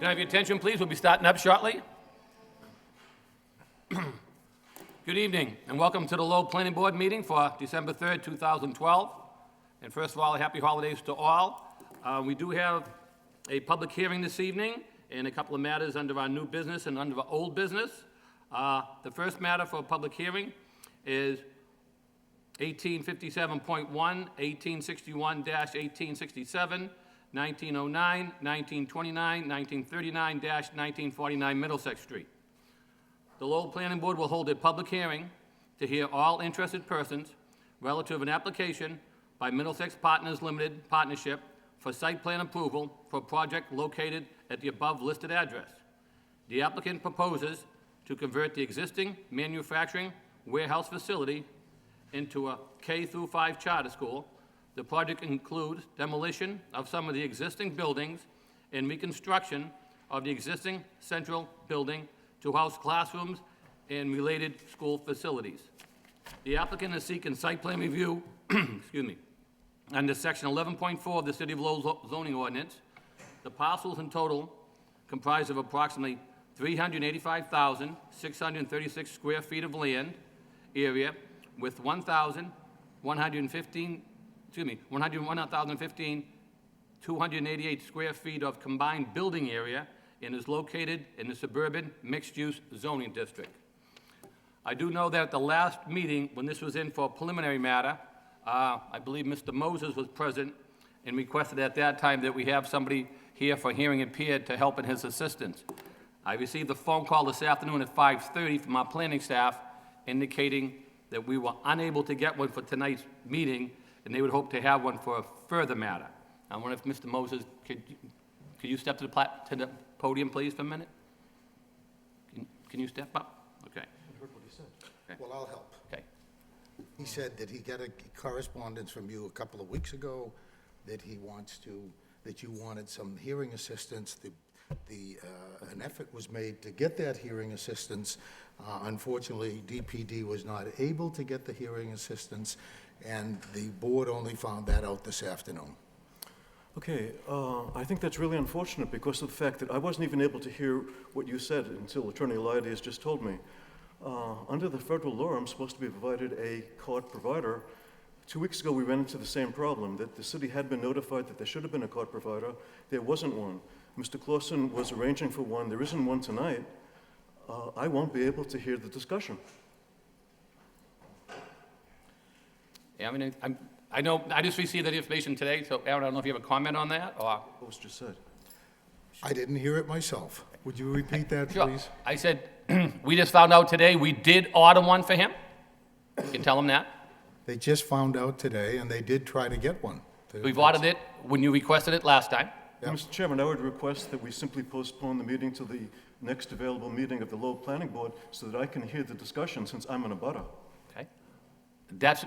Can I have your attention, please? We'll be starting up shortly. Good evening, and welcome to the Lowell Planning Board meeting for December 3rd, 2012. And first of all, happy holidays to all. We do have a public hearing this evening and a couple of matters under our new business and under our old business. The first matter for a public hearing is 1857.1, 1861-1867, 1909, 1929, 1939-1949 Middlesex Street. The Lowell Planning Board will hold a public hearing to hear all interested persons relative to an application by Middlesex Partners Limited Partnership for site plan approval for a project located at the above listed address. The applicant proposes to convert the existing manufacturing warehouse facility into a K-5 charter school. The project includes demolition of some of the existing buildings and reconstruction of the existing central building to house classrooms and related school facilities. The applicant is seeking site plan review, excuse me, under section 11.4 of the City of Lowell zoning ordinance. The parcels in total comprise of approximately 385,636 square feet of land area with 288 square feet of combined building area and is located in the suburban mixed-use zoning district. I do know that at the last meeting, when this was in for a preliminary matter, I believe Mr. Moses was present and requested at that time that we have somebody here for hearing impaired to help in his assistance. I received a phone call this afternoon at 5:30 from our planning staff indicating that we were unable to get one for tonight's meeting, and they would hope to have one for a further matter. I wonder if Mr. Moses, could you step to the podium, please, for a minute? Can you step up? Okay. I heard what he said. Okay. Well, I'll help. Okay. He said that he got a correspondence from you a couple of weeks ago that that you wanted some hearing assistance. An effort was made to get that hearing assistance. Unfortunately, DPD was not able to get the hearing assistance, and the board only found that out this afternoon. Okay, I think that's really unfortunate because of the fact that I wasn't even able to hear what you said until Attorney Eliade has just told me. Under the federal law, I'm supposed to be provided a card provider. 2 weeks ago, we ran into the same problem, that the city had been notified that there should have been a card provider. There wasn't one. Mr. Clausen was arranging for one. There isn't one tonight. I won't be able to hear the discussion. Yeah, I mean, I know, I just received that information today, so Aaron, I don't know if you have a comment on that, or? What was just said? I didn't hear it myself. Would you repeat that, Sure. please? I said, we just found out today we did order one for him. You can tell him that. They just found out today, and they did try to get one. We've ordered it when you requested it last time. Yep. Mr. Chairman, I would request that we simply postpone the meeting to the next available meeting of the Lowell Planning Board so that I can hear the discussion since I'm in a butter. Okay. That's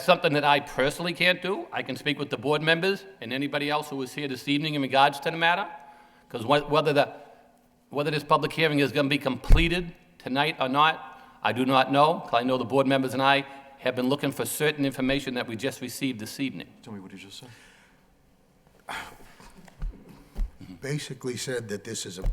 something that I personally can't do. I can speak with the board members and anybody else who is here this evening in regards to the matter, because whether this public hearing is going to be completed tonight or not, I do not know, because I know the board members and I have been looking for certain information that we just received this evening. Tell me what you just said. Basically said that this is a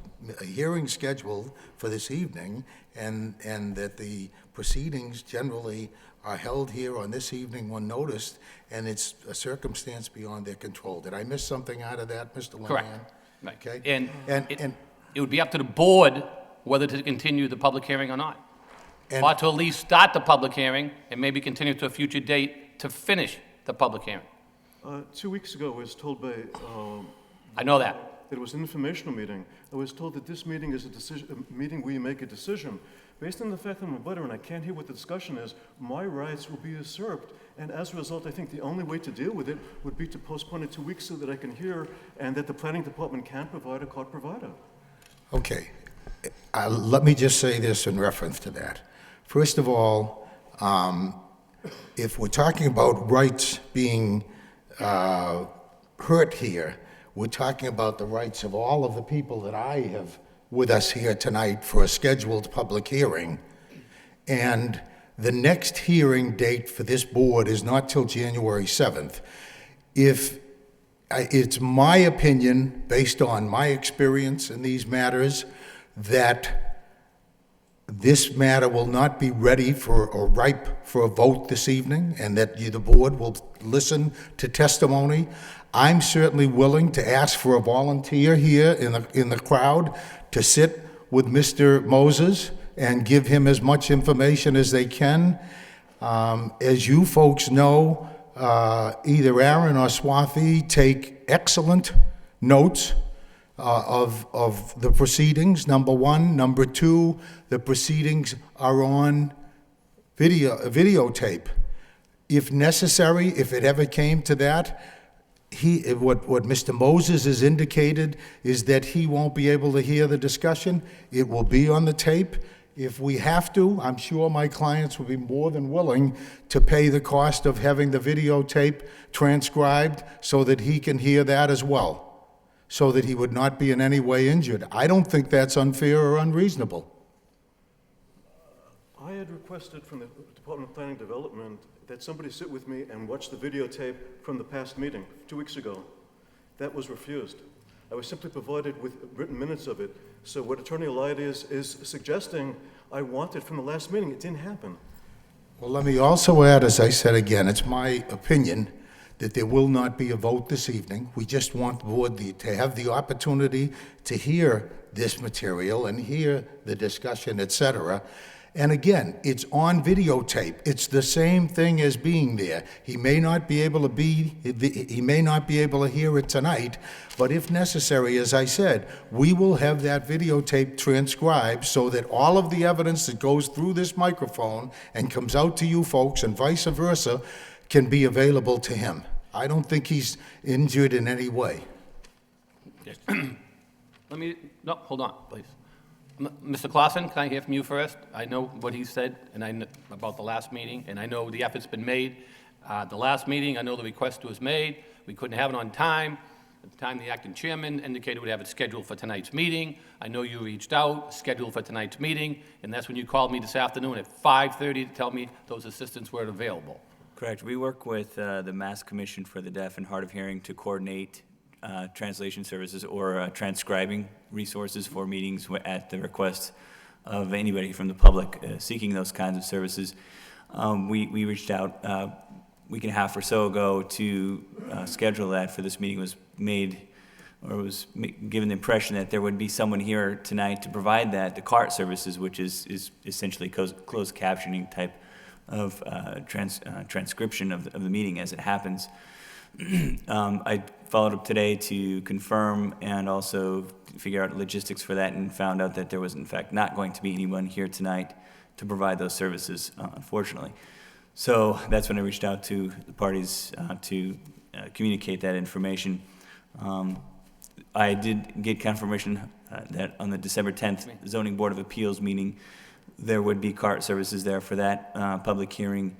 hearing scheduled for this evening, and that the proceedings generally are held here on this evening when noticed, and it's a circumstance beyond their control. Did I miss something out of that, Mr. Lanahan? Correct. Right. Okay. And And it would be up to the board whether to continue the public hearing or not. And- Or to at least start the public hearing and maybe continue to a future date to finish the public hearing. 2 weeks ago, I was told by I know that. that it was an informational meeting. I was told that this meeting is a meeting where you make a decision. Based on the fact that I'm a butter and I can't hear what the discussion is, my rights will be usurped. And as a result, I think the only way to deal with it would be to postpone it 2 weeks so that I can hear and that the planning department can provide a card provider. Okay. Let me just say this in reference to that. First of all, if we're talking about rights being hurt here, we're talking about the rights of all of the people that I have with us here tonight for a scheduled public hearing. And the next hearing date for this board is not till January 7th. If it's my opinion, based on my experience in these matters, that this matter will not be ready for, or ripe for a vote this evening, and that the board will listen to testimony. I'm certainly willing to ask for a volunteer here in the crowd to sit with Mr. Moses and give him as much information as they can. As you folks know, either Aaron or Swathi take excellent notes of the proceedings, number one. Number two, the proceedings are on videotape. If necessary, if it ever came to that, what Mr. Moses has indicated is that he won't be able to hear the discussion. It will be on the tape. If we have to, I'm sure my clients will be more than willing to pay the cost of having the videotape transcribed so that he can hear that as well, so that he would not be in any way injured. I don't think that's unfair or unreasonable. I had requested from the Department of Planning and Development that somebody sit with me and watch the videotape from the past meeting 2 weeks ago. That was refused. I was simply provided with written minutes of it. So what Attorney Eliade is suggesting, I wanted from the last meeting. It didn't happen. Well, let me also add, as I said again, it's my opinion that there will not be a vote this evening. We just want the board to have the opportunity to hear this material and hear the discussion, et cetera. And again, it's on videotape. It's the same thing as being there. He may not be able to hear it tonight, but if necessary, as I said, we will have that videotape transcribed so that all of the evidence that goes through this microphone and comes out to you folks and vice versa can be available to him. I don't think he's injured in any way. Yes. No, hold on, please. Mr. Clausen, can I hear from you first? I know what he said, and I know about the last meeting, and I know the effort's been made. The last meeting, I know the request was made. We couldn't have it on time. At the time, the acting chairman indicated we'd have it scheduled for tonight's meeting. I know you reached out, scheduled for tonight's meeting, and that's when you called me this afternoon at 5:30 to tell me those assistants weren't available. Correct. We work with the Mass Commission for the Deaf and Hard of Hearing to coordinate translation services or transcribing resources for meetings at the request of anybody from the public seeking those kinds of services. We reached out a week and a half or so ago to schedule that for this meeting. Was made, or was given the impression that there would be someone here tonight to provide that, the CART services, which is essentially closed captioning type of transcription of the meeting as it happens. I followed up today to confirm and also figure out logistics for that, and found out that there was in fact not going to be anyone here tonight to provide those services, unfortunately. So that's when I reached out to the parties to communicate that information. I did get confirmation that on the December 10th Zoning Board of Appeals meeting, there would be CART services there for that public hearing.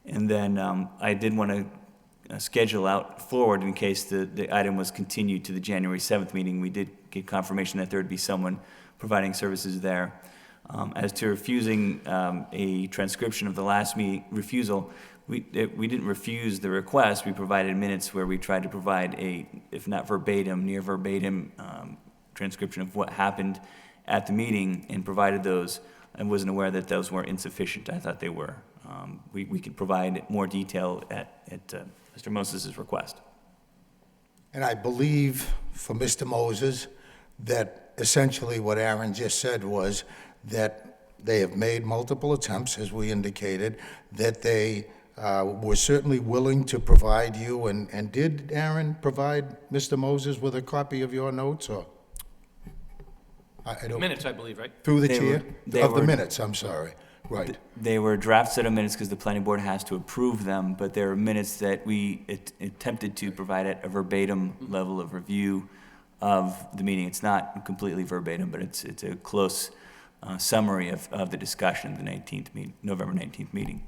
And then I did want to schedule out forward in case the item was continued to the January 7th meeting. We did get confirmation that there would be someone providing services there. As to refusing a transcription of the last meeting refusal, we didn't refuse the request. We provided minutes where we tried to provide a, if not verbatim, near verbatim transcription of what happened at the meeting, and provided those. I wasn't aware that those were insufficient. I thought they were. We could provide more detail at Mr. Moses' request. And I believe for Mr. Moses that essentially what Aaron just said was that they have made multiple attempts, as we indicated, that they were certainly willing to provide you, and did Aaron provide Mr. Moses with a copy of your notes, or? I don't. Minutes, I believe, right? Through the They chair? were- Of the minutes, I'm sorry, right. They were draft set of minutes because the planning board has to approve them, but there are minutes that we attempted to provide at a verbatim level of review of the meeting. It's not completely verbatim, but it's a close summary of the discussion, the November 19th meeting.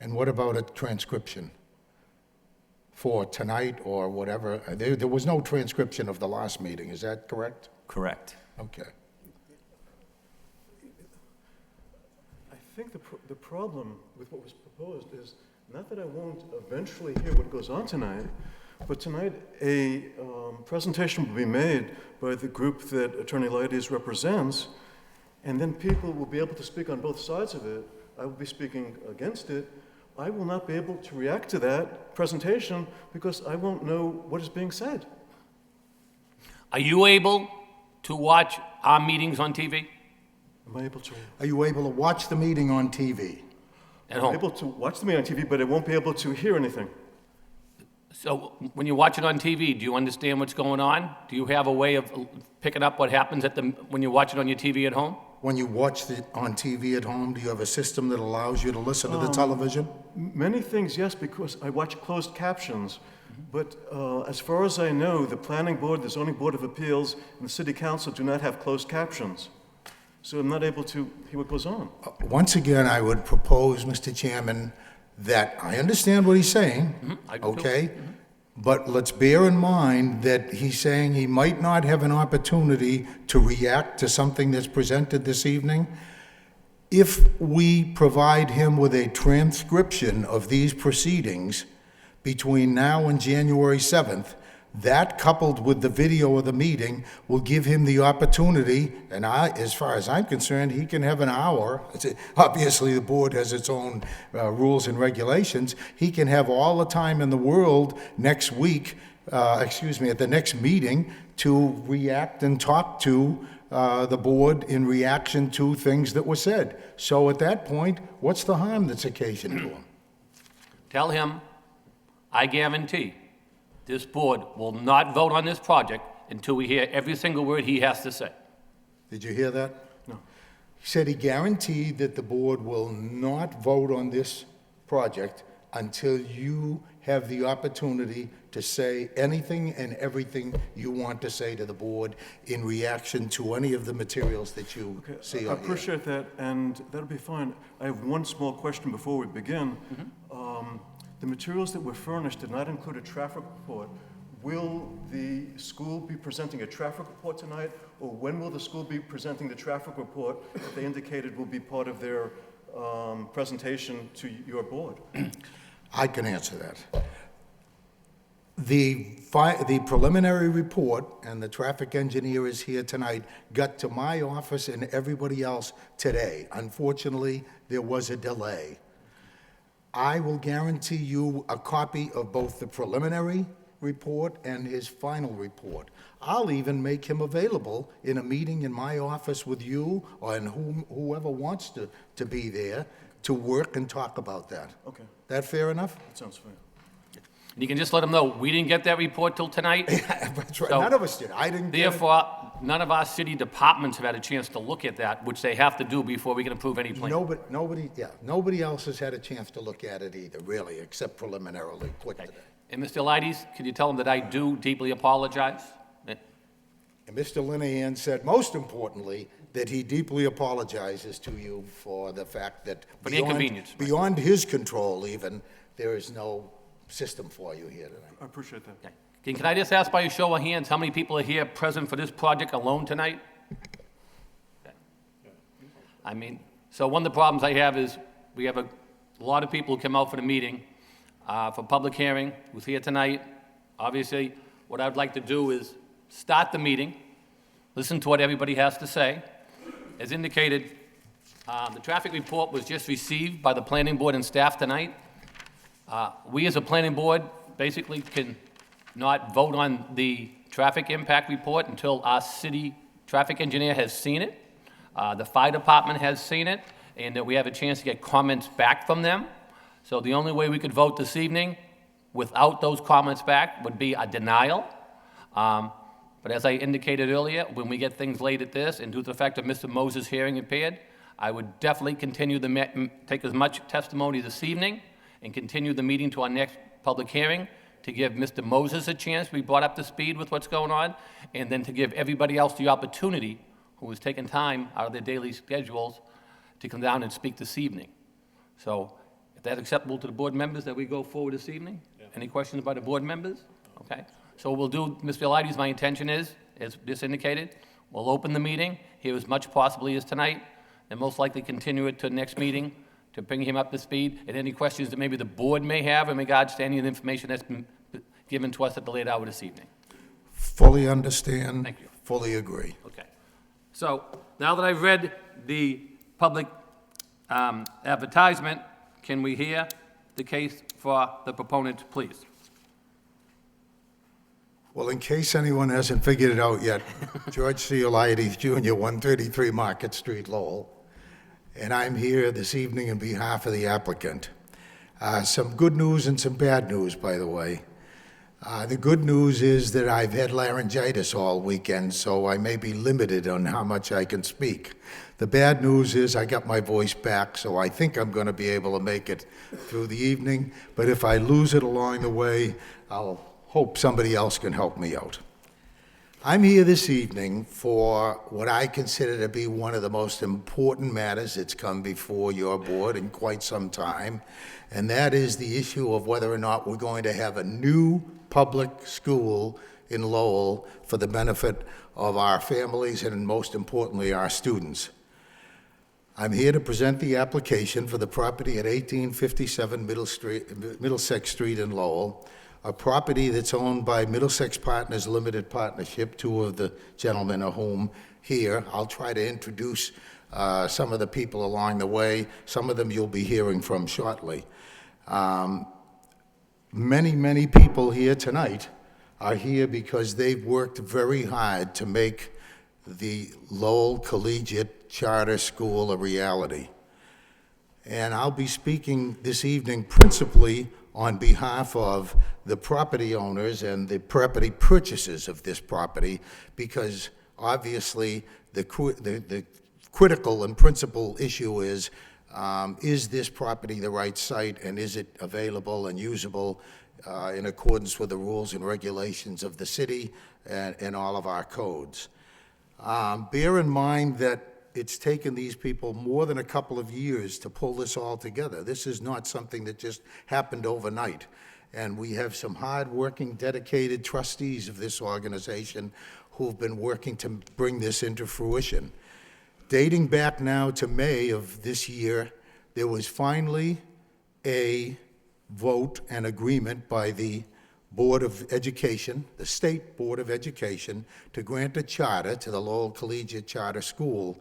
And what about a transcription for tonight or whatever? There was no transcription of the last meeting, is that correct? Correct. Okay. I think the problem with what was proposed is not that I won't eventually hear what goes on tonight, But tonight, a presentation will be made by the group that Attorney Leides represents, and then people will be able to speak on both sides of it. I will be speaking against it. I will not be able to react to that presentation because I won't know what is being said. Are you able to watch our meetings on TV Am I able to? Are you able to watch the meeting on TV? at I'm home? able to watch the meeting on TV, but I won't be able to hear anything. So when you watch it on TV, do you understand what's going on? Do you have a way of picking up what happens when you watch it on your TV at home? When you watch it on TV at home, do you have a system that allows you to listen to the television? Many things, yes, because I watch closed captions. But as far as I know, the Planning Board, the Zoning Board of Appeals, and the City Council do not have closed captions. So I'm not able to hear what goes on. Once again, I would propose, Mr. Chairman, that I understand what he's saying, I do too. okay? But let's bear in mind that he's saying he might not have an opportunity to react to something that's presented this evening. If we provide him with a transcription of these proceedings between now and January 7th, that coupled with the video of the meeting will give him the opportunity, and as far as I'm concerned, he can have an hour. Obviously, the board has its own rules and regulations. He can have all the time in the world next week, at the next meeting, to react and talk to the board in reaction to things that were said. So at that point, what's the harm that's occasioned to him? Tell him, I guarantee, this board will not vote on this project until we hear every single word he has to say. Did you hear that? No. He said he guaranteed that the board will not vote on this project until you have the opportunity to say anything and everything you want to say to the board in reaction to any of the materials that you see I on here. appreciate that, and that'll be fine. I have one small question before we begin. The materials that were furnished did not include a traffic report. Will the school be presenting a traffic report tonight, or when will the school be presenting the traffic report that they indicated will be part of their presentation to your board? I can answer that. The preliminary report, and the traffic engineer is here tonight, got to my office and everybody else today. Unfortunately, there was a delay. I will guarantee you a copy of both the preliminary report and his final report. I'll even make him available in a meeting in my office with you or in whoever wants to be there to work and talk about that. Okay, That fair enough? that sounds fine. And you can just let them know, we didn't get that report till tonight. That's right. So, None of us did. I didn't get it. Therefore, none of our city departments have had a chance to look at that, which they have to do before we can approve any plan. Nobody else has had a chance to look at it either, really, except preliminarily, quick today. And Mr. Leides, can you tell them that I do deeply apologize? And Mr. Linehan said, most importantly, that he deeply apologizes to you for the fact that For the inconvenience. beyond his control even, there is no system for you here tonight. I appreciate that. Okay. Can I just ask by a show of hands, how many people are here present for this project alone tonight? Okay. I mean, so one of the problems I have is, we have a lot of people who come out for the meeting, for public hearing, who's here tonight. Obviously, what I'd like to do is start the meeting, listen to what everybody has to say. As indicated, the traffic report was just received by the planning board and staff tonight. We as a planning board basically can not vote on the traffic impact report until our city traffic engineer has seen it, the fire department has seen it, and that we have a chance to get comments back from them. So the only way we could vote this evening without those comments back would be a denial. But as I indicated earlier, when we get things late at this, and due to the fact of Mr. Moses' hearing impaired, I would definitely continue take as much testimony this evening and continue the meeting to our next public hearing to give Mr. Moses a chance to be brought up to speed with what's going on, and then to give everybody else the opportunity who has taken time out of their daily schedules to come down and speak this evening. So if that's acceptable to the board members, that we go forward this evening? Yeah. Any questions by the board members? Okay. So we'll do, Mr. Leides, my intention is, as just indicated, we'll open the meeting, hear as much possibly as tonight, and most likely continue it to the next meeting to bring him up to speed, and any questions that maybe the board may have in regards to any of the information that's been given to us at the late hour this evening. Fully understand. Thank you. Fully agree. Okay. So now that I've read the public advertisement, can we hear the case for the proponent, please? Well, in case anyone hasn't figured it out yet, George Ciolides Jr., 133 Market Street, Lowell, and I'm here this evening on behalf of the applicant. Some good news and some bad news, by the way. The good news is that I've had laryngitis all weekend, so I may be limited on how much I can speak. The bad news is I got my voice back, so I think I'm going to be able to make it through the evening, but if I lose it along the way, I'll hope somebody else can help me out. I'm here this evening for what I consider to be one of the most important matters that's come before your board in quite some time, and that is the issue of whether or not we're going to have a new public school in Lowell for the benefit of our families and, most importantly, our students. I'm here to present the application for the property at 1857 Middlesex Street in Lowell, a property that's owned by Middlesex Partners Limited Partnership, two of the gentlemen of whom here. I'll try to introduce some of the people along the way. Some of them you'll be hearing from shortly. Many people here tonight are here because they've worked very hard to make the Lowell Collegiate Charter School a reality. And I'll be speaking this evening principally on behalf of the property owners and the property purchasers of this property, because obviously the critical and principal issue is this property the right site, and is it available and usable in accordance with the rules and regulations of the city and all of our codes. Bear in mind that it's taken these people more than a couple of years to pull this all together. This is not something that just happened overnight. And we have some hard-working, dedicated trustees of this organization who've been working to bring this into fruition. Dating back now to May of this year, there was finally a vote and agreement by the Board of Education, the State Board of Education, to grant a charter to the Lowell Collegiate Charter School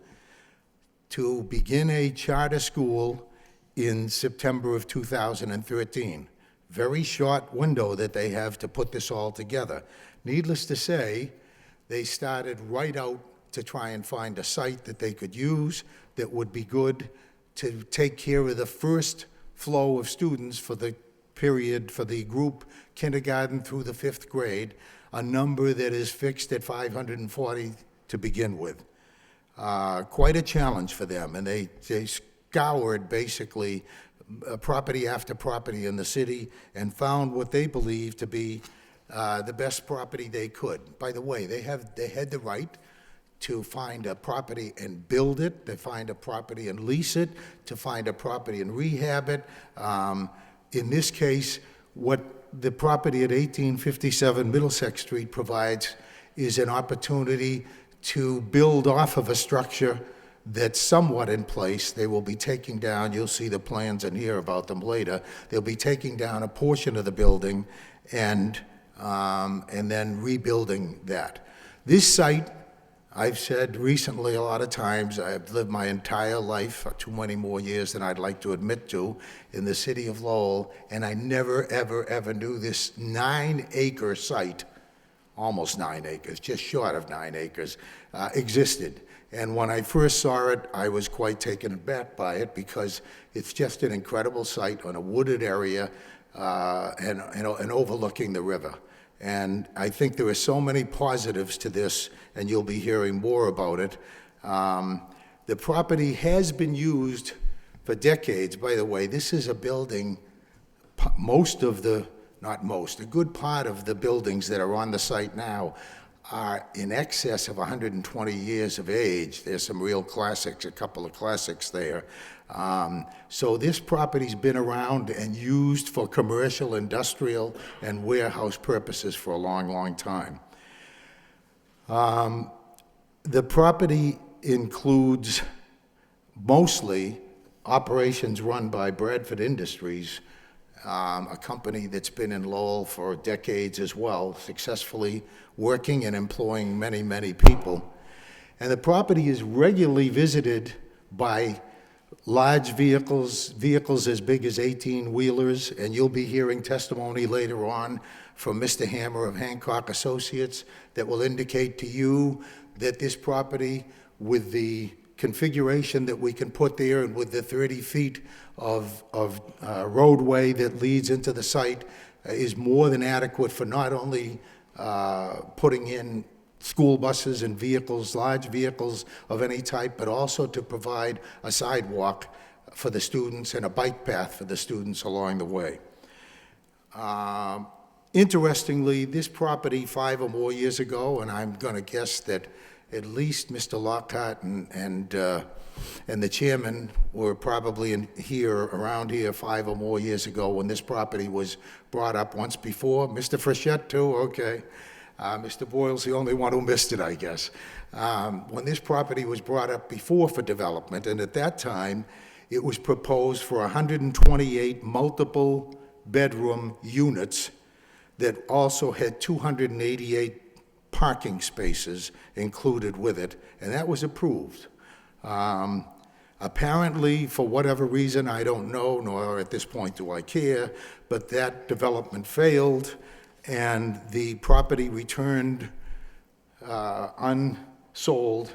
to begin a charter school in September of 2013. Very short window that they have to put this all together. Needless to say, they started right out to try and find a site that they could use that would be good to take care of the first flow of students for the period, for the group kindergarten through the 5th grade, a number that is fixed at 540 to begin with. Quite a challenge for them, and they scoured basically property after property in the city and found what they believed to be the best property they could. By the way, they had the right to find a property and build it, to find a property and lease it, to find a property and rehab it. In this case, what the property at 1857 Middlesex Street provides is an opportunity to build off of a structure that's somewhat in place. They will be taking down, you'll see the plans and hear about them later, they'll be taking down a portion of the building and then rebuilding that. This site, I've said recently a lot of times, I've lived my entire life, too many more years than I'd like to admit to, in the city of Lowell, and I never, ever knew this 9-acre site, almost 9 acres, just short of 9 acres, existed. And when I first saw it, I was quite taken aback by it because it's just an incredible site on a wooded area and overlooking the river. And I think there are so many positives to this, and you'll be hearing more about it. The property has been used for decades. By the way, this is a building, a good part of the buildings that are on the site now are in excess of 120 years of age. There's some real classics, a couple of classics there. So this property's been around and used for commercial, industrial, and warehouse purposes for a long time. The property includes mostly operations run by Bradford Industries, a company that's been in Lowell for decades as well, successfully working and employing many, many people. And the property is regularly visited by large vehicles as big as 18-wheelers, and you'll be hearing testimony later on from Mr. Hammer of Hancock Associates that will indicate to you that this property, with the configuration that we can put there and with the 30 feet of roadway that leads into the site, is more than adequate for not only putting in school buses and vehicles, large vehicles of any type, but also to provide a sidewalk for the students and a bike path for the students along the way. Interestingly, this property 5 or more years ago, and I'm going to guess that at least Mr. Lockhart and the chairman were probably around here 5 or more years ago when this property was brought up once before. Mr. Frechette too, okay. Mr. Boyle's the only one who missed it, I guess. When this property was brought up before for development, and at that time, it was proposed for 128 multiple bedroom units that also had 288 parking spaces included with it, and that was approved. Apparently, for whatever reason, I don't know, nor at this point do I care, but that development failed, and the property returned unsold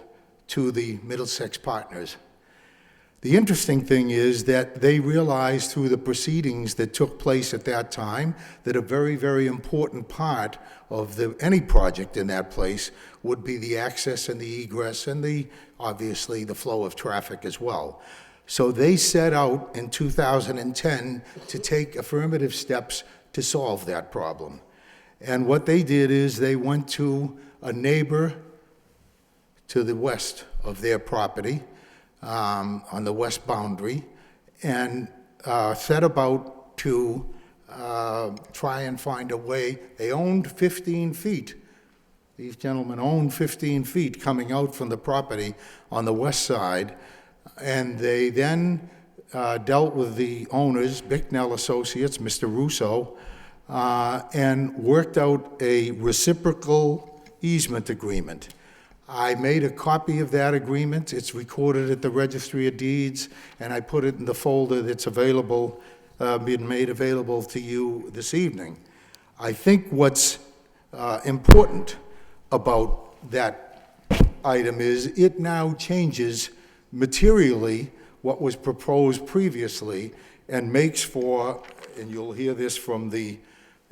to the Middlesex partners. The interesting thing is that they realized through the proceedings that took place at that time that a very, very important part of any project in that place would be the access and the egress and obviously the flow of traffic as well. So they set out in 2010 to take affirmative steps to solve that problem. And what they did is they went to a neighbor to the west of their property, on the west boundary, and set about to try and find a way. They owned 15 feet. These gentlemen owned 15 feet coming out from the property on the west side, and they then dealt with the owners, Bicknell Associates, Mr. Russo, and worked out a reciprocal easement agreement. I made a copy of that agreement. It's recorded at the Registry of Deeds, and I put it in the folder that's available, been made available to you this evening. I think what's important about that item is it now changes materially what was proposed previously and makes for, and you'll hear this from the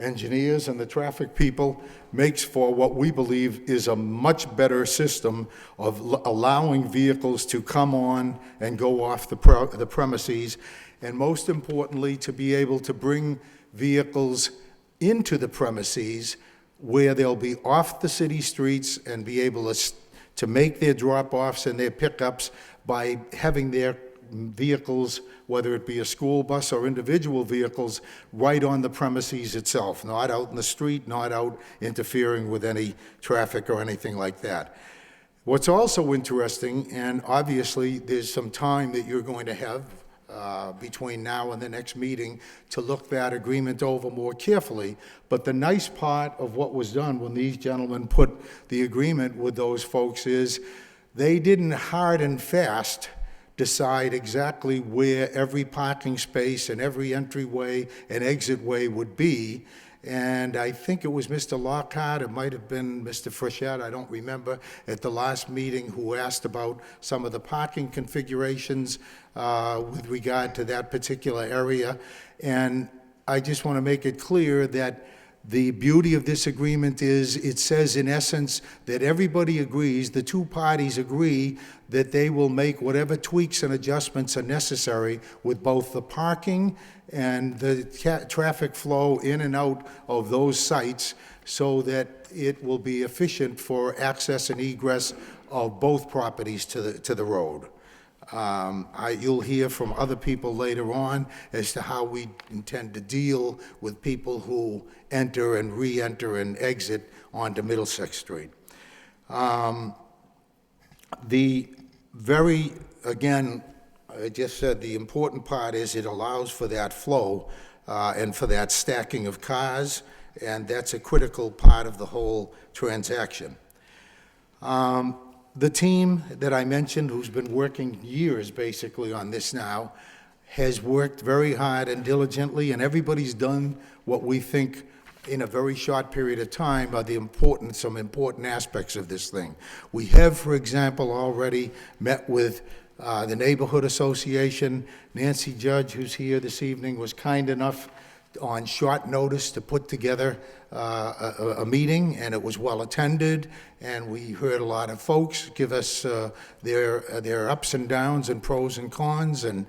engineers and the traffic people, makes for what we believe is a much better system of allowing vehicles to come on and go off the premises, and most importantly, to be able to bring vehicles into the premises where they'll be off the city streets and be able to make their drop-offs and their pickups by having their vehicles, whether it be a school bus or individual vehicles, right on the premises itself, not out in the street, not out interfering with any traffic or anything like that. What's also interesting, and obviously there's some time that you're going to have between now and the next meeting to look that agreement over more carefully, but the nice part of what was done when these gentlemen put the agreement with those folks is they didn't hard and fast decide exactly where every parking space and every entryway and exitway would be. And I think it was Mr. Lockhart, it might have been Mr. Frechette, I don't remember, at the last meeting who asked about some of the parking configurations with regard to that particular area. And I just want to make it clear that the beauty of this agreement is it says in essence that everybody agrees, the two parties agree, that they will make whatever tweaks and adjustments are necessary with both the parking and the traffic flow in and out of those sites so that it will be efficient for access and egress of both properties to the road. You'll hear from other people later on as to how we intend to deal with people who enter and re-enter and exit onto Middlesex Street. Again, I just said the important part is it allows for that flow and for that stacking of cars, and that's a critical part of the whole transaction. The team that I mentioned, who's been working years basically on this now, has worked very hard and diligently, and everybody's done what we think in a very short period of time are some important aspects of this thing. We have, for example, already met with the Neighborhood Association. Nancy Judge, who's here this evening, was kind enough on short notice to put together a meeting, and it was well attended, and we heard a lot of folks give us their ups and downs and pros and cons, and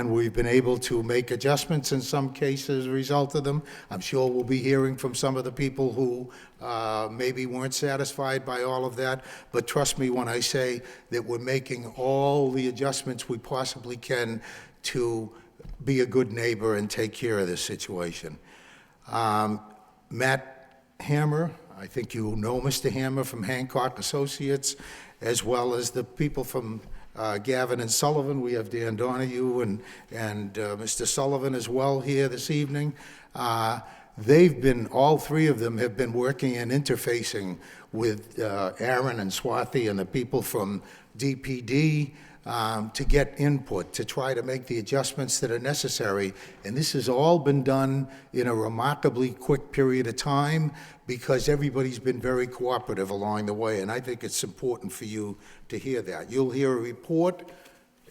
we've been able to make adjustments in some cases as a result of them. I'm sure we'll be hearing from some of the people who maybe weren't satisfied by all of that, but trust me when I say that we're making all the adjustments we possibly can to be a good neighbor and take care of this situation. Matt Hammer, I think you know Mr. Hammer from Hancock Associates, as well as the people from Gavin and Sullivan. We have Dan Donahue and Mr. Sullivan as well here this evening. All three of them have been working and interfacing with Aaron and Swathi and the people from DPD to get input, to try to make the adjustments that are necessary. And this has all been done in a remarkably quick period of time because everybody's been very cooperative along the way. And I think it's important for you to hear that. You'll hear a report,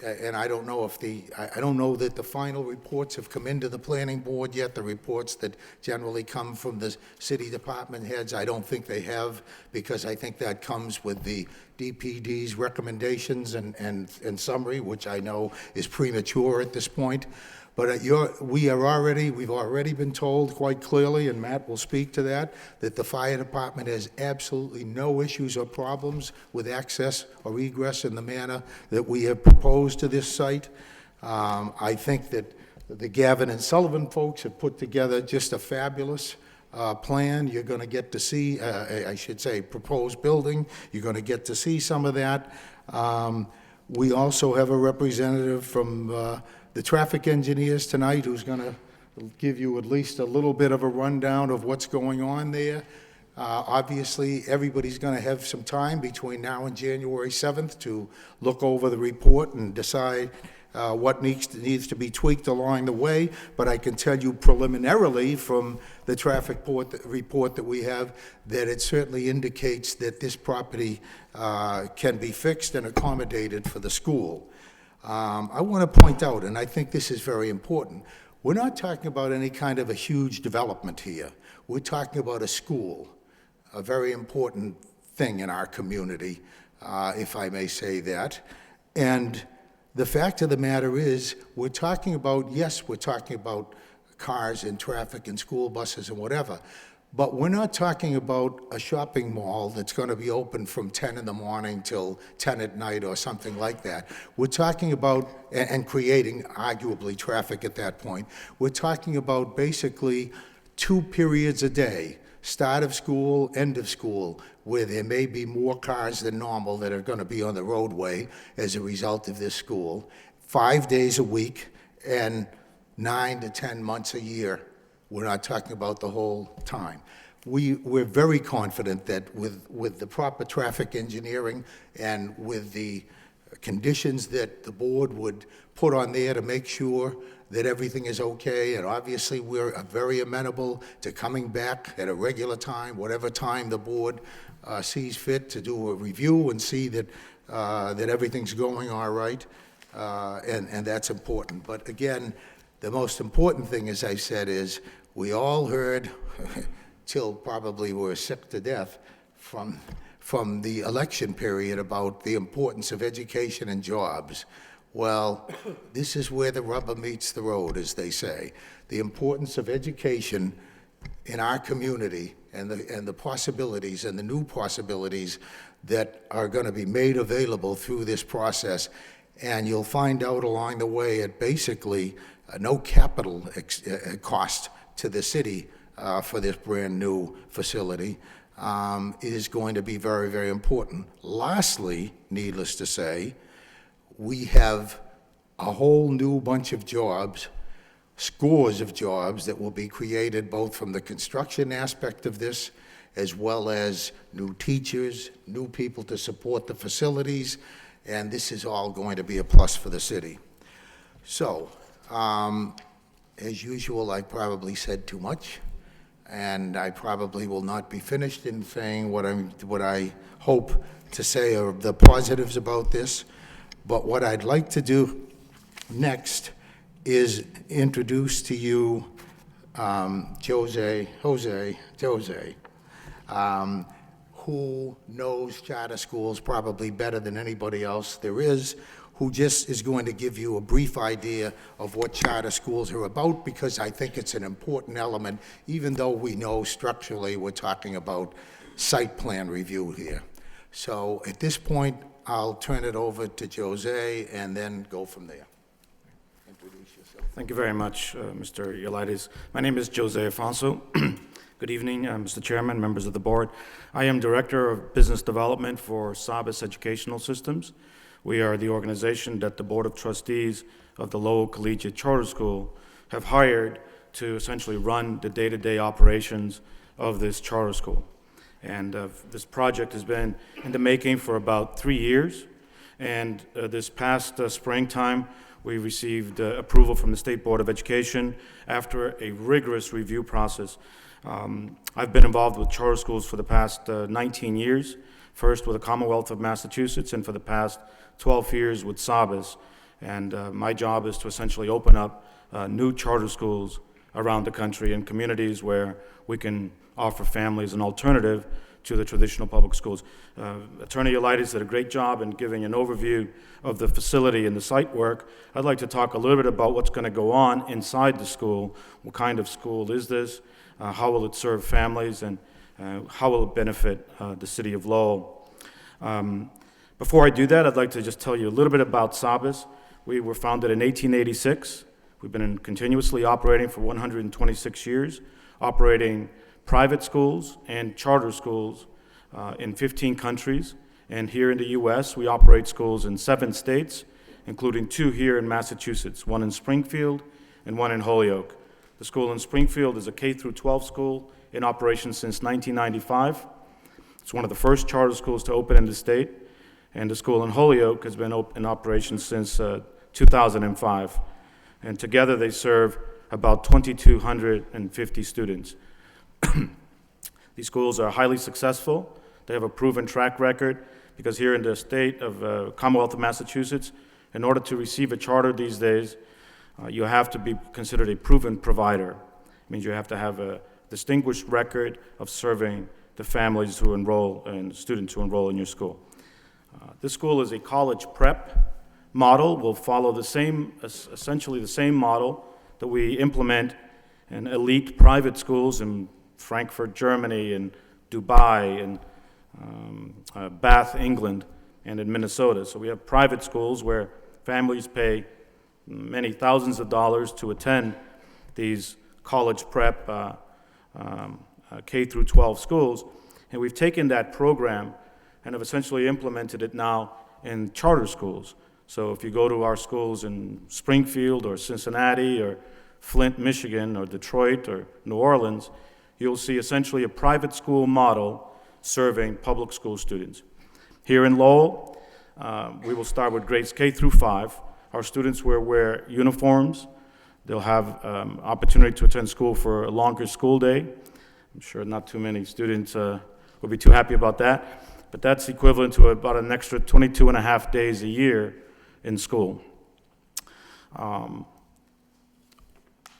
and I don't know that the final reports have come into the planning board yet, the reports that generally come from the city department heads. I don't think they have, because I think that comes with the DPD's recommendations and summary, which I know is premature at this point. But we've already been told quite clearly, and Matt will speak to that the fire department has absolutely no issues or problems with access or egress in the manner that we have proposed to this site. I think that the Gavin and Sullivan folks have put together just a fabulous plan. You're going to get to see, I should say, proposed building. You're going to get to see some of that. We also have a representative from the traffic engineers tonight who's going to give you at least a little bit of a rundown of what's going on there. Obviously, everybody's going to have some time between now and January 7th to look over the report and decide what needs to be tweaked along the way, but I can tell you preliminarily from the traffic report that we have that it certainly indicates that this property can be fixed and accommodated for the school. I want to point out, and I think this is very important, we're not talking about any kind of a huge development here. We're talking about a school, a very important thing in our community, if I may say that. And the fact of the matter is, we're talking about cars and traffic and school buses and whatever, but we're not talking about a shopping mall that's going to be open from 10 in the morning till 10 at night or something like that. We're talking about, and creating arguably traffic at that point, we're talking about basically 2 periods a day, start of school, end of school, where there may be more cars than normal that are going to be on the roadway as a result of this school, 5 days a week, and 9 to 10 months a year. We're not talking about the whole time. We're very confident that with the proper traffic engineering and with the conditions that the board would put on there to make sure that everything is okay, and obviously we're very amenable to coming back at a regular time, whatever time the board sees fit, to do a review and see that everything's going all right, and that's important. But again, the most important thing, as I said, is we all heard, till probably we're sick to death, from the election period about the importance of education and jobs. Well, this is where the rubber meets the road, as they say. The importance of education in our community and the possibilities and the new possibilities that are going to be made available through this process. And you'll find out along the way at basically no capital cost to the city for this brand new facility is going to be very, very important. Lastly, needless to say, we have a whole new bunch of jobs scores of jobs that will be created both from the construction aspect of this, as well as new teachers, new people to support the facilities, and this is all going to be a plus for the city. So, as usual, I probably said too much, and I probably will not be finished in saying what I hope to say are the positives about this. But what I'd like to do next is introduce to you Jose, who knows charter schools probably better than anybody else there is, who just is going to give you a brief idea of what charter schools are about, because I think it's an important element, even though we know structurally we're talking about site plan review here. So at this point, I'll turn it over to Jose and then go from there. Introduce yourself. Thank you very much, Mr. Yolides. My name is Jose Afonso. Good evening, Mr. Chairman, members of the board. I am Director of Business Development for Sabas Educational Systems. We are the organization that the Board of Trustees of the Lowell Collegiate Charter School have hired to essentially run the day-to-day operations of this charter school. And this project has been in the making for about 3 years. And this past springtime, we received approval from the State Board of Education after a rigorous review process. I've been involved with charter schools for the past 19 years, first with the Commonwealth of Massachusetts, and for the past 12 years with Sabas. And my job is to essentially open up new charter schools around the country in communities where we can offer families an alternative to the traditional public schools. Attorney Yolides did a great job in giving an overview of the facility and the site work. I'd like to talk a little bit about what's going to go on inside the school. What kind of school is this? How will it serve families, and how will it benefit the city of Lowell? Before I do that, I'd like to just tell you a little bit about Sabas. We were founded in 1886. We've been continuously operating for 126 years, operating private schools and charter schools in 15 countries. And here in the U.S., we operate schools in 7 states, including 2 here in Massachusetts, 1 in Springfield and 1 in Holyoke. The school in Springfield is a K-12 school in operation since 1995. It's one of the first charter schools to open in the state, and the school in Holyoke has been in operation since 2005. And together they serve about 2,250 students. These schools are highly successful. They have a proven track record, because here in the state of Commonwealth of Massachusetts, in order to receive a charter these days, you have to be considered a proven provider. It means you have to have a distinguished record of serving the families who enroll and students who enroll in your school. This school is a college prep model. Will follow the same, essentially the same model that we implement in elite private schools in Frankfurt, Germany, and Dubai, and Bath, England, and in Minnesota. So we have private schools where families pay many thousands of dollars to attend these college prep K-12 schools. And we've taken that program and have essentially implemented it now in charter schools. So if you go to our schools in Springfield or Cincinnati or Flint, Michigan, or Detroit or New Orleans, you'll see essentially a private school model serving public school students. Here in Lowell, we will start with grades K-5. Our students will wear uniforms. They'll have opportunity to attend school for a longer school day. I'm sure not too many students will be too happy about that, but that's equivalent to about an extra 22 and a half days a year in school. Our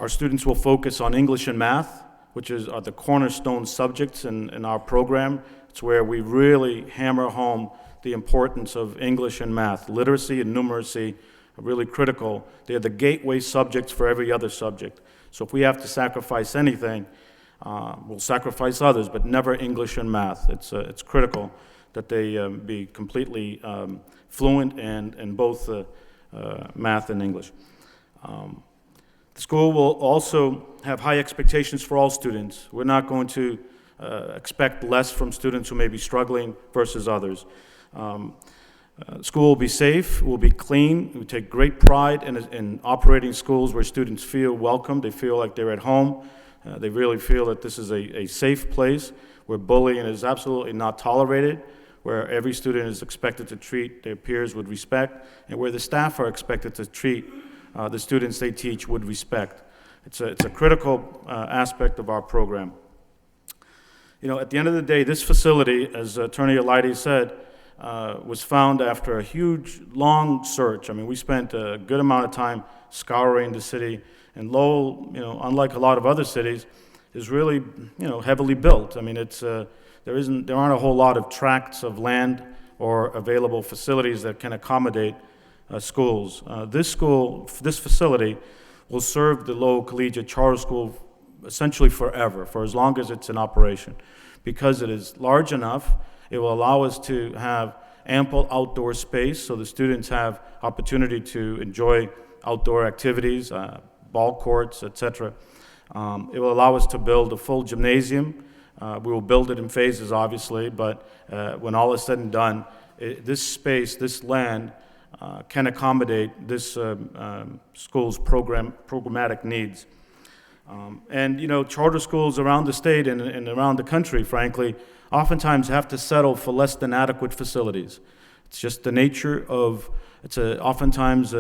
students will focus on English and math, which are the cornerstone subjects in our program. It's where we really hammer home the importance of English and math. Literacy and numeracy are really critical. They're the gateway subjects for every other subject. So if we have to sacrifice anything, we'll sacrifice others, but never English and math. It's critical that they be completely fluent in both math and English. The school will also have high expectations for all students. We're not going to expect less from students who may be struggling versus others. School will be safe, will be clean. We take great pride in operating schools where students feel welcome, they feel like they're at home. They really feel that this is a safe place where bullying is absolutely not tolerated, where every student is expected to treat their peers with respect, and where the staff are expected to treat the students they teach with respect. It's a critical aspect of our program. You know, at the end of the day, this facility, as Attorney Elides said, was found after a huge, long search. I mean, we spent a good amount of time scouring the city, and Lowell, you know, unlike a lot of other cities, is really, you know, heavily built. I mean, there aren't a whole lot of tracts of land or available facilities that can accommodate schools. This facility will serve the Lowell Collegiate Charter School essentially forever, for as long as it's in operation. Because it is large enough, it will allow us to have ample outdoor space so the students have opportunity to enjoy outdoor activities, ball courts, etc. It will allow us to build a full gymnasium. We will build it in phases, obviously, but when all is said and done, this space, this land, can accommodate this school's programmatic needs. And, you know, charter schools around the state and around the country, frankly, oftentimes have to settle for less than adequate facilities. It's just the nature of, oftentimes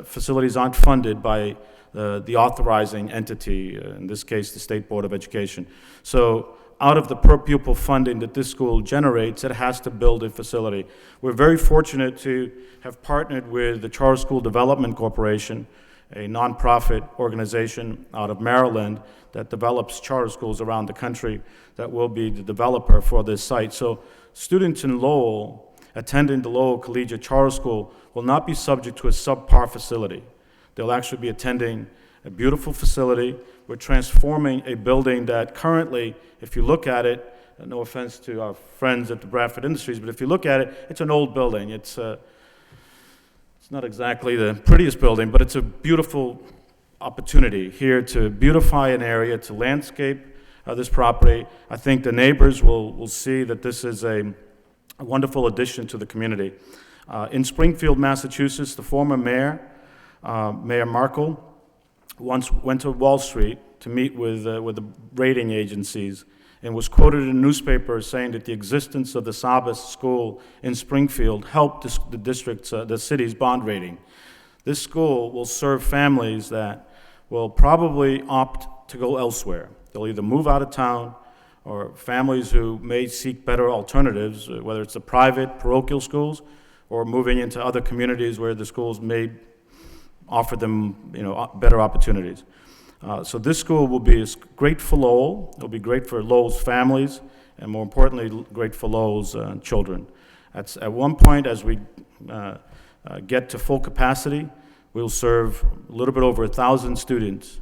facilities aren't funded by the authorizing entity, in this case, the State Board of Education. So out of the per pupil funding that this school generates, it has to build a facility. We're very fortunate to have partnered with the Charter School Development Corporation, a nonprofit organization out of Maryland that develops charter schools around the country, that will be the developer for this site. So students in Lowell attending the Lowell Collegiate Charter School will not be subject to a subpar facility. They'll actually be attending a beautiful facility. We're transforming a building that currently, if you look at it, no offense to our friends at the Bradford Industries, but if you look at it, it's an old building. It's not exactly the prettiest building, but it's a beautiful opportunity here to beautify an area, to landscape this property. I think the neighbors will see that this is a wonderful addition to the community. In Springfield, Massachusetts, the former mayor, Mayor Markle, once went to Wall Street to meet with the rating agencies and was quoted in a newspaper saying that the existence of the Sabas School in Springfield helped the city's bond rating. This school will serve families that will probably opt to go elsewhere. They'll either move out of town, or families who may seek better alternatives, whether it's the private parochial schools or moving into other communities where the schools may offer them, you know, better opportunities. So this school will be great for Lowell. It'll be great for Lowell's families, and more importantly, great for Lowell's children. At one point, as we get to full capacity, we'll serve a little bit over 1,000 students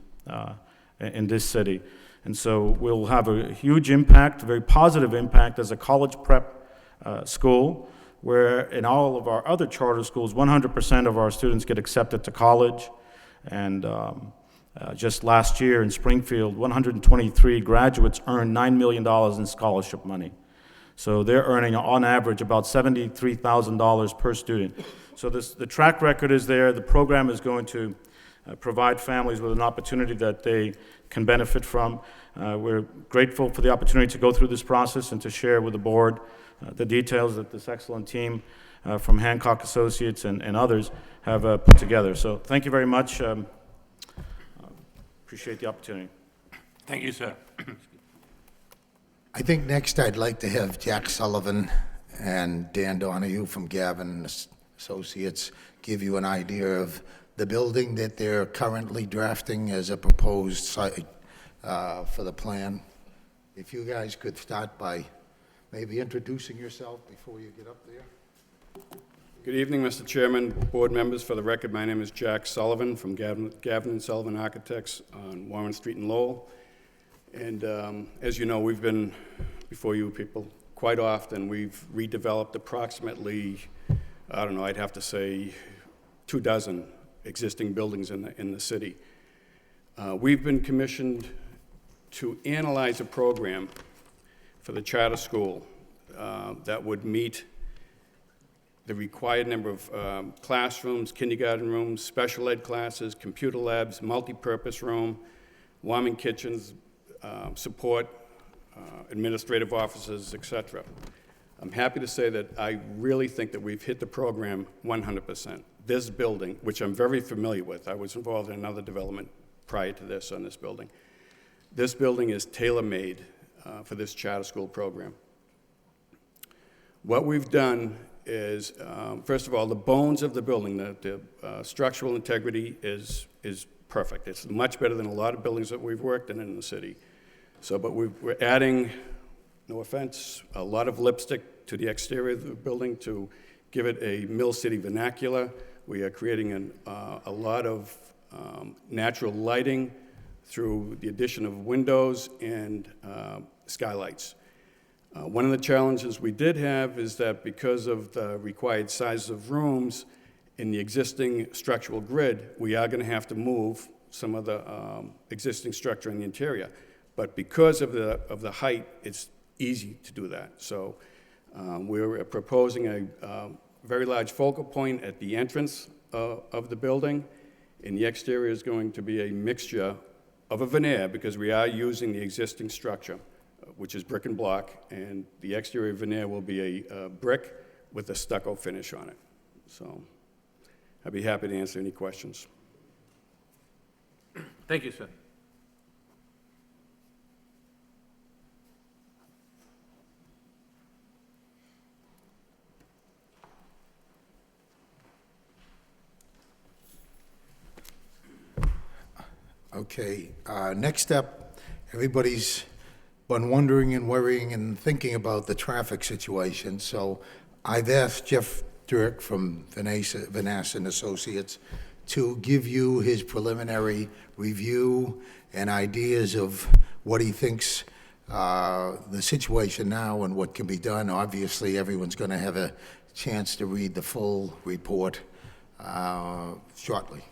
in this city. And so we'll have a huge impact, a very positive impact as a college prep school, where in all of our other charter schools, 100% of our students get accepted to college. And just last year in Springfield, 123 graduates earned $9 million in scholarship money. So they're earning, on average, about $73,000 per student. So the track record is there. The program is going to provide families with an opportunity that they can benefit from. We're grateful for the opportunity to go through this process and to share with the board the details that this excellent team from Hancock Associates and others have put together. So thank you very much. Appreciate the opportunity. Thank you, sir. I think next I'd like to have Jack Sullivan and Dan Donahue from Gavin Associates give you an idea of the building that they're currently drafting as a proposed site for the plan. If you guys could start by maybe introducing yourself before you get up there. Good evening, Mr. Chairman, board members. For the record, my name is Jack Sullivan from Gavin and Sullivan Architects on Warren Street in Lowell. And as you know, we've been before you people quite often. We've redeveloped approximately, I don't know, I'd have to say 24 existing buildings in the city. We've been commissioned to analyze a program for the charter school that would meet the required number of classrooms, kindergarten rooms, special ed classes, computer labs, multi-purpose room, warming kitchens, support, administrative offices, etc. I'm happy to say that I really think that we've hit the program 100%. This building, which I'm very familiar with, I was involved in another development prior to this on this building. This building is tailor-made for this charter school program. What we've done is, first of all, the bones of the building, the structural integrity is perfect. It's much better than a lot of buildings that we've worked in the city. So, but we're adding, no offense, a lot of lipstick to the exterior of the building to give it a Mill City vernacular. We are creating a lot of natural lighting through the addition of windows and skylights. One of the challenges we did have is that because of the required size of rooms in the existing structural grid, we are going to have to move some of the existing structure in the interior. But because of the height, it's easy to do that. So we're proposing a very large focal point at the entrance of the building, and the exterior is going to be a mixture of a veneer, because we are using the existing structure, which is brick and block, and the exterior veneer will be a brick with a stucco finish on it. So I'd be happy to answer any questions. Thank you, sir. Okay, next up, everybody's been wondering and worrying and thinking about the traffic situation, so I've asked Jeff Dirk from Vanessa and Associates to give you his preliminary review and ideas of what he thinks the situation now and what can be done. Obviously, everyone's going to have a chance to read the full report shortly.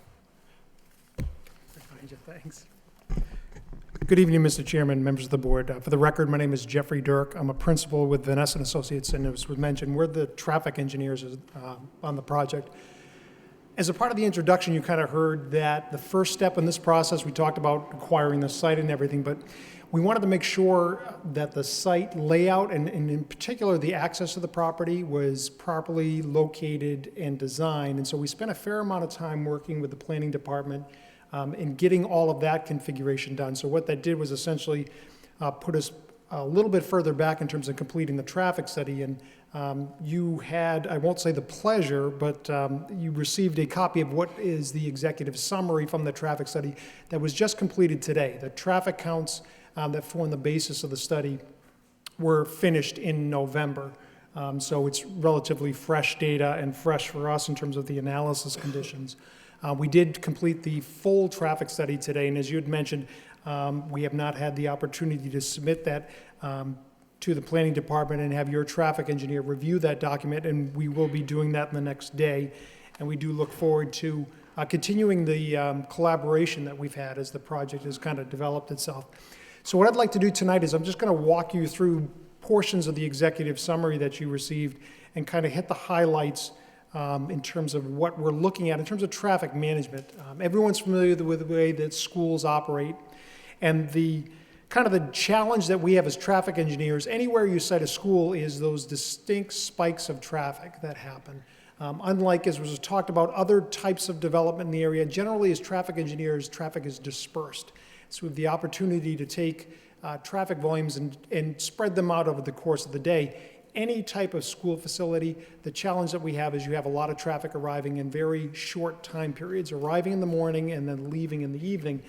Thanks. Good evening, Mr. Chairman, members of the board. For the record, my name is Jeffrey Dirk. I'm a principal with Vanessa and Associates, and as was mentioned, we're the traffic engineers on the project. As a part of the introduction, you kind of heard that the first step in this process, we talked about acquiring the site and everything, but we wanted to make sure that the site layout, and in particular the access to the property, was properly located and designed. And so we spent a fair amount of time working with the planning department in getting all of that configuration done. So what that did was essentially put us a little bit further back in terms of completing the traffic study. And you had, I won't say the pleasure, but you received a copy of what is the executive summary from the traffic study that was just completed today. The traffic counts that form the basis of the study were finished in November. So it's relatively fresh data and fresh for us in terms of the analysis conditions. We did complete the full traffic study today, and as you had mentioned, we have not had the opportunity to submit that to the planning department and have your traffic engineer review that document, and we will be doing that in the next day. And we do look forward to continuing the collaboration that we've had as the project has kind of developed itself. So what I'd like to do tonight is I'm just going to walk you through portions of the executive summary that you received and kind of hit the highlights in terms of what we're looking at in terms of traffic management. Everyone's familiar with the way that schools operate, and the kind of the challenge that we have as traffic engineers, anywhere you cite a school, is those distinct spikes of traffic that happen. Unlike, as was talked about, other types of development in the area, generally as traffic engineers, traffic is dispersed. So we have the opportunity to take traffic volumes and spread them out over the course of the day. Any type of school facility, the challenge that we have is you have a lot of traffic arriving in very short time periods, arriving in the morning and then leaving in the evening.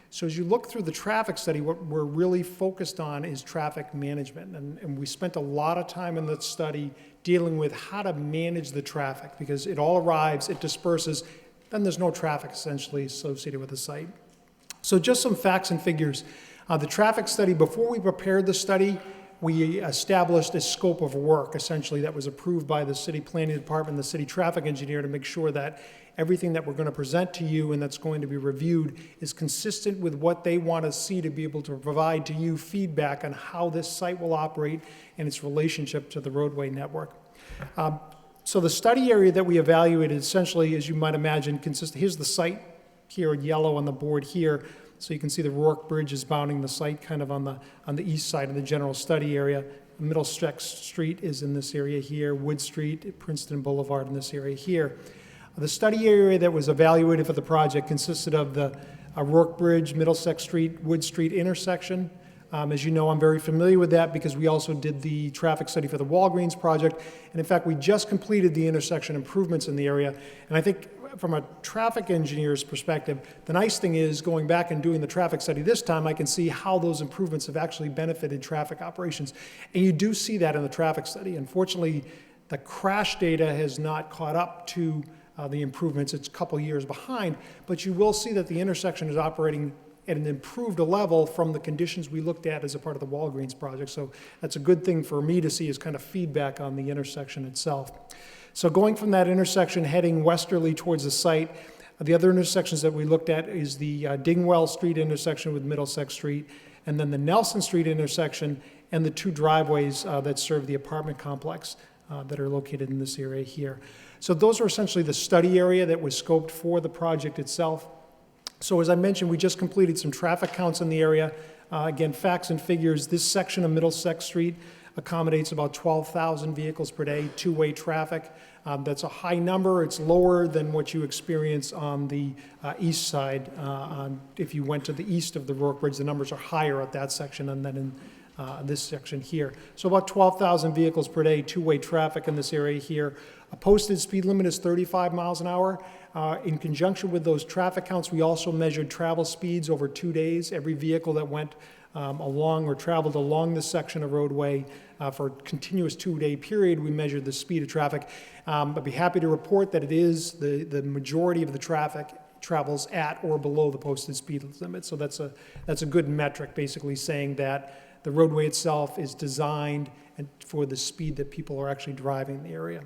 So as you look through the traffic study, what we're really focused on is traffic management. And we spent a lot of time in the study dealing with how to manage the traffic, because it all arrives, it disperses, then there's no traffic essentially associated with the site. So just some facts and figures. The traffic study, before we prepared the study, we established a scope of work, essentially, that was approved by the city planning department, the city traffic engineer, to make sure that everything that we're going to present to you and that's going to be reviewed is consistent with what they want to see to be able to provide to you feedback on how this site will operate and its relationship to the roadway network. So the study area that we evaluated essentially, as you might imagine, here's the site here in yellow on the board here. So you can see the Rourke Bridge is bounding the site kind of on the east side of the general study area. Middlesex Street is in this area here, Wood Street, Princeton Boulevard in this area here. The study area that was evaluated for the project consisted of the Rourke Bridge, Middlesex Street, Wood Street intersection. As you know, I'm very familiar with that because we also did the traffic study for the Walgreens project. And in fact, we just completed the intersection improvements in the area. And I think from a traffic engineer's perspective, the nice thing is going back and doing the traffic study this time, I can see how those improvements have actually benefited traffic operations. And you do see that in the traffic study. Unfortunately, the crash data has not caught up to the improvements. It's a couple years behind, but you will see that the intersection is operating at an improved level from the conditions we looked at as a part of the Walgreens project. So that's a good thing for me to see as kind of feedback on the intersection itself. So going from that intersection, heading westerly towards the site, the other intersections that we looked at is the Dingwell Street intersection with Middlesex Street, and then the Nelson Street intersection, and the two driveways that serve the apartment complex that are located in this area here. So those are essentially the study area that was scoped for the project itself. So as I mentioned, we just completed some traffic counts in the area. Again, facts and figures, this section of Middlesex Street accommodates about 12,000 vehicles per day, two-way traffic. That's a high number. It's lower than what you experience on the east side. If you went to the east of the Rourke Bridge, the numbers are higher at that section than in this section here. So about 12,000 vehicles per day, two-way traffic in this area here. A posted speed limit is 35 miles an hour. In conjunction with those traffic counts, we also measured travel speeds over 2 days. Every vehicle that went along or traveled along this section of roadway for a continuous 2-day period, we measured the speed of traffic. I'd be happy to report that it is the majority of the traffic travels at or below the posted speed limit. So that's a good metric, basically saying that the roadway itself is designed for the speed that people are actually driving in the area.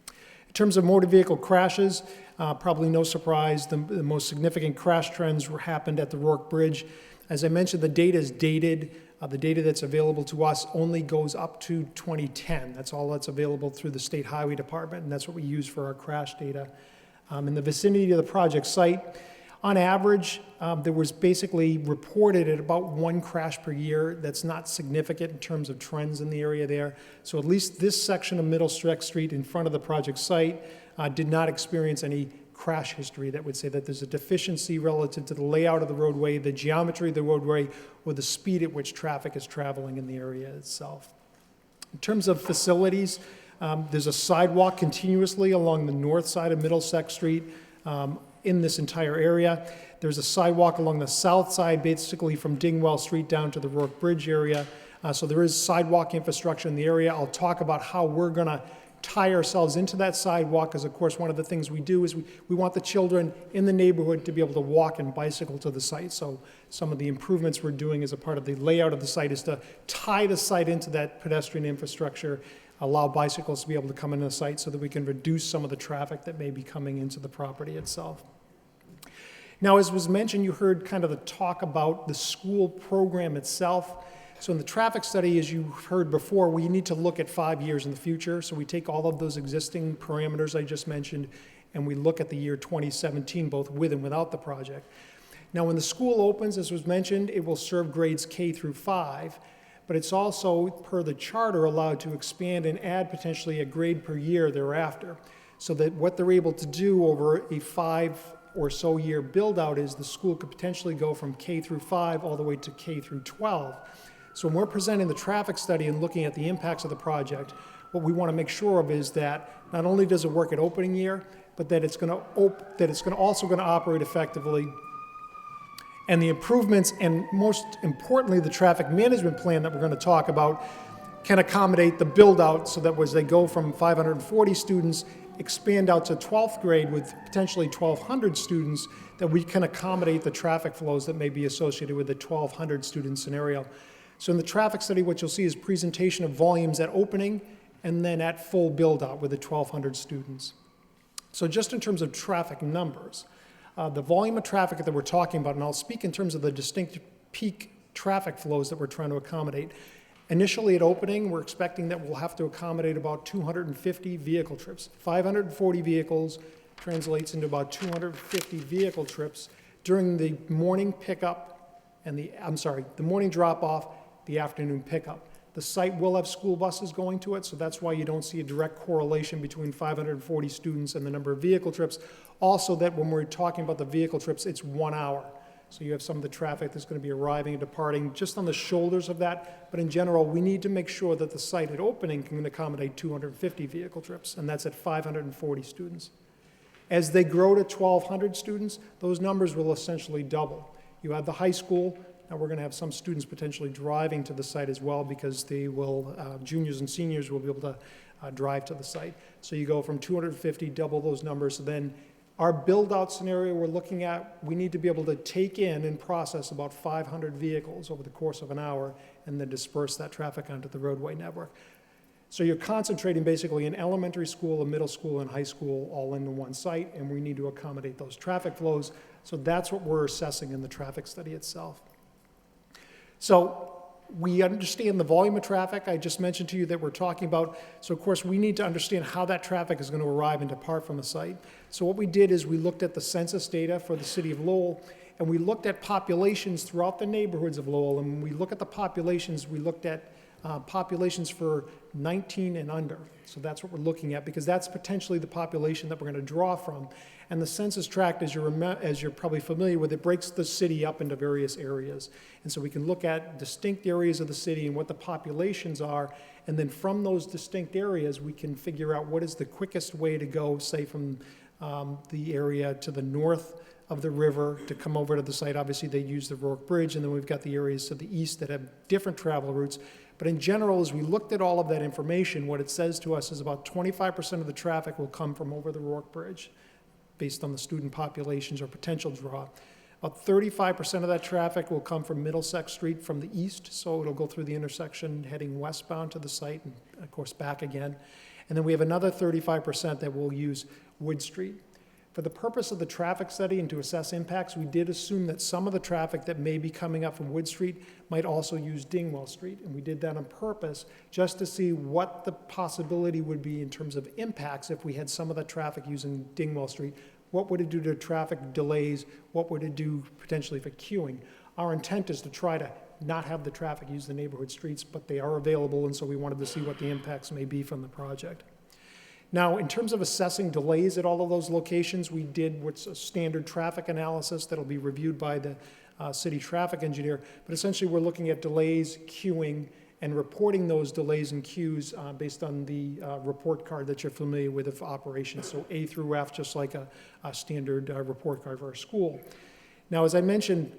In terms of motor vehicle crashes, probably no surprise, the most significant crash trends happened at the Rourke Bridge. As I mentioned, the data is dated. The data that's available to us only goes up to 2010. That's all that's available through the State Highway Department, and that's what we use for our crash data. In the vicinity of the project site, on average, there was basically reported at about 1 crash per year. That's not significant in terms of trends in the area there. So at least this section of Middlesex Street in front of the project site did not experience any crash history that would say that there's a deficiency relative to the layout of the roadway, the geometry of the roadway, or the speed at which traffic is traveling in the area itself. In terms of facilities, there's a sidewalk continuously along the north side of Middlesex Street in this entire area. There's a sidewalk along the south side, basically from Dingwell Street down to the Rourke Bridge area. So there is sidewalk infrastructure in the area. I'll talk about how we're going to tie ourselves into that sidewalk, because of course one of the things we do is we want the children in the neighborhood to be able to walk and bicycle to the site. So some of the improvements we're doing as a part of the layout of the site is to tie the site into that pedestrian infrastructure, allow bicycles to be able to come into the site so that we can reduce some of the traffic that may be coming into the property itself. Now, as was mentioned, you heard kind of the talk about the school program itself. So in the traffic study, as you heard before, we need to look at 5 years in the future. So we take all of those existing parameters I just mentioned, and we look at the year 2017, both with and without the project. Now, when the school opens, as was mentioned, it will serve grades K through 5, but it's also, per the charter, allowed to expand and add potentially a grade per year thereafter. So that what they're able to do over a 5 or so year build out is the school could potentially go from K through 5 all the way to K through 12. So when we're presenting the traffic study and looking at the impacts of the project, what we want to make sure of is that not only does it work at opening year, but that it's also going to operate effectively. And the improvements, and most importantly, the traffic management plan that we're going to talk about, can accommodate the build out so that as they go from 540 students, expand out to 12th grade with potentially 1,200 students, that we can accommodate the traffic flows that may be associated with the 1,200 student scenario. So in the traffic study, what you'll see is presentation of volumes at opening and then at full build-out with the 1,200 students. So just in terms of traffic numbers, the volume of traffic that we're talking about, and I'll speak in terms of the distinct peak traffic flows that we're trying to accommodate. Initially at opening, we're expecting that we'll have to accommodate about 250 vehicle trips. 540 vehicles translates into about 250 vehicle trips during the morning pickup and the morning drop-off, the afternoon pickup. The site will have school buses going to it, so that's why you don't see a direct correlation between 540 students and the number of vehicle trips. Also, that when we're talking about the vehicle trips, it's 1 hour. So you have some of the traffic that's going to be arriving and departing just on the shoulders of that. But in general, we need to make sure that the site at opening can accommodate 250 vehicle trips, and that's at 540 students. As they grow to 1,200 students, those numbers will essentially double. You have the high school. Now we're going to have some students potentially driving to the site as well, because they will, juniors and seniors will be able to drive to the site. So you go from 250, double those numbers. So then our build-out scenario we're looking at, we need to be able to take in and process about 500 vehicles over the course of an hour and then disperse that traffic onto the roadway network. So you're concentrating basically in elementary school, a middle school, and high school all into one site, and we need to accommodate those traffic flows. So that's what we're assessing in the traffic study itself. So we understand the volume of traffic. I just mentioned to you that we're talking about. So of course, we need to understand how that traffic is going to arrive and depart from the site. So what we did is we looked at the census data for the city of Lowell, and we looked at populations throughout the neighborhoods of Lowell. And when we look at the populations, we looked at populations for 19 and under. So that's what we're looking at, because that's potentially the population that we're going to draw from. And the census tract, as you're probably familiar with, it breaks the city up into various areas. And so we can look at distinct areas of the city and what the populations are, and then from those distinct areas, we can figure out what is the quickest way to go, say, from the area to the north of the river to come over to the site. Obviously, they use the Rourke Bridge, and then we've got the areas to the east that have different travel routes. But in general, as we looked at all of that information, what it says to us is about 25% of the traffic will come from over the Rourke Bridge, based on the student populations or potential draw. About 35% of that traffic will come from Middlesex Street from the east, so it'll go through the intersection heading westbound to the site and, of course, back again. And then we have another 35% that will use Wood Street. For the purpose of the traffic study and to assess impacts, we did assume that some of the traffic that may be coming up from Wood Street might also use Dingwall Street. And we did that on purpose just to see what the possibility would be in terms of impacts if we had some of the traffic using Dingwall Street. What would it do to traffic delays? What would it do potentially for queuing? Our intent is to try to not have the traffic use the neighborhood streets, but they are available, and so we wanted to see what the impacts may be from the project. Now, in terms of assessing delays at all of those locations, we did what's a standard traffic analysis that'll be reviewed by the city traffic engineer. But essentially, we're looking at delays, queuing, and reporting those delays and queues based on the report card that you're familiar with of operations. So A through F, just like a standard report card for a school. Now, as I mentioned,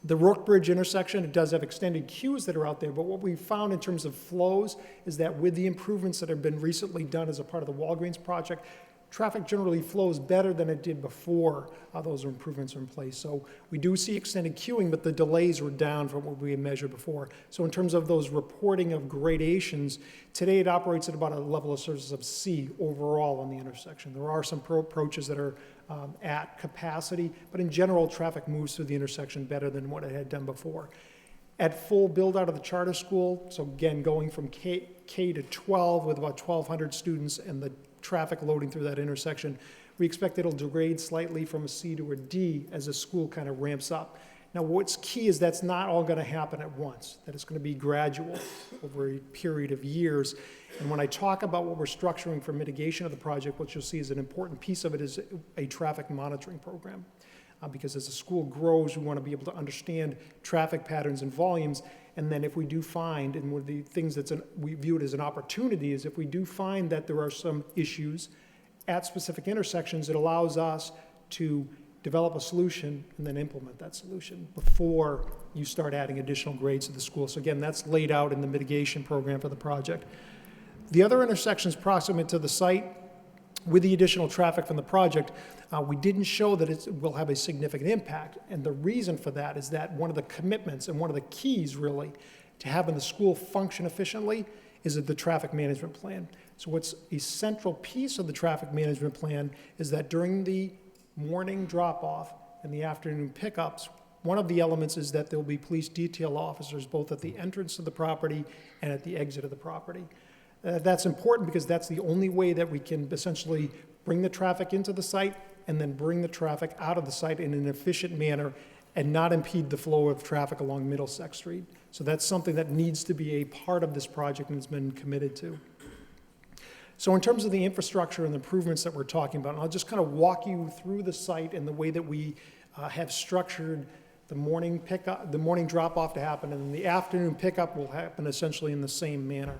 the Rourke Bridge intersection, it does have extended queues that are out there, but what we found in terms of flows is that with the improvements that have been recently done as a part of the Walgreens project, traffic generally flows better than it did before those improvements are in place. So we do see extended queuing, but the delays were down from what we had measured before. So in terms of those reporting of gradations, today it operates at about a level of service of C overall on the intersection. There are some approaches that are at capacity, but in general, traffic moves through the intersection better than what it had done before. At full build out of the charter school, so again, going from K to 12 with about 1,200 students and the traffic loading through that intersection, we expect it'll degrade slightly from a C to a D as the school kind of ramps up. Now, what's key is that's not all going to happen at once, that it's going to be gradual over a period of years. And when I talk about what we're structuring for mitigation of the project, what you'll see is an important piece of it is a traffic monitoring program. Because as the school grows, we want to be able to understand traffic patterns and volumes. And then if we do find, and one of the things we view it as an opportunity, is if we do find that there are some issues at specific intersections, it allows us to develop a solution and then implement that solution before you start adding additional grades to the school. So again, that's laid out in the mitigation program for the project. The other intersections proximate to the site, with the additional traffic from the project, we didn't show that it will have a significant impact. And the reason for that is that one of the commitments and one of the keys, really, to having the school function efficiently is the traffic management plan. So what's a central piece of the traffic management plan is that during the morning drop-off and the afternoon pickups, one of the elements is that there will be police detail officers both at the entrance to the property and at the exit of the property. That's important because that's the only way that we can essentially bring the traffic into the site and then bring the traffic out of the site in an efficient manner and not impede the flow of traffic along Middlesex Street. So that's something that needs to be a part of this project and has been committed to. So in terms of the infrastructure and the improvements that we're talking about, and I'll just kind of walk you through the site and the way that we have structured the morning pickup, the morning drop-off to happen, and then the afternoon pickup will happen essentially in the same manner.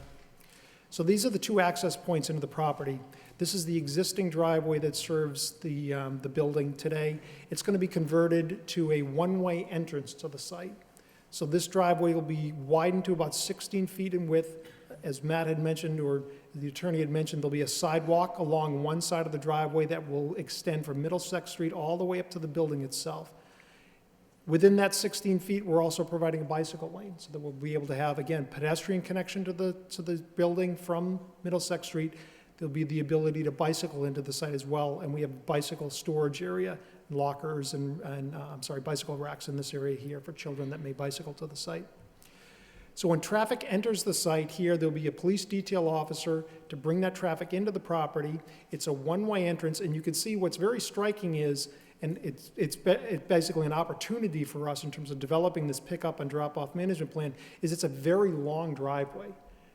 So these are the two access points into the property. This is the existing driveway that serves the building today. It's going to be converted to a one-way entrance to the site. So this driveway will be widened to about 16 feet in width. As Matt had mentioned, or the attorney had mentioned, there'll be a sidewalk along one side of the driveway that will extend from Middlesex Street all the way up to the building itself. Within that 16 feet, we're also providing a bicycle lane, so that we'll be able to have, again, pedestrian connection to the building from Middlesex Street. There'll be the ability to bicycle into the site as well, and we have bicycle storage area, lockers, and bicycle racks in this area here for children that may bicycle to the site. So when traffic enters the site here, there'll be a police detail officer to bring that traffic into the property. It's a one-way entrance, and you can see what's very striking is, and it's basically an opportunity for us in terms of developing this pickup and drop-off management plan, is it's a very long driveway.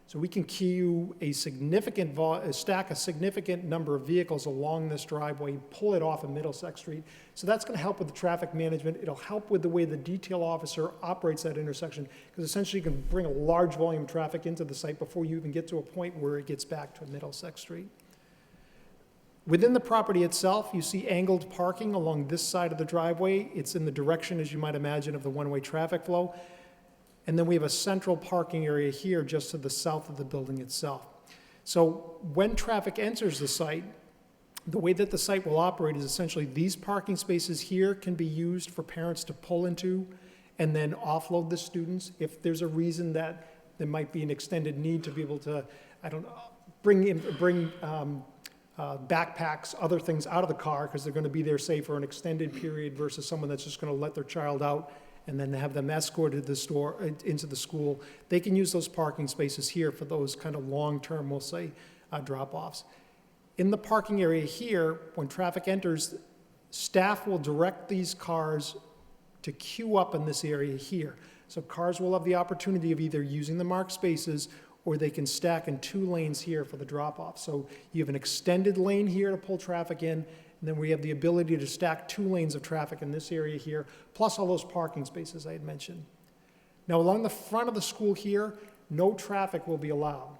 So we can queue a significant stack a significant number of vehicles along this driveway, pull it off of Middlesex Street. So that's going to help with the traffic management. It'll help with the way the detail officer operates that intersection, because essentially you can bring a large volume of traffic into the site before you even get to a point where it gets back to Middlesex Street. Within the property itself, you see angled parking along this side of the driveway. It's in the direction, as you might imagine, of the one-way traffic flow. And then we have a central parking area here just to the south of the building itself. So when traffic enters the site, the way that the site will operate is essentially these parking spaces here can be used for parents to pull into and then offload the students. If there's a reason that there might be an extended need to be able to, bring backpacks, other things out of the car because they're going to be there, say, for an extended period versus someone that's just going to let their child out and then have them escorted into the school. They can use those parking spaces here for those kind of long-term, we'll say, drop-offs. In the parking area here, when traffic enters, staff will direct these cars to queue up in this area here. So cars will have the opportunity of either using the marked spaces or they can stack in 2 lanes here for the drop-off. So you have an extended lane here to pull traffic in, and then we have the ability to stack 2 lanes of traffic in this area here, plus all those parking spaces I had mentioned. Now, along the front of the school here, no traffic will be allowed.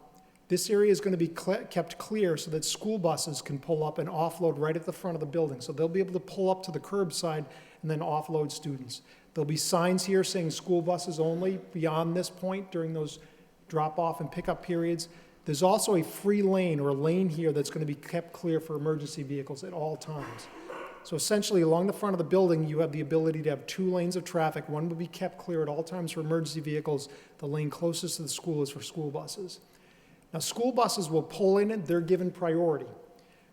This area is going to be kept clear so that school buses can pull up and offload right at the front of the building. So they'll be able to pull up to the curbside and then offload students. There'll be signs here saying school buses only beyond this point during those drop-off and pickup periods. There's also a free lane or a lane here that's going to be kept clear for emergency vehicles at all times. So essentially, along the front of the building, you have the ability to have 2 lanes of traffic. One will be kept clear at all times for emergency vehicles. The lane closest to the school is for school buses. Now, school buses will pull in and they're given priority.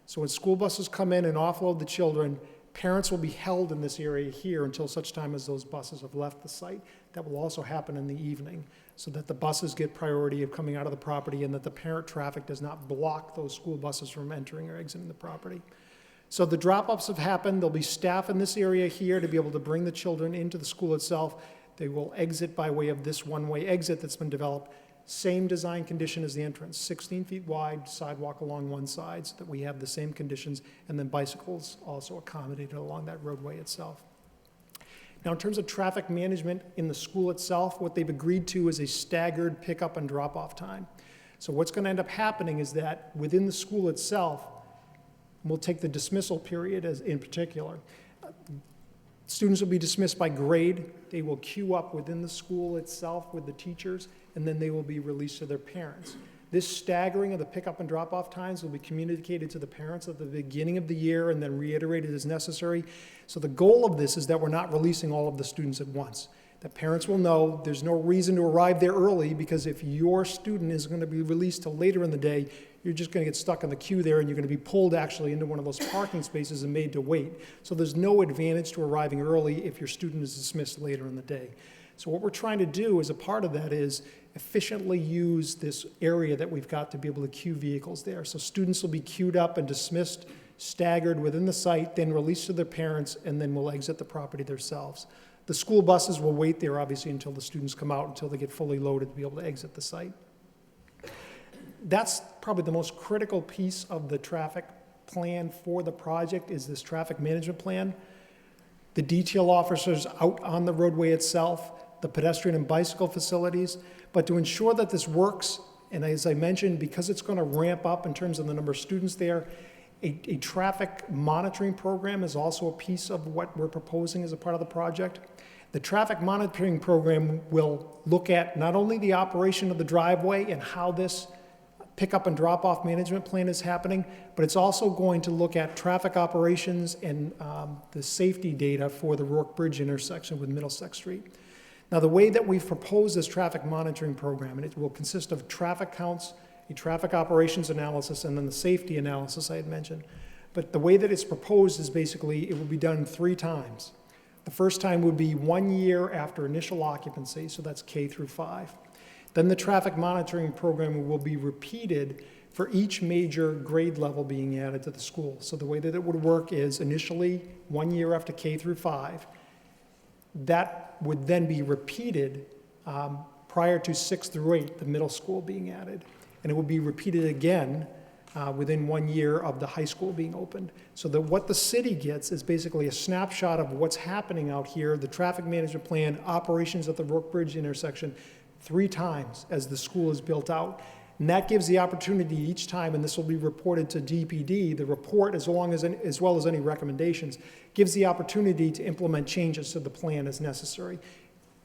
So when school buses come in and offload the children, parents will be held in this area here until such time as those buses have left the site. That will also happen in the evening, so that the buses get priority of coming out of the property and that the parent traffic does not block those school buses from entering or exiting the property. So the drop-offs have happened. There'll be staff in this area here to be able to bring the children into the school itself. They will exit by way of this one-way exit that's been developed. Same design condition as the entrance, 16 feet wide, sidewalk along one side so that we have the same conditions, and then bicycles also accommodated along that roadway itself. Now, in terms of traffic management in the school itself, what they've agreed to is a staggered pickup and drop-off time. So what's going to end up happening is that within the school itself, we'll take the dismissal period as in particular. Students will be dismissed by grade. They will queue up within the school itself with the teachers, and then they will be released to their parents. This staggering of the pickup and drop-off times will be communicated to the parents at the beginning of the year and then reiterated as necessary. So the goal of this is that we're not releasing all of the students at once. The parents will know there's no reason to arrive there early, because if your student is going to be released till later in the day, you're just going to get stuck in the queue there, and you're going to be pulled actually into one of those parking spaces and made to wait. So there's no advantage to arriving early if your student is dismissed later in the day. So what we're trying to do as a part of that is efficiently use this area that we've got to be able to queue vehicles there. So students will be queued up and dismissed, staggered within the site, then released to their parents, and then will exit the property themselves. The school buses will wait there, obviously, until the students come out, until they get fully loaded to be able to exit the site. That's probably the most critical piece of the traffic plan for the project, is this traffic management plan. The detail officers out on the roadway itself, the pedestrian and bicycle facilities, but to ensure that this works, and as I mentioned, because it's going to ramp up in terms of the number of students there, a traffic monitoring program is also a piece of what we're proposing as a part of the project. The traffic monitoring program will look at not only the operation of the driveway and how this pickup and drop-off management plan is happening, but it's also going to look at traffic operations and the safety data for the Rourke Bridge intersection with Middlesex Street. Now, the way that we've proposed this traffic monitoring program, and it will consist of traffic counts, a traffic operations analysis, and then the safety analysis I had mentioned. But the way that it's proposed is basically it will be done 3 times. The first time would be 1 year after initial occupancy, so that's K through 5. Then the traffic monitoring program will be repeated for each major grade level being added to the school. So the way that it would work is initially 1 year after K through 5. That would then be repeated prior to 6 through 8, the middle school being added. And it will be repeated again within 1 year of the high school being opened. So that what the city gets is basically a snapshot of what's happening out here, the traffic management plan, operations at the Rourke Bridge intersection, 3 times as the school is built out. And that gives the opportunity each time, and this will be reported to DPD, the report, as well as any recommendations, gives the opportunity to implement changes to the plan as necessary.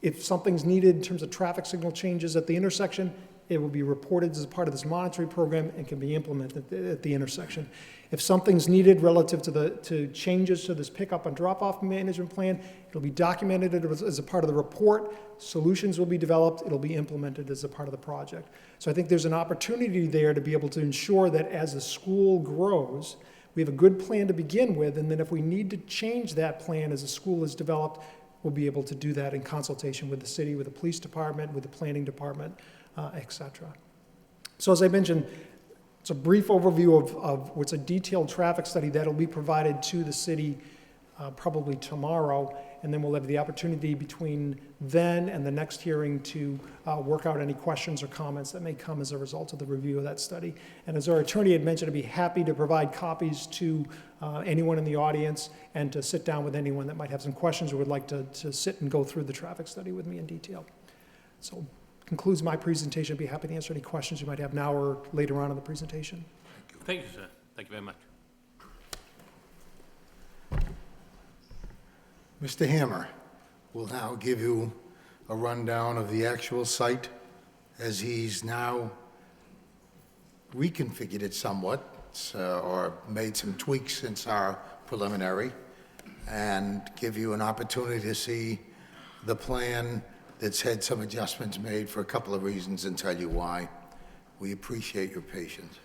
If something's needed in terms of traffic signal changes at the intersection, it will be reported as a part of this monitoring program and can be implemented at the intersection. If something's needed relative to changes to this pickup and drop-off management plan, it'll be documented as a part of the report. Solutions will be developed. It'll be implemented as a part of the project. So I think there's an opportunity there to be able to ensure that as the school grows, we have a good plan to begin with, and then if we need to change that plan as the school is developed, we'll be able to do that in consultation with the city, with the police department, with the planning department, et cetera. So as I mentioned, it's a brief overview of what's a detailed traffic study that will be provided to the city probably tomorrow, and then we'll have the opportunity between then and the next hearing to work out any questions or comments that may come as a result of the review of that study. And as our attorney had mentioned, I'd be happy to provide copies to anyone in the audience and to sit down with anyone that might have some questions or would like to sit and go through the traffic study with me in detail. So concludes my presentation. I'd be happy to answer any questions you might have now or later on in the presentation. Thank you, sir. Thank you very much. Mr. Hammer will now give you a rundown of the actual site as he's now reconfigured it somewhat, or made some tweaks since our preliminary, and give you an opportunity to see the plan that's had some adjustments made for a couple of reasons and tell you why. We appreciate your patience.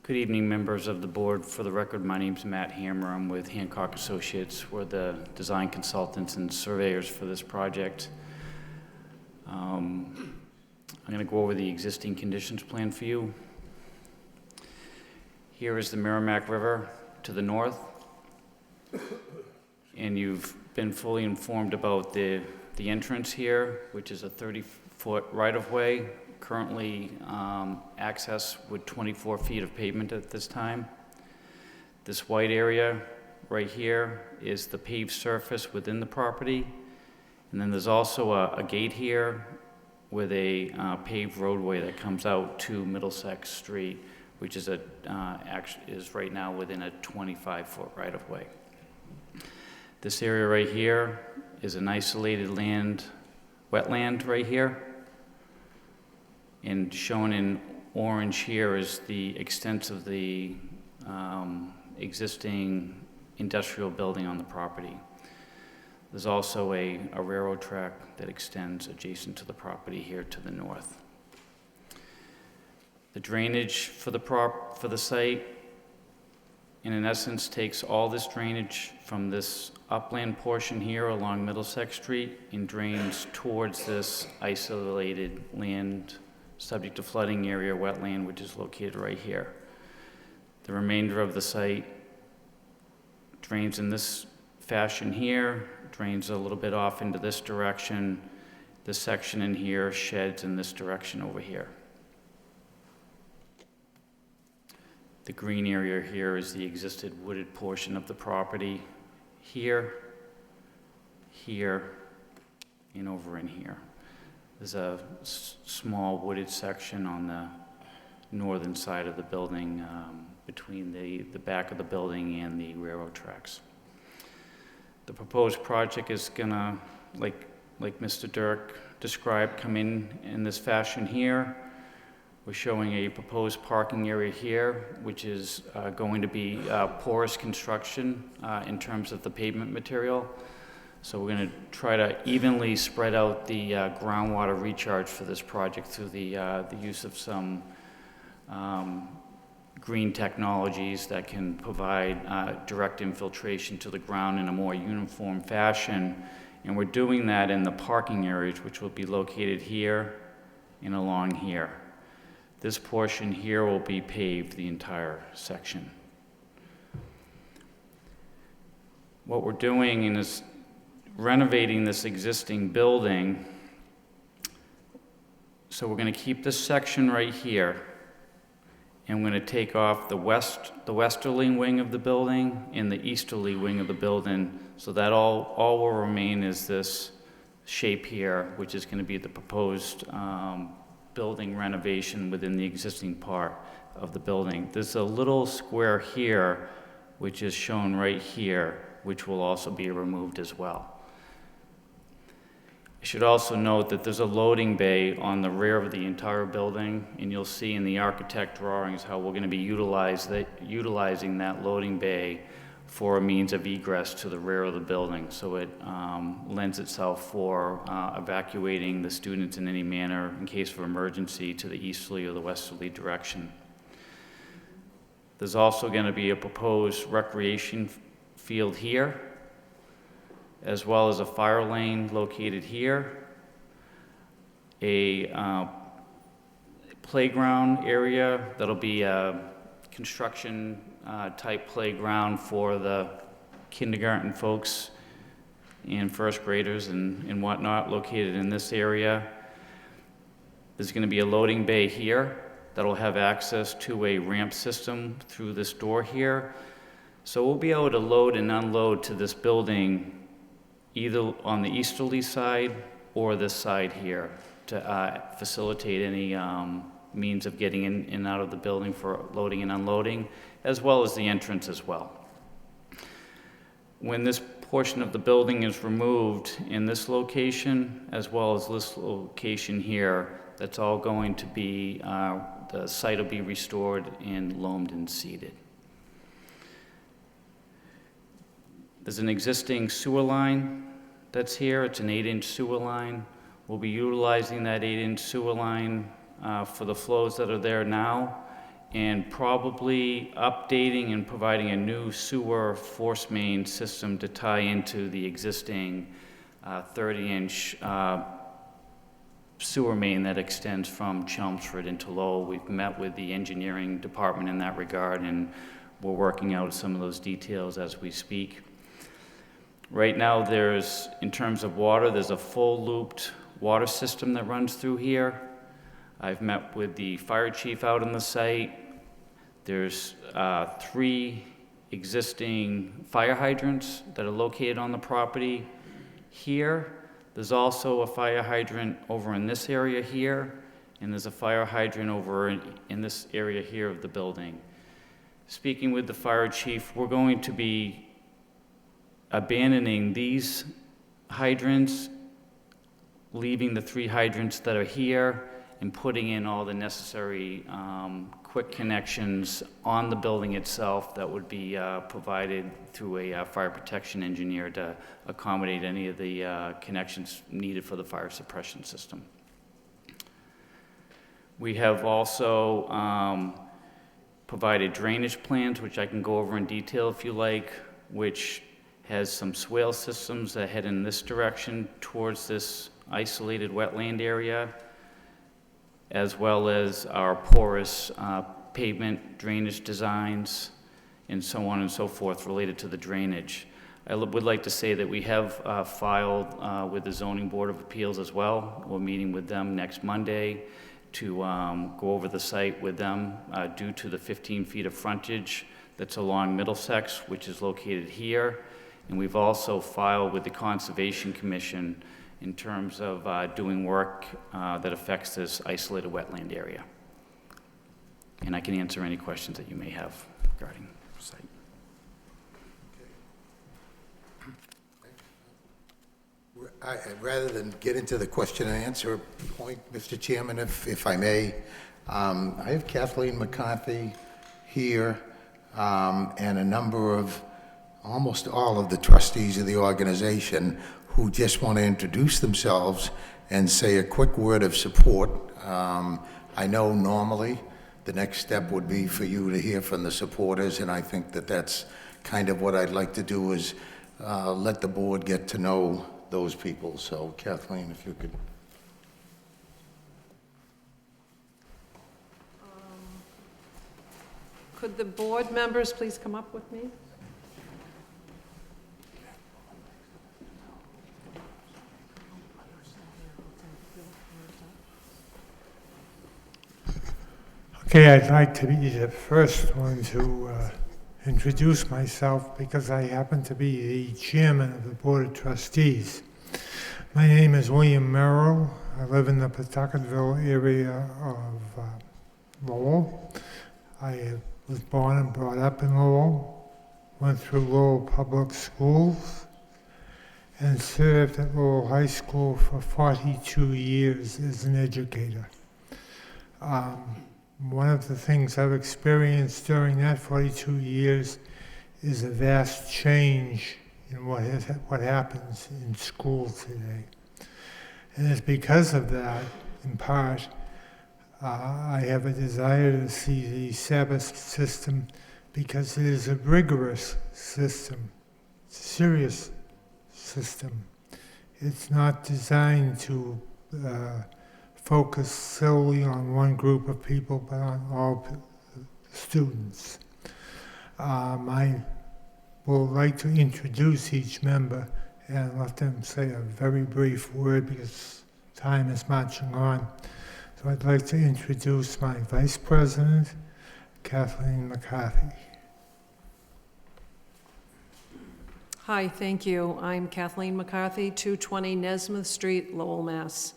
Good evening, members of the board. For the record, my name's Matt Hammer. I'm with Hancock Associates. We're the design consultants and surveyors for this project. I'm going to go over the existing conditions plan for you. Here is the Merrimack River to the north, and you've been fully informed about the entrance here, which is a 30-foot right-of-way, currently access with 24 feet of pavement at this time. This white area right here is the paved surface within the property, and then there's also a gate here with a paved roadway that comes out to Middlesex Street, which is is right now within a 25-foot right-of-way. This area right here is an isolated wetland right here. And shown in orange here is the extent of the existing industrial building on the property. There's also a railroad track that extends adjacent to the property here to the north. The drainage for the site, in essence, takes all this drainage from this upland portion here along Middlesex Street and drains towards this isolated land subject to flooding area wetland, which is located right here. The remainder of the site drains in this fashion here, drains a little bit off into this direction. This section in here sheds in this direction over here. The green area here is the existed wooded portion of the property here, here, and over in here. There's a small wooded section on the northern side of the building between the back of the building and the railroad tracks. The proposed project is gonna, like Mr. Dirk described, come in this fashion here. We're showing a proposed parking area here, which is going to be porous construction in terms of the pavement material. So we're going to try to evenly spread out the groundwater recharge for this project through the use of some green technologies that can provide direct infiltration to the ground in a more uniform fashion. And we're doing that in the parking areas, which will be located here and along here. This portion here will be paved, the entire section. What we're doing is renovating this existing building. So we're going to keep this section right here, and we're going to take off the westerly wing of the building and the easterly wing of the building, so that all will remain is this shape here, which is going to be the proposed building renovation within the existing part of the building. There's a little square here, which is shown right here, which will also be removed as well. I should also note that there's a loading bay on the rear of the entire building, and you'll see in the architect drawings how we're going to be utilizing that loading bay for a means of egress to the rear of the building. So it lends itself for evacuating the students in any manner in case of emergency to the easterly or the westerly direction. There's also going to be a proposed recreation field here, as well as a fire lane located here, a playground area that'll be a construction type playground for the kindergarten folks and first graders and whatnot located in this area. There's going to be a loading bay here that'll have access to a ramp system through this door here. So we'll be able to load and unload to this building either on the easterly side or this side here to facilitate any means of getting in and out of the building for loading and unloading, as well as the entrance as well. When this portion of the building is removed in this location, as well as this location here, that's all going to be, the site will be restored and loamed and seeded. There's an existing sewer line that's here. It's an 8-inch sewer line. We'll be utilizing that 8-inch sewer line for the flows that are there now, and probably updating and providing a new sewer force main system to tie into the existing 30-inch sewer main that extends from Chelmsford into Lowell. We've met with the engineering department in that regard, and we're working out some of those details as we speak. Right now, there's, in terms of water, there's a full looped water system that runs through here. I've met with the fire chief out on the site. There's 3 existing fire hydrants that are located on the property here. There's also a fire hydrant over in this area here, and there's a fire hydrant over in this area here of the building. Speaking with the fire chief, we're going to be abandoning these hydrants, leaving the 3 hydrants that are here, and putting in all the necessary quick connections on the building itself that would be provided through a fire protection engineer to accommodate any of the connections needed for the fire suppression system. We have also provided drainage plans, which I can go over in detail if you like, which has some swale systems that head in this direction towards this isolated wetland area, as well as our porous pavement drainage designs, and so on and so forth related to the drainage. I would like to say that we have filed with the Zoning Board of Appeals as well. We're meeting with them next Monday to go over the site with them due to the 15 feet of frontage that's along Middlesex, which is located here. And we've also filed with the Conservation Commission in terms of doing work that affects this isolated wetland area. And I can answer any questions that you may have regarding the site. Rather than get into the question and answer point, Mr. Chairman, if I may, I have Kathleen McCarthy here, and a number of, almost all of the trustees of the organization who just want to introduce themselves and say a quick word of support. I know normally the next step would be for you to hear from the supporters, and I think that that's kind of what I'd like to do, is let the board get to know those people. So Kathleen, if you could. Could the board members please come up with me? Okay, I'd like to be the first one to introduce myself because I happen to be the chairman of the Board of Trustees. My name is William Merrill. I live in the Pawtucketville area of Lowell. I was born and brought up in Lowell, went through Lowell Public Schools, and served at Lowell High School for 42 years as an educator. One of the things I've experienced during that 42 years is a vast change in what happens in schools today. And it's because of that, in part, I have a desire to see the Sabbath system because it is a rigorous system, serious system. It's not designed to focus solely on one group of people, but on all students. I will like to introduce each member and let them say a very brief word because time is marching on. So I'd like to introduce my Vice President, Kathleen McCarthy. Hi, thank you. I'm Kathleen McCarthy, 220 Nesmith Street, Lowell, Mass.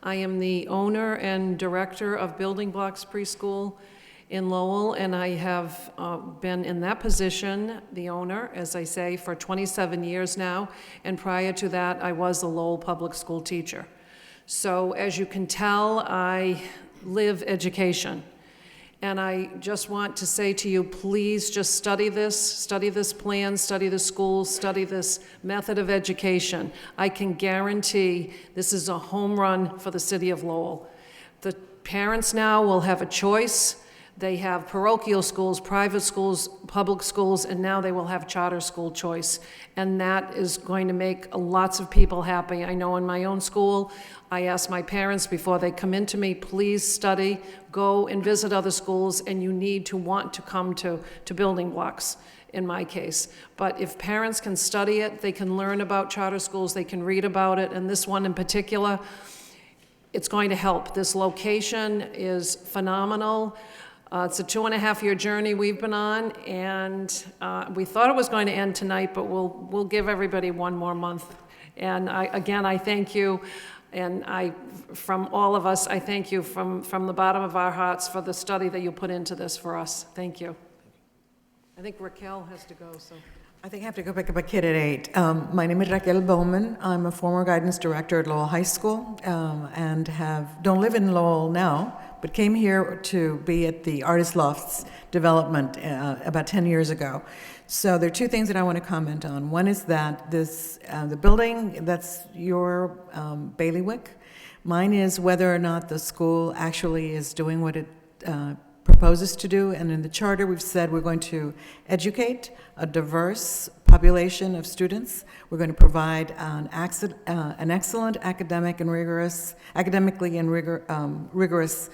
I am the owner and director of Building Blocks Preschool in Lowell, and I have been in that position, the owner, as I say, for 27 years now, and prior to that, I was a Lowell public school teacher. So as you can tell, I live education. And I just want to say to you, please just study this plan, study the schools, study this method of education. I can guarantee this is a home run for the city of Lowell. The parents now will have a choice. They have parochial schools, private schools, public schools, and now they will have charter school choice. And that is going to make lots of people happy. I know in my own school, I ask my parents before they come into me, please study, go and visit other schools, and you need to want to come to Building Blocks, in my case. But if parents can study it, they can learn about charter schools, they can read about it, and this one in particular, it's going to help. This location is phenomenal. It's a 2.5-year journey we've been on, and we thought it was going to end tonight, but we'll give everybody one more month. And I thank you, and from all of us, I thank you from the bottom of our hearts for the study that you put into this for us. Thank you. I think Raquel has to go, so. I think I have to go pick up a kid at 8. My name is Raquel Bowman. I'm a former guidance director at Lowell High School and don't live in Lowell now, but came here to be at the Artist Lofts development about 10 years ago. So there are two things that I want to comment on. One is that the building, that's your bailiwick. Mine is whether or not the school actually is doing what it proposes to do, and in the charter we've said we're going to educate a diverse population of students. We're going to provide an excellent academically and rigorous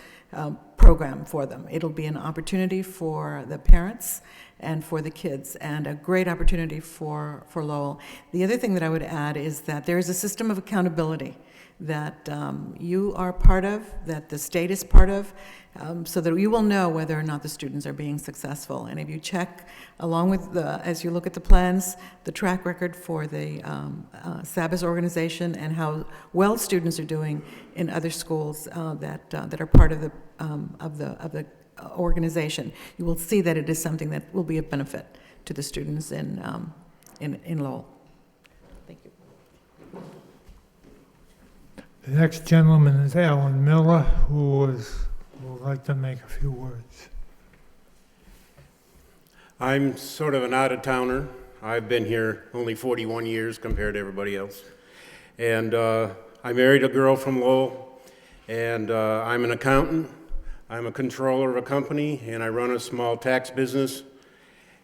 program for them. It'll be an opportunity for the parents and for the kids, and a great opportunity for Lowell. The other thing that I would add is that there is a system of accountability that you are part of, that the state is part of, so that you will know whether or not the students are being successful. And if you check, along with as you look at the plans, the track record for the SABIS organization and how well students are doing in other schools that are part of the organization, you will see that it is something that will be a benefit to the students in Lowell. Thank you. The next gentleman is Alan Miller, who would like to make a few words. I'm sort of an out-of-towner. I've been here only 41 years compared to everybody else. And I married a girl from Lowell, and I'm an accountant. I'm a controller of a company, and I run a small tax business.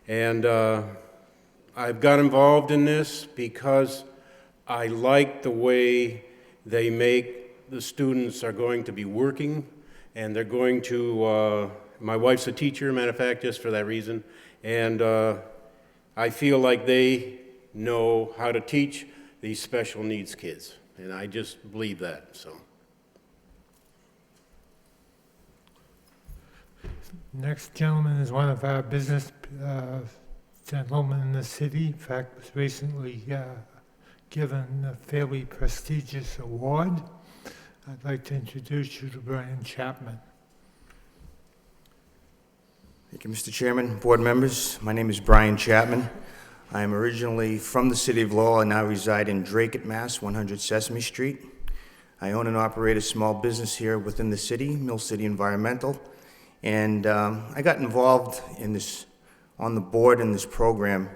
And I've got involved in this because I like the way they make the students are going to be working, and they're going to, my wife's a teacher, matter of fact, just for that reason, and I feel like they know how to teach these special needs kids, and I just believe that, so. Next gentleman is one of our business gentlemen in the city. In fact, was recently given a fairly prestigious award. I'd like to introduce you to Brian Chapman. Thank you, Mr. Chairman, board members. My name is Brian Chapman. I am originally from the city of Lowell. I now reside in Dracut, Mass., 100 Sesame Street. I own and operate a small business here within the city, Mill City Environmental, and I got involved in this, on the board in this program,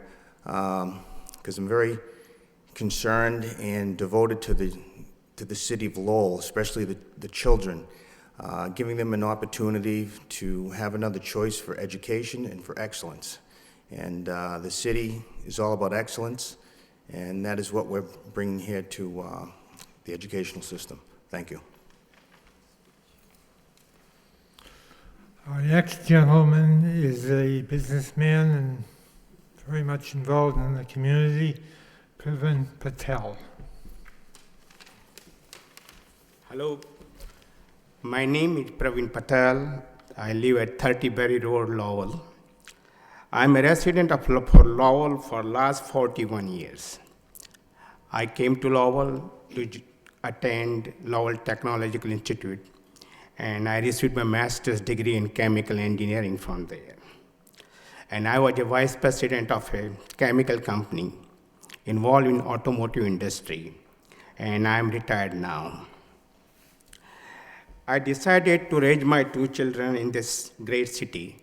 because I'm very concerned and devoted to the city of Lowell, especially the children, giving them an opportunity to have another choice for education and for excellence. And the city is all about excellence, and that is what we're bringing here to the educational system. Thank you. Our next gentleman is a businessman and very much involved in the community, Pravin Patel. Hello, my name is Pravin Patel. I live at 30 Berry Road, Lowell. I'm a resident of Lowell for last 41 years. I came to Lowell to attend Lowell Technological Institute, and I received my master's degree in chemical engineering from there. And I was a vice president of a chemical company involved in automotive industry, and I'm retired now. I decided to raise my two children in this great city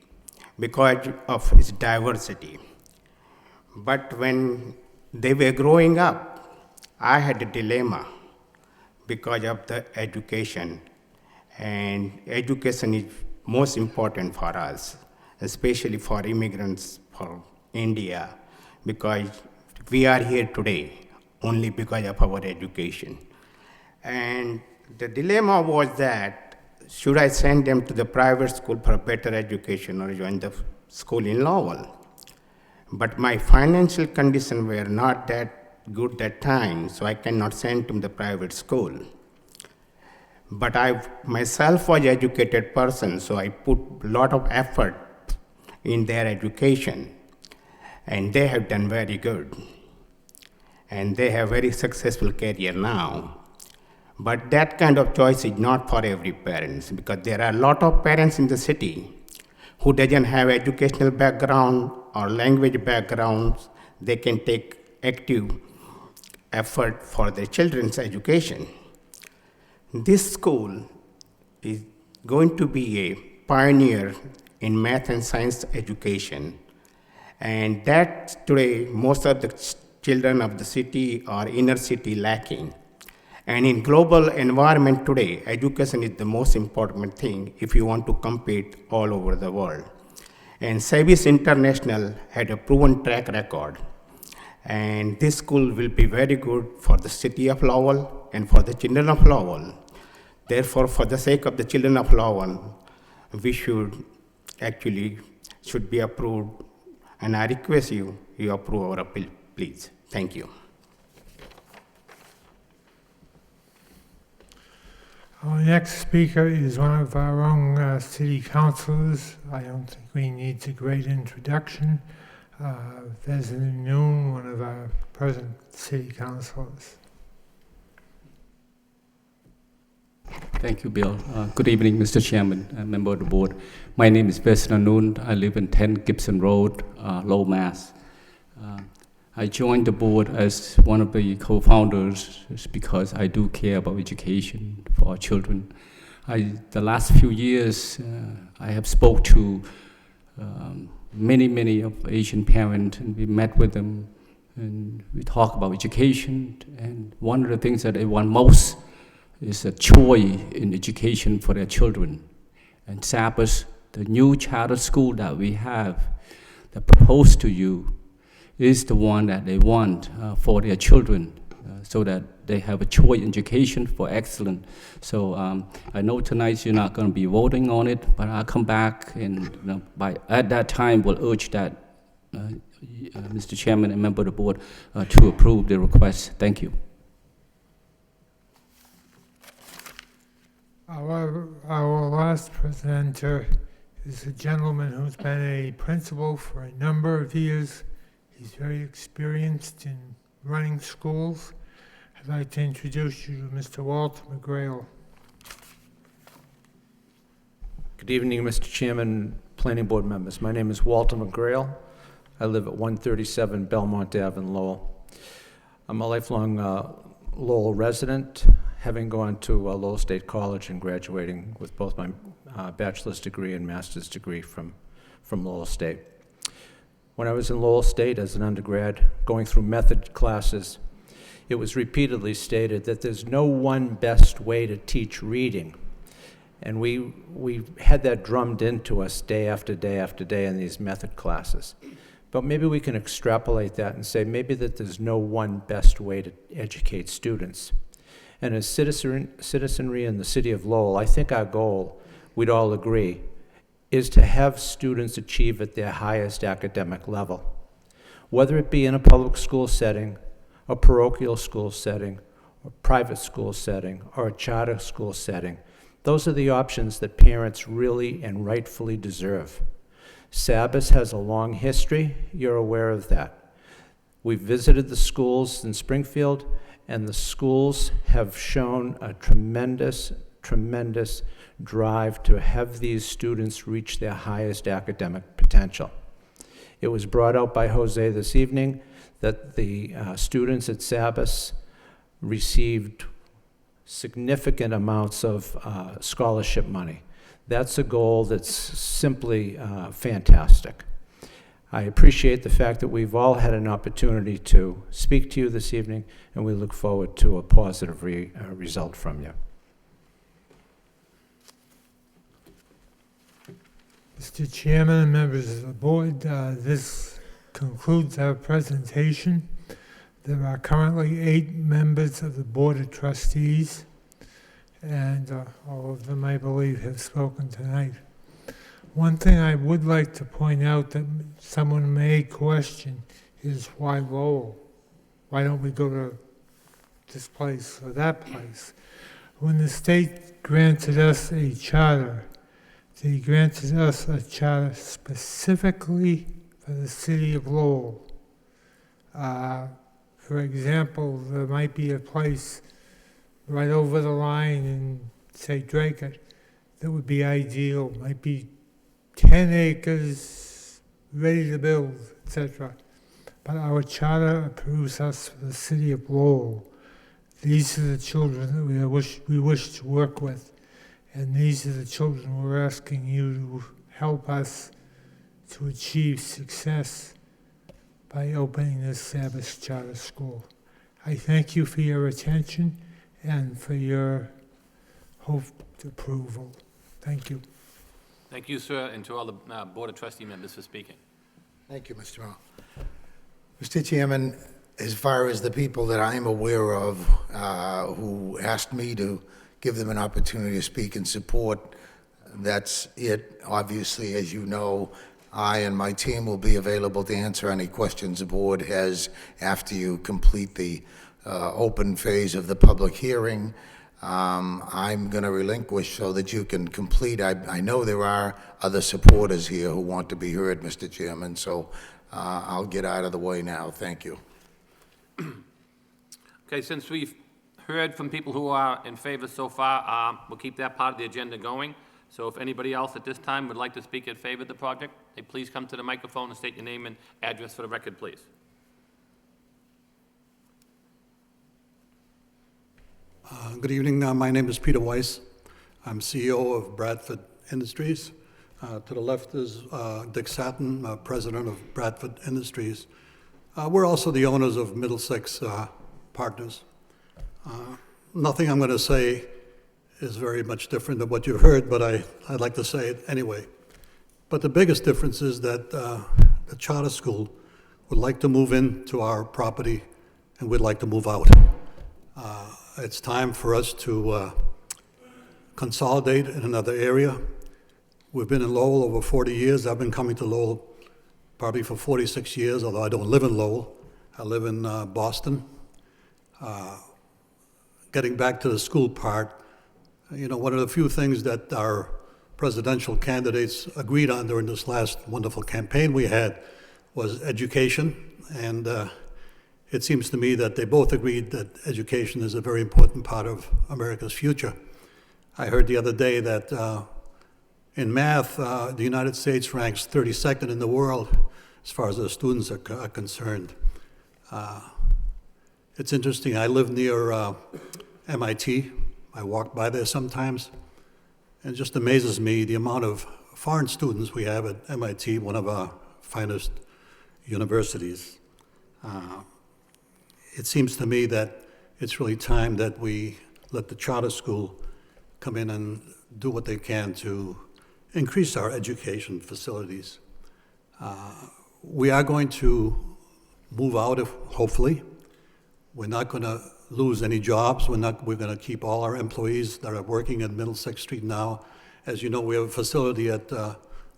because of its diversity. But when they were growing up, I had a dilemma because of the education. And education is most important for us, especially for immigrants from India, because we are here today only because of our education. And the dilemma was that, should I send them to the private school for a better education or join the school in Lowell? But my financial conditions were not that good that time, so I cannot send them to the private school. But I myself was an educated person, so I put a lot of effort in their education, and they have done very good. And they have very successful career now. But that kind of choice is not for every parent, because there are a lot of parents in the city who doesn't have educational background or language backgrounds. they can take active effort for their children's education. This school is going to be a pioneer in math and science education. And that today, most of the children of the city or inner city lacking. And in global environment today, education is the most important thing if you want to compete all over the world. And Service International had a proven track record. And this school will be very good for the city of Lowell and for the children of Lowell. Therefore, for the sake of the children of Lowell, we should be approved. And I request you approve our appeal, please. Thank you. Our next speaker is one of our own city councilors. I don't think we need a great introduction. President Noon, one of our present city councilors. Thank you, Bill. Good evening, Mr. Chairman and member of the board. My name is President Noon. I live in 10 Gibson Road, Lowell, Mass. I joined the board as one of the co-founders because I do care about education for our children. The last few years, I have spoke to many of Asian parents, and we met with them, and we talk about education. And one of the things that they want most is a choice in education for their children. And Sabas, the new charter school that we have, that proposed to you, is the one that they want for their children, so that they have a choice in education for excellence. So I know tonight you're not going to be voting on it, but I'll come back and at that time we'll urge that Mr. Chairman and member of the board to approve the request. Thank you. Our last presenter is a gentleman who's been a principal for a number of years. He's very experienced in running schools. I'd like to introduce you to Mr. Walter McGrail. Good evening, Mr. Chairman, planning board members. My name is Walter McGrail. I live at 137 Belmont Ave in Lowell. I'm a lifelong Lowell resident, having gone to Lowell State College and graduating with both my bachelor's degree and master's degree from Lowell State. When I was in Lowell State as an undergrad, going through method classes, it was repeatedly stated that there's no one best way to teach reading. And we had that drummed into us day after day after day in these method classes. But maybe we can extrapolate that and say maybe that there's no one best way to educate students. And as citizenry in the city of Lowell, I think our goal, we'd all agree, is to have students achieve at their highest academic level. Whether it be in a public school setting, a parochial school setting, a private school setting, or a charter school setting, those are the options that parents really and rightfully deserve. Sabas has a long history, you're aware of that. We've visited the schools in Springfield, and the schools have shown a tremendous drive to have these students reach their highest academic potential. It was brought out by Jose this evening that the students at Sabas received significant amounts of scholarship money. That's a goal that's simply fantastic. I appreciate the fact that we've all had an opportunity to speak to you this evening, and we look forward to a positive result from you. Mr. Chairman and members of the board, this concludes our presentation. There are currently 8 members of the Board of Trustees, and all of them, I believe, have spoken tonight. One thing I would like to point out that someone may question is why Lowell? Why don't we go to this place or that place? When the state granted us a charter, they granted us a charter specifically for the city of Lowell. For example, there might be a place right over the line in, say, Drake that would be ideal, might be 10 acres, ready to build, etc. but our charter approves us for the city of Lowell. These are the children that we wish to work with, and these are the children we're asking you to help us to achieve success by opening this Sabbath Charter School. I thank you for your attention and for your hoped approval. Thank you. Thank you, sir, and to all the Board of Trustee members for speaking. Thank you, Mr. Merrill. Mr. Chairman, as far as the people that I'm aware of who asked me to give them an opportunity to speak in support, that's it. Obviously, as you know, I and my team will be available to answer any questions the board has after you complete the open phase of the public hearing. I'm going to relinquish so that you can complete. I know there are other supporters here who want to be heard, Mr. Chairman, so I'll get out of the way now. Thank you. Okay, since we've heard from people who are in favor so far, we'll keep that part of the agenda going. So if anybody else at this time would like to speak in favor of the project, they please come to the microphone and state your name and address for the record, please. Good evening. My name is Peter Weiss. I'm CEO of Bradford Industries. To the left is Dick Satin, president of Bradford Industries. We're also the owners of Middlesex Partners. Nothing I'm going to say is very much different than what you've heard, but I'd like to say it anyway. But the biggest difference is that the charter school would like to move into our property, and we'd like to move out. It's time for us to consolidate in another area. We've been in Lowell over 40 years. I've been coming to Lowell probably for 46 years, although I don't live in Lowell. I live in Boston. Getting back to the school part, you know, one of the few things that our presidential candidates agreed on during this last wonderful campaign we had was education. And it seems to me that they both agreed that education is a very important part of America's future. I heard the other day that in math, the United States ranks 32nd in the world as far as the students are concerned. It's interesting, I live near MIT. I walk by there sometimes, and it just amazes me the amount of foreign students we have at MIT, one of our finest universities. It seems to me that it's really time that we let the charter school come in and do what they can to increase our education facilities. We are going to move out, hopefully. We're not going to lose any jobs. We're going to keep all our employees that are working at Middlesex Street now. As you know, we have a facility at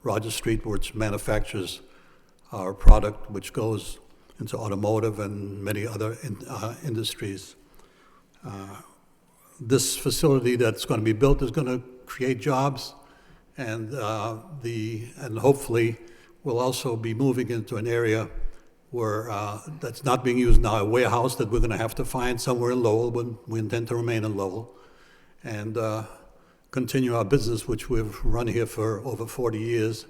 Rogers Street which manufactures our product, which goes into automotive and many other industries. This facility that's going to be built is going to create jobs, and hopefully we'll also be moving into an area where that's not being used now, a warehouse that we're going to have to find somewhere in Lowell when we intend to remain in Lowell, and continue our business, which we've run here for over 40 years,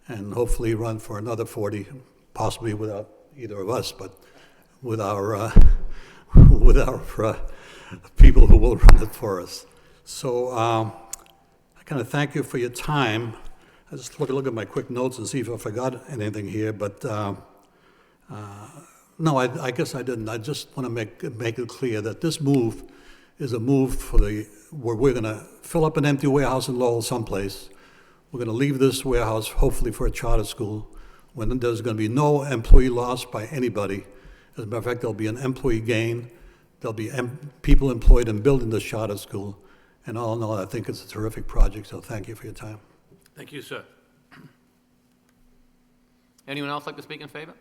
and hopefully run for another 40, possibly without either of us, but with our people who will run it for us. So I kind of thank you for your time. I just look at my quick notes and see if I forgot anything here, but no, I guess I didn't. I just want to make it clear that this move is a move where we're going to fill up an empty warehouse in Lowell someplace. We're going to leave this warehouse hopefully for a charter school when there's going to be no employee loss by anybody. As a matter of fact, there'll be an employee gain. There'll be people employed in building this charter school. And all in all, I think it's a terrific project, so thank you for your time. Thank you, sir. Anyone else like to speak in favor?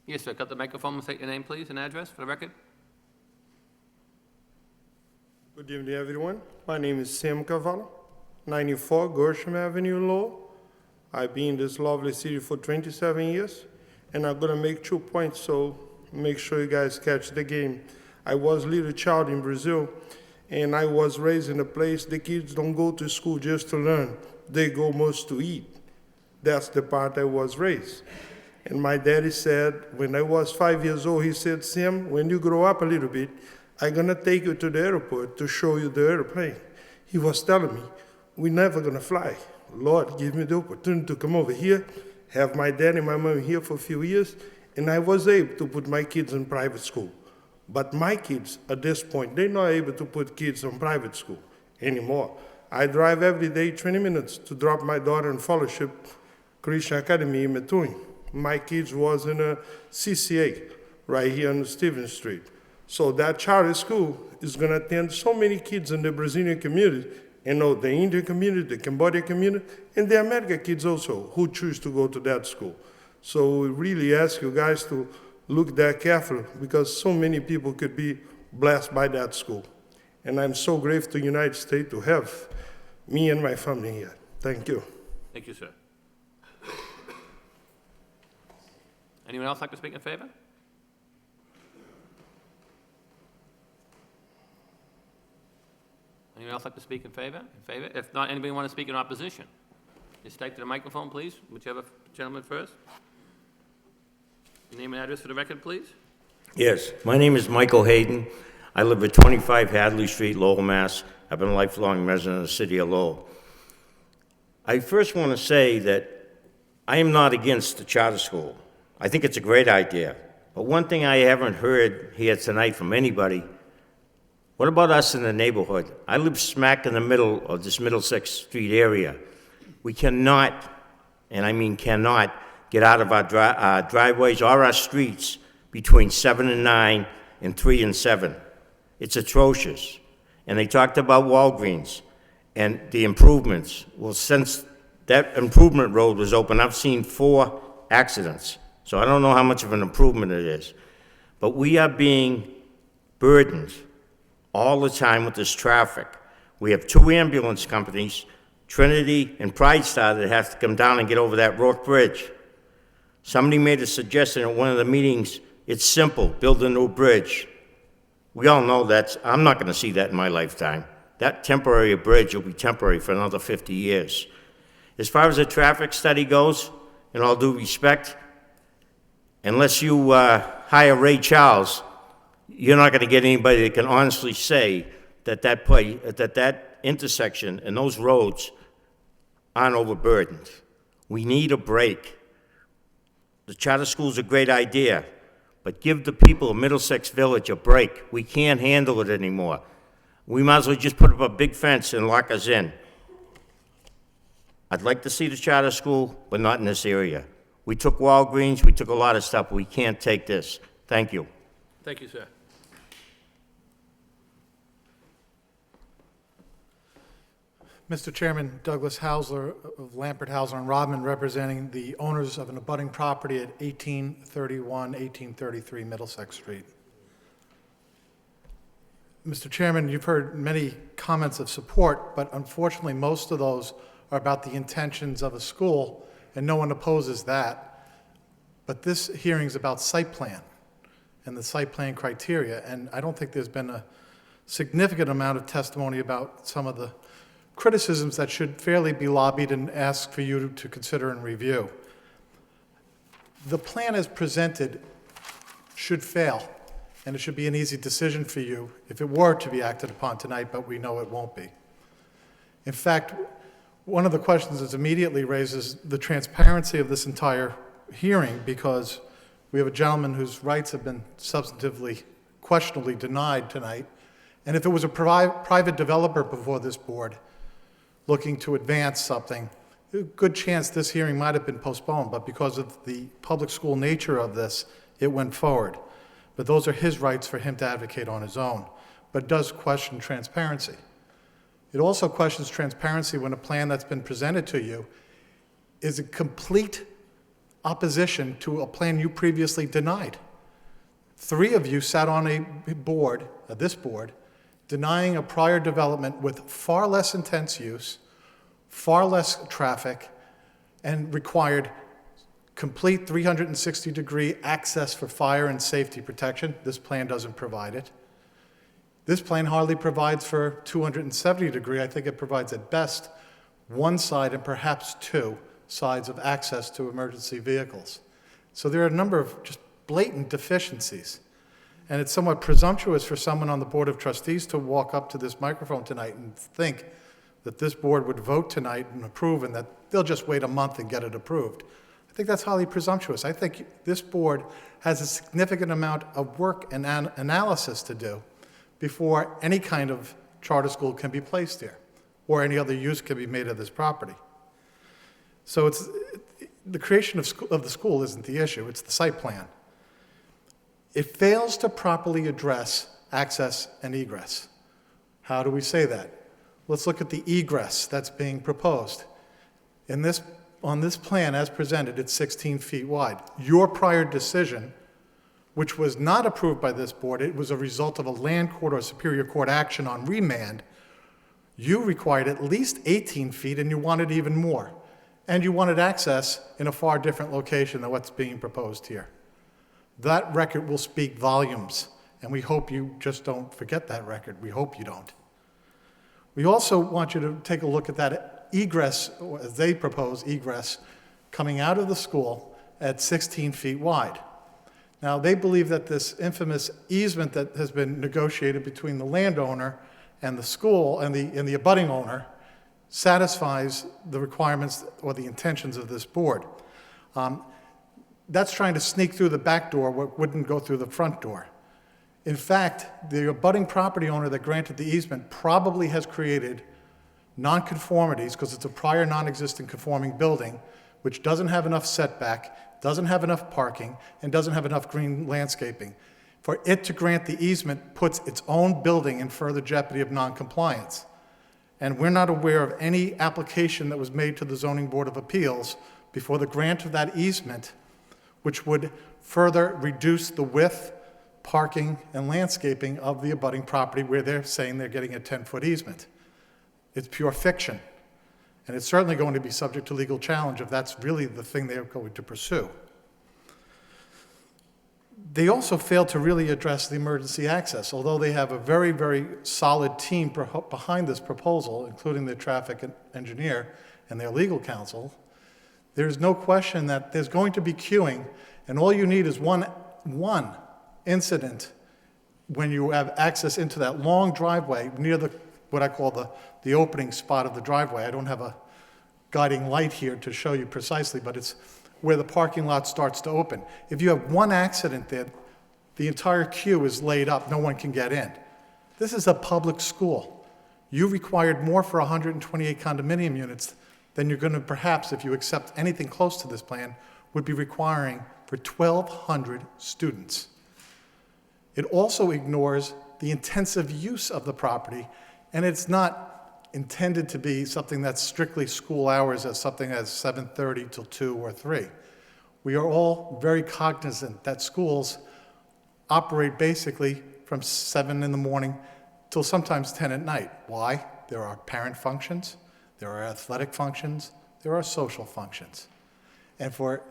Yes, sir. Cut the microphone and state your name, please, and address for the record. Good evening, everyone. My name is Sam Cavallo, 94 Gershom Avenue, Lowell. I've been in this lovely city for 27 years, and I'm going to make 2 points, so make sure you guys catch the game. I was a little child in Brazil, and I was raised in a place the kids don't go to school just to learn. They go most to eat. That's the part I was raised. And my daddy said, when I was 5 years old, he said, Sam, when you grow up a little bit, I'm gonna take you to the airport to show you the airplane. He was telling me, we're never gonna fly. Lord, give me the opportunity to come over here, have my dad and my mom here for a few years, and I was able to put my kids in private school. But my kids, at this point, they're not able to put kids in private school anymore. I drive every day 20 minutes to drop my daughter in Fellowship Christian Academy in Methuen. My kids was in a CCA right here on Stevens Street. So that charter school is gonna attend so many kids in the Brazilian community, the Indian community, the Cambodian community, and the American kids also who choose to go to that school. So we really ask you guys to look that carefully because so many people could be blessed by that school. And I'm so grateful to the United States to have me and my family here. Thank you. Thank you, sir. Anyone else like to speak in favor? Anyone else like to speak in favor? In favor? If not, anybody want to speak in opposition? Just take to the microphone, please. Whichever gentleman first. Your name and address for the record, please. Yes, my name is Michael Hayden. I live at 25 Hadley Street, Lowell, Mass. I've been a lifelong resident of the city of Lowell. I first want to say that I am not against the charter school. I think it's a great idea. But one thing I haven't heard here tonight from anybody, what about us in the neighborhood? I live smack in the middle of this Middlesex Street area. We cannot, and I mean cannot, get out of our driveways or our streets between 7 and 9 and 3 and 7. It's atrocious. And they talked about Walgreens and the improvements. Well, since that improvement road was open, I've seen 4 accidents. So I don't know how much of an improvement it is. But we are being burdened all the time with this traffic. We have 2 ambulance companies, Trinity and Pride Star, that have to come down and get over that Rourke Bridge. Somebody made a suggestion at one of the meetings, it's simple, build a new bridge. We all know I'm not gonna see that in my lifetime. That temporary bridge will be temporary for another 50 years. As far as the traffic study goes, in all due respect, unless you hire Ray Charles, you're not gonna get anybody that can honestly say that that intersection and those roads aren't overburdened. We need a break. The charter school's a great idea, but give the people of Middlesex Village a break. We can't handle it anymore. We might as well just put up a big fence and lock us in. I'd like to see the charter school, but not in this area. We took Walgreens, we took a lot of stuff, we can't take this. Thank you. Thank you, sir. Mr. Chairman, Douglas Hausler of Lampert, Hausler, and Rodman, representing the owners of an abutting property at 1831, 1833 Middlesex Street. Mr. Chairman, you've heard many comments of support, but unfortunately most of those are about the intentions of a school, and no one opposes that. But this hearing is about site plan and the site plan criteria, and I don't think there's been a significant amount of testimony about some of the criticisms that should fairly be lobbied and asked for you to consider and review. The plan as presented should fail, and it should be an easy decision for you if it were to be acted upon tonight, but we know it won't be. In fact, one of the questions that immediately raises the transparency of this entire hearing, because we have a gentleman whose rights have been substantively, questionably denied tonight, and if it was a private developer before this board looking to advance something, a good chance this hearing might have been postponed, but because of the public school nature of this, it went forward. But those are his rights for him to advocate on his own, but does question transparency. It also questions transparency when a plan that's been presented to you is a complete opposition to a plan you previously denied. 3 of you sat on a board, this board, denying a prior development with far less intense use, far less traffic, and required complete 360-degree access for fire and safety protection. This plan doesn't provide it. This plan hardly provides for 270-degree. I think it provides at best 1 side and perhaps 2 sides of access to emergency vehicles. So there are a number of just blatant deficiencies. And it's somewhat presumptuous for someone on the Board of Trustees to walk up to this microphone tonight and think that this board would vote tonight and approve, and that they'll just wait a month and get it approved. I think that's highly presumptuous. I think this board has a significant amount of work and analysis to do before any kind of charter school can be placed here, or any other use can be made of this property. So it's, the creation of the school isn't the issue, it's the site plan. It fails to properly address access and egress. How do we say that? Let's look at the egress that's being proposed. On this plan as presented, it's 16 feet wide. Your prior decision, which was not approved by this board, it was a result of a land court or superior court action on remand, you required at least 18 feet and you wanted even more. And you wanted access in a far different location than what's being proposed here. That record will speak volumes, and we hope you just don't forget that record. We hope you don't. We also want you to take a look at that egress, or as they propose, egress, coming out of the school at 16 feet wide. Now, they believe that this infamous easement that has been negotiated between the landowner and the school and the abutting owner satisfies the requirements or the intentions of this board. That's trying to sneak through the back door what wouldn't go through the front door. In fact, the abutting property owner that granted the easement probably has created nonconformities, because it's a prior non-existent conforming building, which doesn't have enough setback, doesn't have enough parking, and doesn't have enough green landscaping. For it to grant the easement puts its own building in further jeopardy of noncompliance. And we're not aware of any application that was made to the Zoning Board of Appeals before the grant of that easement, which would further reduce the width, parking, and landscaping of the abutting property where they're saying they're getting a 10-foot easement. It's pure fiction. And it's certainly going to be subject to legal challenge if that's really the thing they're going to pursue. They also failed to really address the emergency access, although they have a very, very solid team behind this proposal, including the traffic engineer and their legal counsel. There's no question that there's going to be queuing, and all you need is one incident when you have access into that long driveway near what I call the opening spot of the driveway. I don't have a guiding light here to show you precisely, but it's where the parking lot starts to open. If you have one accident there, the entire queue is laid up, no one can get in. This is a public school. You required more for 128 condominium units than you're going to perhaps, if you accept anything close to this plan, would be requiring for 1,200 students. It also ignores the intensive use of the property, and it's not intended to be something that's strictly school hours as something as 7:30 till 2 or 3. We are all very cognizant that schools operate basically from 7 in the morning till sometimes 10 at night. Why? There are parent functions, there are athletic functions, there are social functions. And for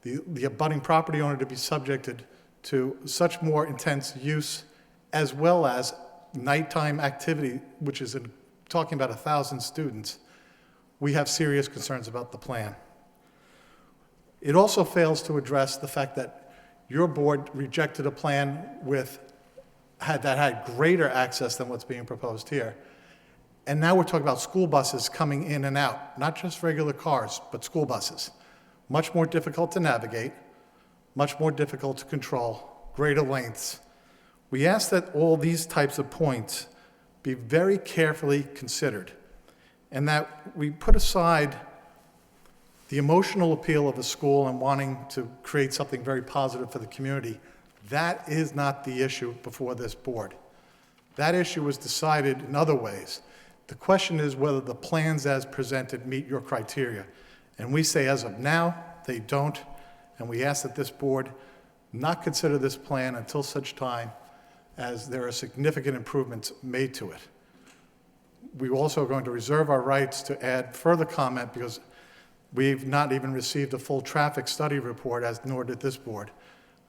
the abutting property owner to be subjected to such more intense use, as well as nighttime activity, which is talking about 1,000 students, we have serious concerns about the plan. It also fails to address the fact that your board rejected a plan that had greater access than what's being proposed here. And now we're talking about school buses coming in and out, not just regular cars, but school buses. Much more difficult to navigate, much more difficult to control, greater lengths. We ask that all these types of points be very carefully considered, and that we put aside the emotional appeal of a school and wanting to create something very positive for the community. That is not the issue before this board. That issue was decided in other ways. The question is whether the plans as presented meet your criteria. And we say as of now, they don't, and we ask that this board not consider this plan until such time as there are significant improvements made to it. We also are going to reserve our rights to add further comment because we've not even received a full traffic study report, as nor did this board.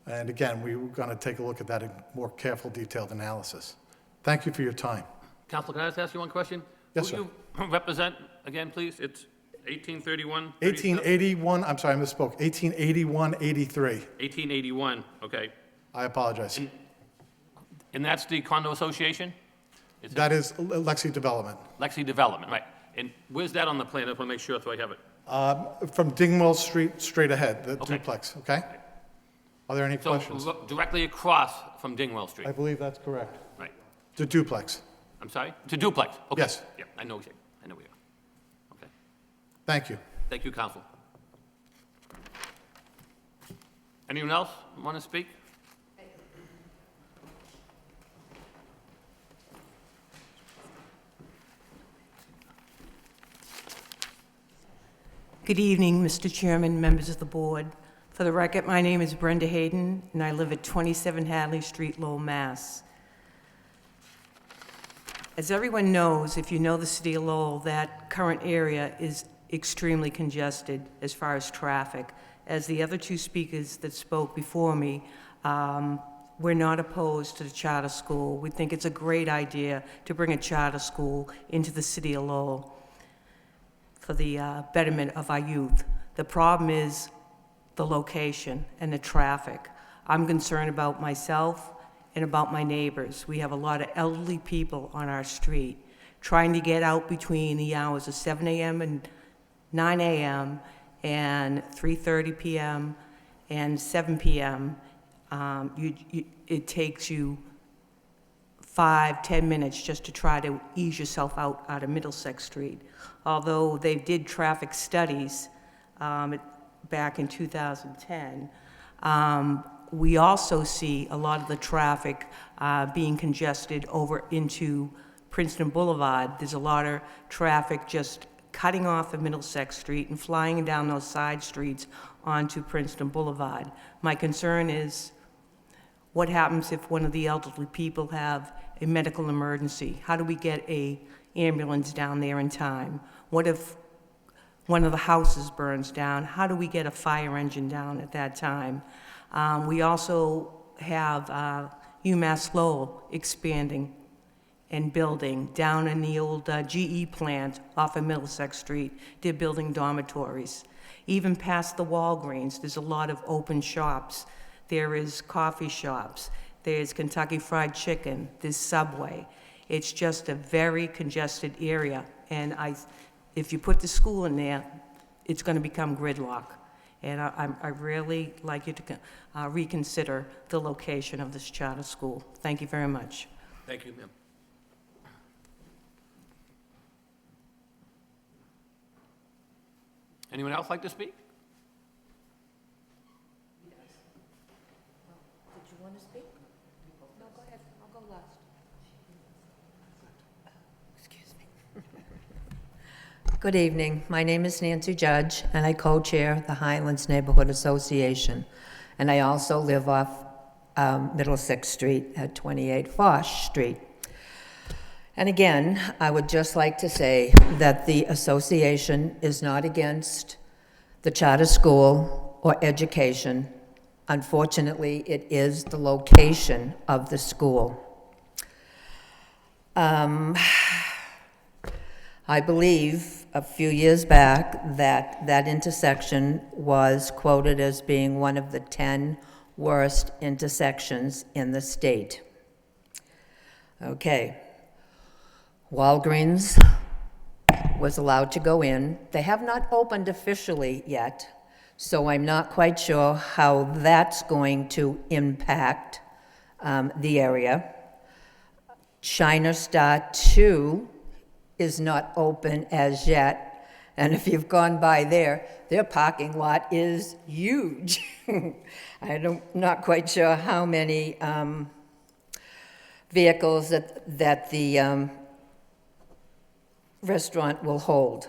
And again, we're going to take a look at that in more careful, detailed analysis. Thank you for your time. Council, can I just ask you one question? Yes, Who sir. you represent again, please? It's 1831? 1881, I'm sorry, I misspoke, 1881, 83. 1881, okay. I apologize. And that's the condo association? That is Lexi Development. Lexi Development, right. And where's that on the plan? I just want to make sure so I have it. From Dingwell Street, straight ahead, the Okay. duplex, okay? Are there any So questions? directly across from Dingwell Street? I believe that's correct. Right. The duplex. I'm sorry? It's a duplex? Okay. Yes. Yeah, I know where you are. Okay. Thank you. Thank you, Counsel. Anyone else want to speak? Good evening, Mr. Chairman, members of the board. For the record, my name is Brenda Hayden, and I live at 27 Hadley Street, Lowell, Mass. As everyone knows, if you know the city of Lowell, that current area is extremely congested as far as traffic. As the other two speakers that spoke before me, we're not opposed to the charter school. We think it's a great idea to bring a charter school into the city of Lowell for the betterment of our youth. The problem is the location and the traffic. I'm concerned about myself and about my neighbors. We have a lot of elderly people on our street trying to get out between the hours of 7 a.m. and 9 a.m. and 3:30 p.m. and 7 p.m. It takes you 5-10 minutes just to try to ease yourself out of Middlesex Street. Although they did traffic studies back in 2010, we also see a lot of the traffic being congested over into Princeton Boulevard. There's a lot of traffic just cutting off of Middlesex Street and flying down those side streets onto Princeton Boulevard. My concern is, what happens if one of the elderly people have a medical emergency? How do we get an ambulance down there in time? What if one of the houses burns down? How do we get a fire engine down at that time? We also have UMass Lowell expanding and building down in the old GE plant off of Middlesex Street. They're building dormitories. Even past the Walgreens, there's a lot of open shops. There is coffee shops. There's Kentucky Fried Chicken. There's Subway. It's just a very congested area. And if you put the school in there, it's going to become gridlock. And I really like you to reconsider the location of this charter school. Thank you very much. Thank you, ma'am. Anyone else like to speak? Did you want to speak? No, go ahead. I'll go last. Excuse me. Good evening. My name is Nancy Judge, and I co-chair the Highlands Neighborhood Association. And I also live off Middlesex Street at 28 Foch Street. And again, I would just like to say that the association is not against the charter school or education. Unfortunately, it is the location of the school. I believe a few years back that intersection was quoted as being one of the 10 worst intersections in the state. Okay. Walgreens was allowed to go in. They have not opened officially yet, so I'm not quite sure how that's going to impact the area. China Star 2 is not open as yet, and if you've gone by there, their parking lot is huge. I'm not quite sure how many vehicles that the restaurant will hold.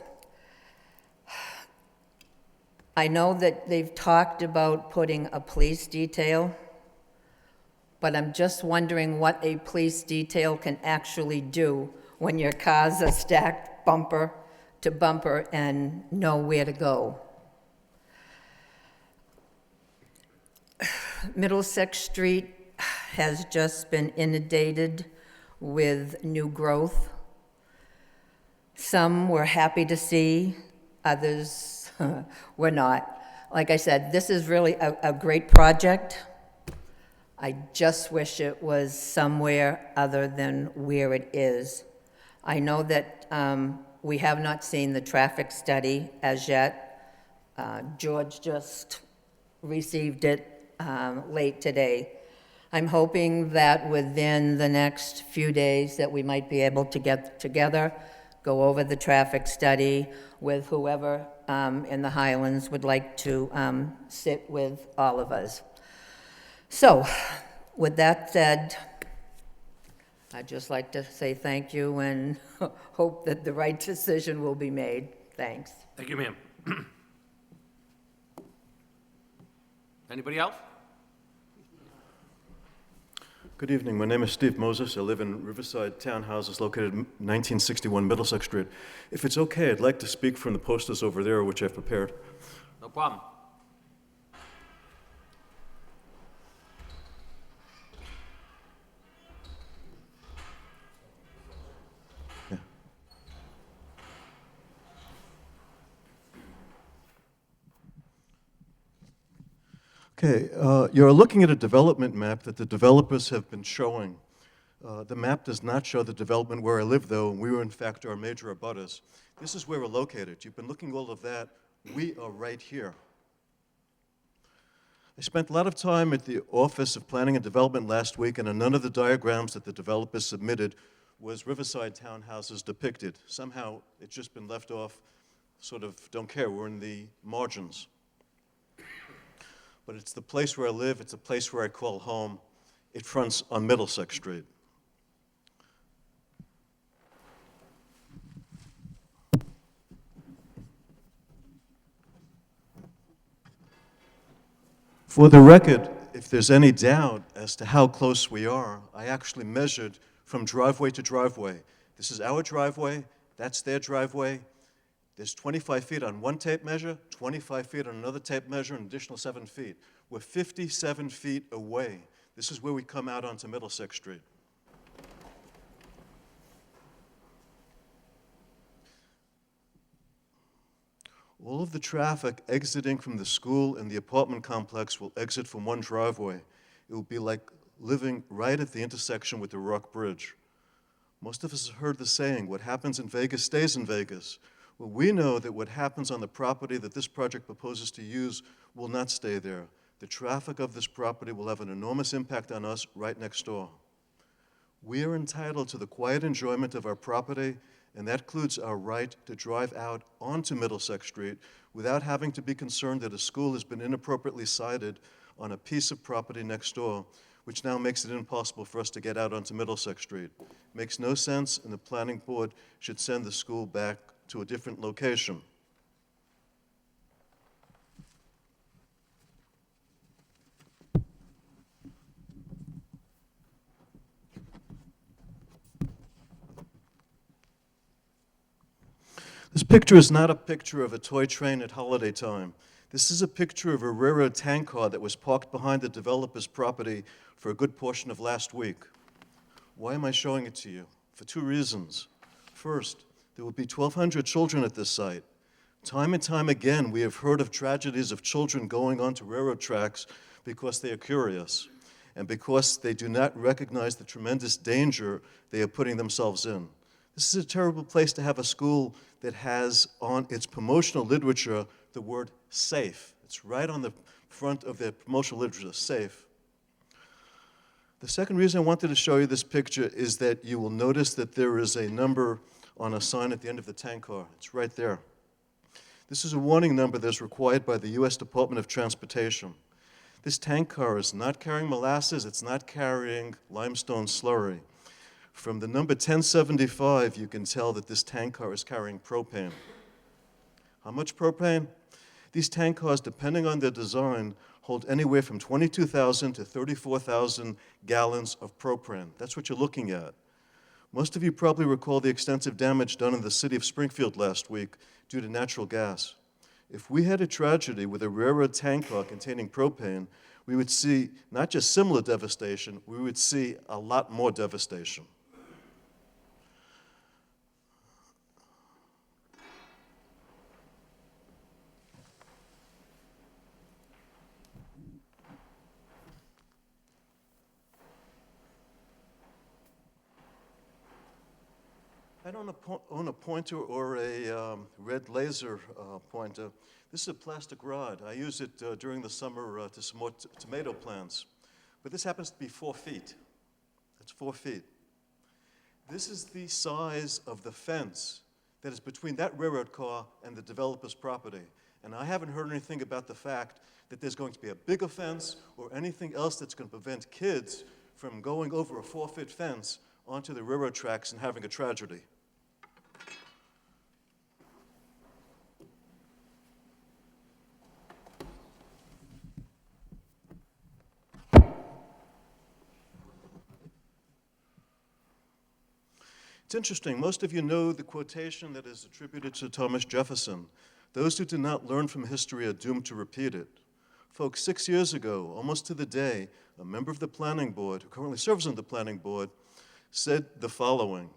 I know that they've talked about putting a police detail, but I'm just wondering what a police detail can actually do when your cars are stacked bumper to bumper and nowhere to go. Middlesex Street has just been inundated with new growth. Some we're happy to see, others were not. Like I said, this is really a great project. I just wish it was somewhere other than where it is. I know that we have not seen the traffic study as yet. George just received it late today. I'm hoping that within the next few days that we might be able to get together, go over the traffic study with whoever in the Highlands would like to sit with all of us. So, with that said, I'd just like to say thank you and hope that the right decision will be made. Thanks. Thank you, ma'am. Anybody else? Good evening. My name is Steve Moses. I live in Riverside Townhouses located 1961 Middlesex Street. If it's okay, I'd like to speak from the posters over there, which I've prepared. No problem. Okay, you're looking at a development map that the developers have been showing. The map does not show the development where I live, though, and we were, in fact, our major abutters. This is where we're located. You've been looking at all of that. We are right here. I spent a lot of time at the Office of Planning and Development last week, and on none of the diagrams that the developers submitted was Riverside Townhouses depicted. Somehow, it's just been left off, sort of don't care, we're in the margins. But it's the place where I live, it's a place where I call home. It fronts on Middlesex Street. For the record, if there's any doubt as to how close we are, I actually measured from driveway to driveway. This is our driveway, that's their driveway. There's 25 feet on one tape measure, 25 feet on another tape measure, an additional 7 feet. We're 57 feet away. This is where we come out onto Middlesex Street. All of the traffic exiting from the school and the apartment complex will exit from one driveway. It will be like living right at the intersection with the Rock Bridge. Most of us have heard the saying, what happens in Vegas stays in Vegas. Well, we know that what happens on the property that this project proposes to use will not stay there. The traffic of this property will have an enormous impact on us right next door. We are entitled to the quiet enjoyment of our property, and that includes our right to drive out onto Middlesex Street without having to be concerned that a school has been inappropriately sited on a piece of property next door, which now makes it impossible for us to get out onto Middlesex Street. Makes no sense, and the planning board should send the school back to a different location. This picture is not a picture of a toy train at holiday time. This is a picture of a railroad tank car that was parked behind the developer's property for a good portion of last week. Why am I showing it to you? For two reasons. First, there will be 1,200 children at this site. Time and time again, we have heard of tragedies of children going onto railroad tracks because they are curious and because they do not recognize the tremendous danger they are putting themselves in. This is a terrible place to have a school that has on its promotional literature the word safe. It's right on the front of their promotional literature, safe. The second reason I wanted to show you this picture is that you will notice that there is a number on a sign at the end of the tank car. It's right there. This is a warning number that's required by the U.S. Department of Transportation. This tank car is not carrying molasses, it's not carrying limestone slurry. From the number 1075, you can tell that this tank car is carrying propane. How much propane? These tank cars, depending on their design, hold anywhere from 22,000 to 34,000 gallons of propane. That's what you're looking at. Most of you probably recall the extensive damage done in the city of Springfield last week due to natural gas. If we had a tragedy with a railroad tank car containing propane, we would see not just similar devastation, we would see a lot more devastation. I don't own a pointer or a red laser pointer. This is a plastic rod. I use it during the summer to support tomato plants. But this happens to be 4 feet. That's 4 feet. This is the size of the fence that is between that railroad car and the developer's property. And I haven't heard anything about the fact that there's going to be a bigger fence or anything else that's going to prevent kids from going over a 4-foot fence onto the railroad tracks and having a tragedy. It's interesting, most of you know the quotation that is attributed to Thomas Jefferson. Those who do not learn from history are doomed to repeat it. Folks, 6 years ago, almost to the day, a member of the planning board, who currently serves on the planning board, said the following: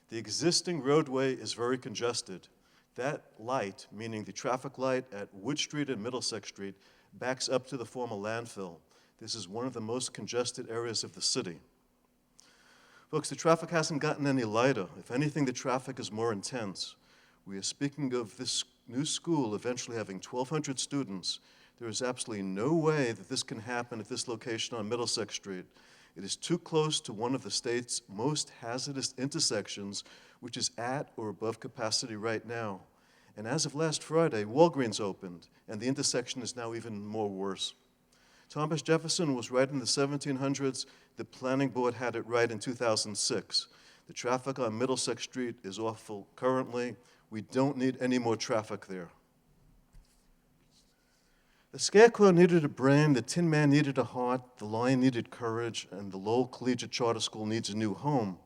the existing roadway is very congested. That light, meaning the traffic light at Wood Street and Middlesex Street, backs up to the former landfill. This is one of the most congested areas of the city. Folks, the traffic hasn't gotten any lighter. If anything, the traffic is more intense. We are speaking of this new school eventually having 1,200 students. There is absolutely no way that this can happen at this location on Middlesex Street. It is too close to one of the state's most hazardous intersections, which is at or above capacity right now. And as of last Friday, Walgreens opened, and the intersection is now even more worse. Thomas Jefferson was right in the 1700s. The planning board had it right in 2006. The traffic on Middlesex Street is awful currently. We don't need any more traffic there. The Scarecrow needed a brain, the Tin Man needed a heart, the Lion needed courage, and the Lowell Collegiate Charter School needs a new home.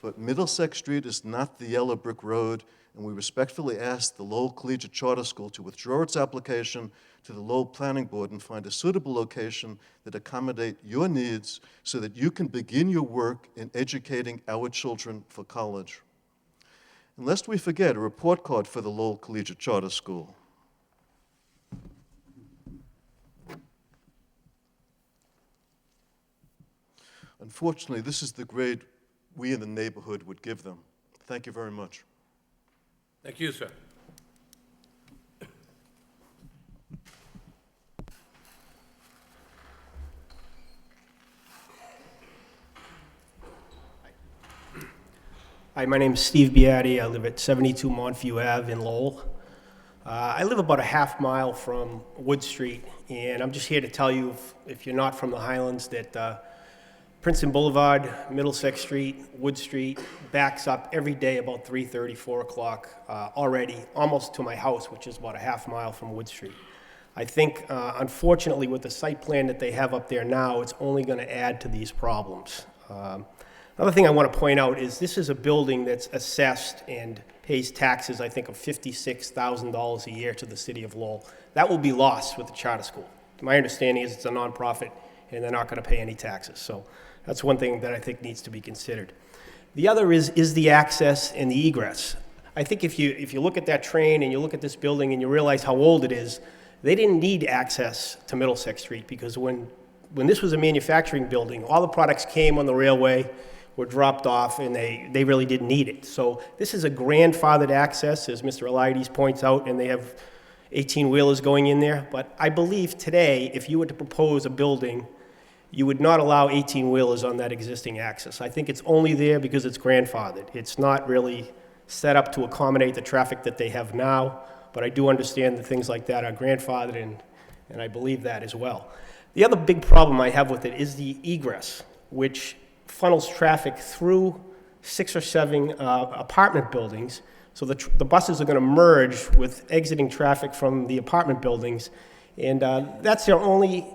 But Middlesex Street is not the yellow brick road, and we respectfully ask the Lowell Collegiate Charter School to withdraw its application to the Lowell Planning Board and find a suitable location that accommodate your needs so that you can begin your work in educating our children for college. And lest we forget, a report card for the Lowell Collegiate Charter School. Unfortunately, this is the grade we in the neighborhood would give them. Thank you very much. Thank you, sir. Hi, my name is Steve Beatty. I live at 72 Montview Ave in Lowell. I live about a half mile from Wood Street, and I'm just here to tell you, if you're not from the Highlands, that Princeton Boulevard, Middlesex Street, Wood Street backs up every day about 3:30, 4 o'clock already, almost to my house, which is about a half mile from Wood Street. I think, unfortunately, with the site plan that they have up there now, it's only going to add to these problems. Another thing I want to point out is this is a building that's assessed and pays taxes, I think, of $56,000 a year to the city of Lowell. That will be lost with the charter school. My understanding is it's a nonprofit and they're not going to pay any taxes. So that's one thing that I think needs to be considered. The other is the access and the egress. I think if you look at that train and you look at this building and you realize how old it is, they didn't need access to Middlesex Street because when this was a manufacturing building, all the products came on the railway, were dropped off, and they really didn't need it. So this is a grandfathered access, as Mr. Eliades points out, and they have 18-wheelers going in there. But I believe today, if you were to propose a building, you would not allow 18-wheelers on that existing access. I think it's only there because it's grandfathered. It's not really set up to accommodate the traffic that they have now, but I do understand that things like that are grandfathered, and I believe that as well. The other big problem I have with it is the egress, which funnels traffic through 6 or 7 apartment buildings. So the buses are going to merge with exiting traffic from the apartment buildings, and that's their only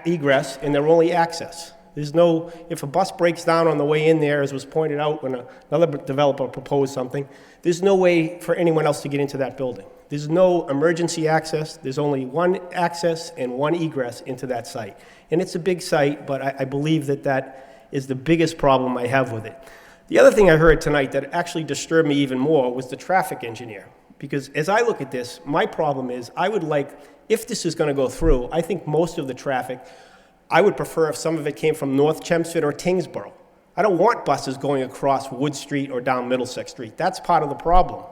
egress and their only access. There's no, if a bus breaks down on the way in there, as was pointed out when another developer proposed something, there's no way for anyone else to get into that building. There's no emergency access. There's only one access and one egress into that site. And it's a big site, but I believe that is the biggest problem I have with it. The other thing I heard tonight that actually disturbed me even more was the traffic engineer. Because as I look at this, my problem is I would like, if this is going to go through, I think most of the traffic, I would prefer if some of it came from North Chelmsford or Tingsboro. I don't want buses going across Wood Street or down Middlesex Street. That's part of the problem.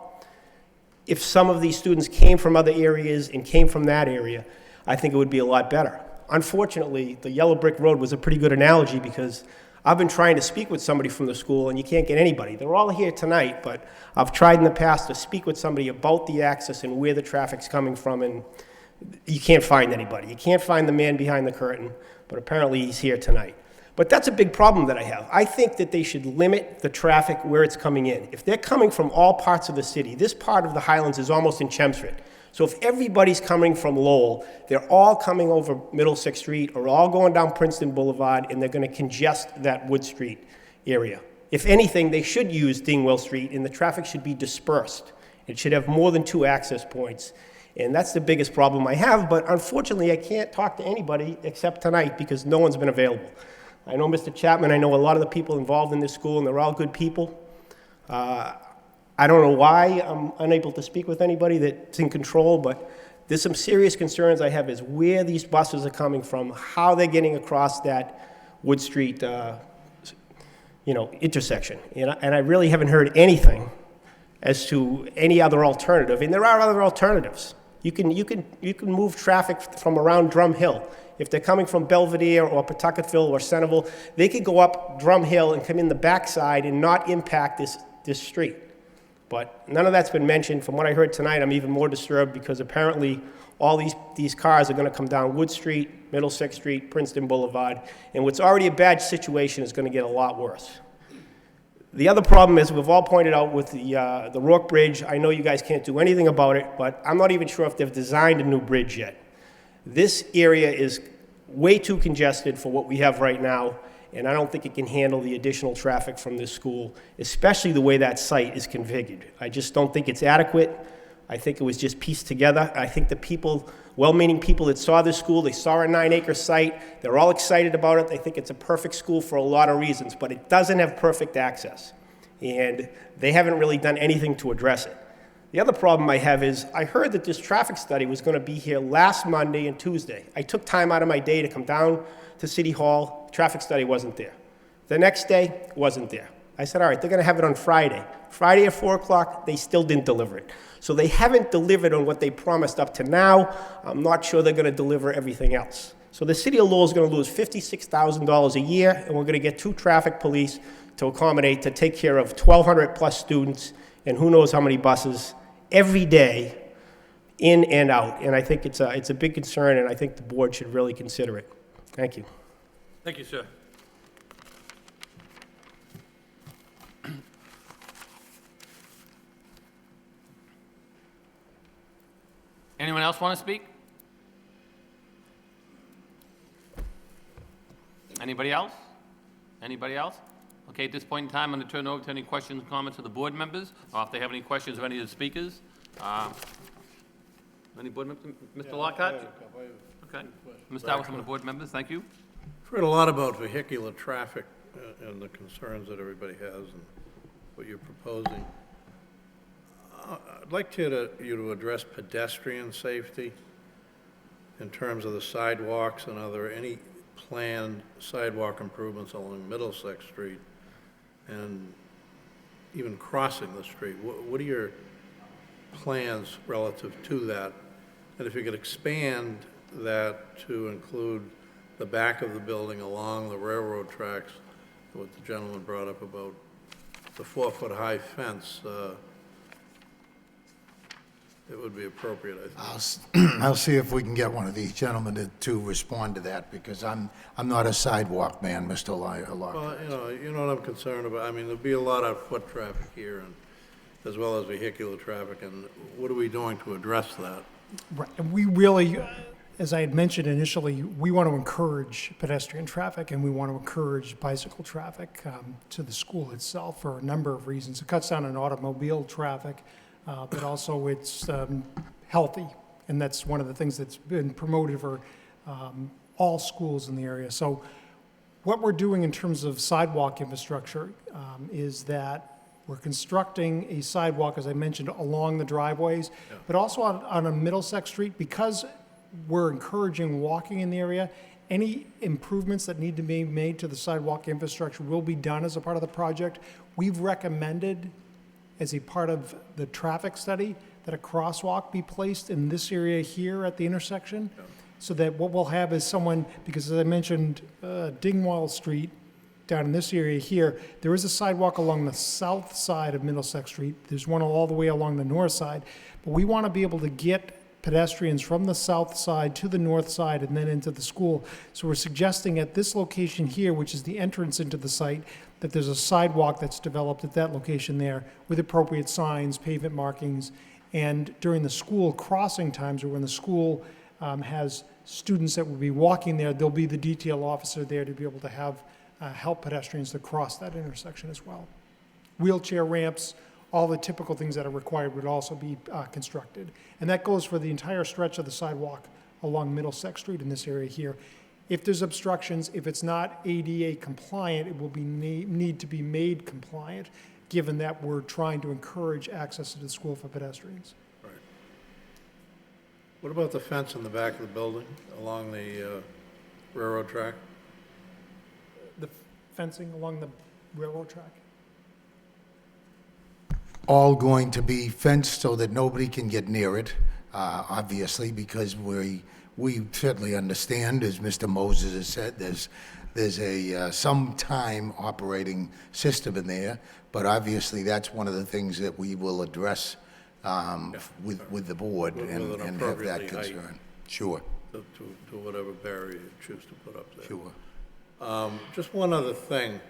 If some of these students came from other areas and came from that area, I think it would be a lot better. Unfortunately, the yellow brick road was a pretty good analogy because I've been trying to speak with somebody from the school and you can't get anybody. They're all here tonight, but I've tried in the past to speak with somebody about the access and where the traffic's coming from, and you can't find anybody. You can't find the man behind the curtain, but apparently he's here tonight. But that's a big problem that I have. I think that they should limit the traffic where it's coming in. If they're coming from all parts of the city, this part of the Highlands is almost in Chelmsford. So if everybody's coming from Lowell, they're all coming over Middlesex Street or all going down Princeton Boulevard, and they're going to congest that Wood Street area. If anything, they should use Dingwell Street, and the traffic should be dispersed. It should have more than 2 access points. And that's the biggest problem I have, but unfortunately I can't talk to anybody except tonight because no one's been available. I know Mr. Chapman, I know a lot of the people involved in this school, and they're all good people. I don't know why I'm unable to speak with anybody that's in control, but there's some serious concerns I have is where these buses are coming from, how they're getting across that Wood Street, intersection. And I really haven't heard anything as to any other alternative, and there are other alternatives. You can move traffic from around Drum Hill. If they're coming from Belvedere or Pawtucketville or Centerville, they could go up Drum Hill and come in the backside and not impact this street. But none of that's been mentioned. From what I heard tonight, I'm even more disturbed because apparently all these cars are going to come down Wood Street, Middlesex Street, Princeton Boulevard, and what's already a bad situation is going to get a lot worse. The other problem is, we've all pointed out with the Rourke Bridge, I know you guys can't do anything about it, but I'm not even sure if they've designed a new bridge yet. This area is way too congested for what we have right now, and I don't think it can handle the additional traffic from this school, especially the way that site is configured. I just don't think it's adequate. I think it was just pieced together. I think the people, well-meaning people that saw this school, they saw a 9-acre site, they're all excited about it. They think it's a perfect school for a lot of reasons, but it doesn't have perfect access, and they haven't really done anything to address it. The other problem I have is, I heard that this traffic study was going to be here last Monday and Tuesday. I took time out of my day to come down to City Hall. Traffic study wasn't there. The next day, wasn't there. I said, all right, they're going to have it on Friday. Friday at 4 o'clock, they still didn't deliver it. So they haven't delivered on what they promised up to now. I'm not sure they're going to deliver everything else. So the city of Lowell is going to lose $56,000 a year, and we're going to get 2 traffic police to accommodate, to take care of 1,200 plus students and who knows how many buses every day, in and out. And I think it's a big concern, and I think the board should really consider it. Thank you. Thank you, sir. Anyone else want to speak? Anybody else? Anybody else? Okay, at this point in time, I'm going to turn over to any questions and comments of the board members, or if they have any questions of any of the speakers. Any board members? Mr. Lockhart? Okay. I'm going to start with some of the board members. Thank you. I've heard a lot about vehicular traffic and the concerns that everybody has and what you're proposing. I'd like you to address pedestrian safety in terms of the sidewalks, and are there any planned sidewalk improvements along Middlesex Street and even crossing the street? What are your plans relative to that? And if you could expand that to include the back of the building along the railroad tracks, what the gentleman brought up about the 4-foot-high fence, it would be appropriate, I think. I'll see if we can get one of these gentlemen to respond to that, because I'm not a sidewalk man, Mr. Lockhart. Well, you know what I'm concerned about. I mean, there'll be a lot of foot traffic here, and as well as vehicular traffic, and what are we doing to address that? Right. And we really, as I had mentioned initially, we want to encourage pedestrian traffic, and we want to encourage bicycle traffic to the school itself for a number of reasons. It cuts down on automobile traffic, but also it's healthy, and that's one of the things that's been promoted for all schools in the area. So what we're doing in terms of sidewalk infrastructure is that we're constructing a sidewalk, as I mentioned, along the driveways, but also on a Middlesex Street, because we're encouraging walking in the area. Any improvements that need to be made to the sidewalk infrastructure will be done as a part of the project. We've recommended, as a part of the traffic study, that a crosswalk be placed in this area here at the intersection, so that what we'll have is someone, because as I mentioned, Dingwall Street, down in this area here, there is a sidewalk along the south side of Middlesex Street. There's one all the way along the north side. But we want to be able to get pedestrians from the south side to the north side and then into the school. So we're suggesting at this location here, which is the entrance into the site, that there's a sidewalk that's developed at that location there with appropriate signs, pavement markings, and during the school crossing times, or when the school has students that will be walking there, there'll be the detail officer there to be able to have help pedestrians to cross that intersection as well. Wheelchair ramps, all the typical things that are required would also be constructed. And that goes for the entire stretch of the sidewalk along Middlesex Street in this area here. If there's obstructions, if it's not ADA compliant, it will be need to be made compliant, given that we're trying to encourage access to the school for pedestrians. Right. What about the fence in the back of the building along the railroad track? The fencing along the railroad track? All going to be fenced so that nobody can get near it, obviously, because we certainly understand, as Mr. Moses has said, there's a some time operating system in there, but obviously that's one of the things that we will address with the board and have that appropriately concern. height Sure. To whatever barrier you choose to put up there. Sure. Just one other thing.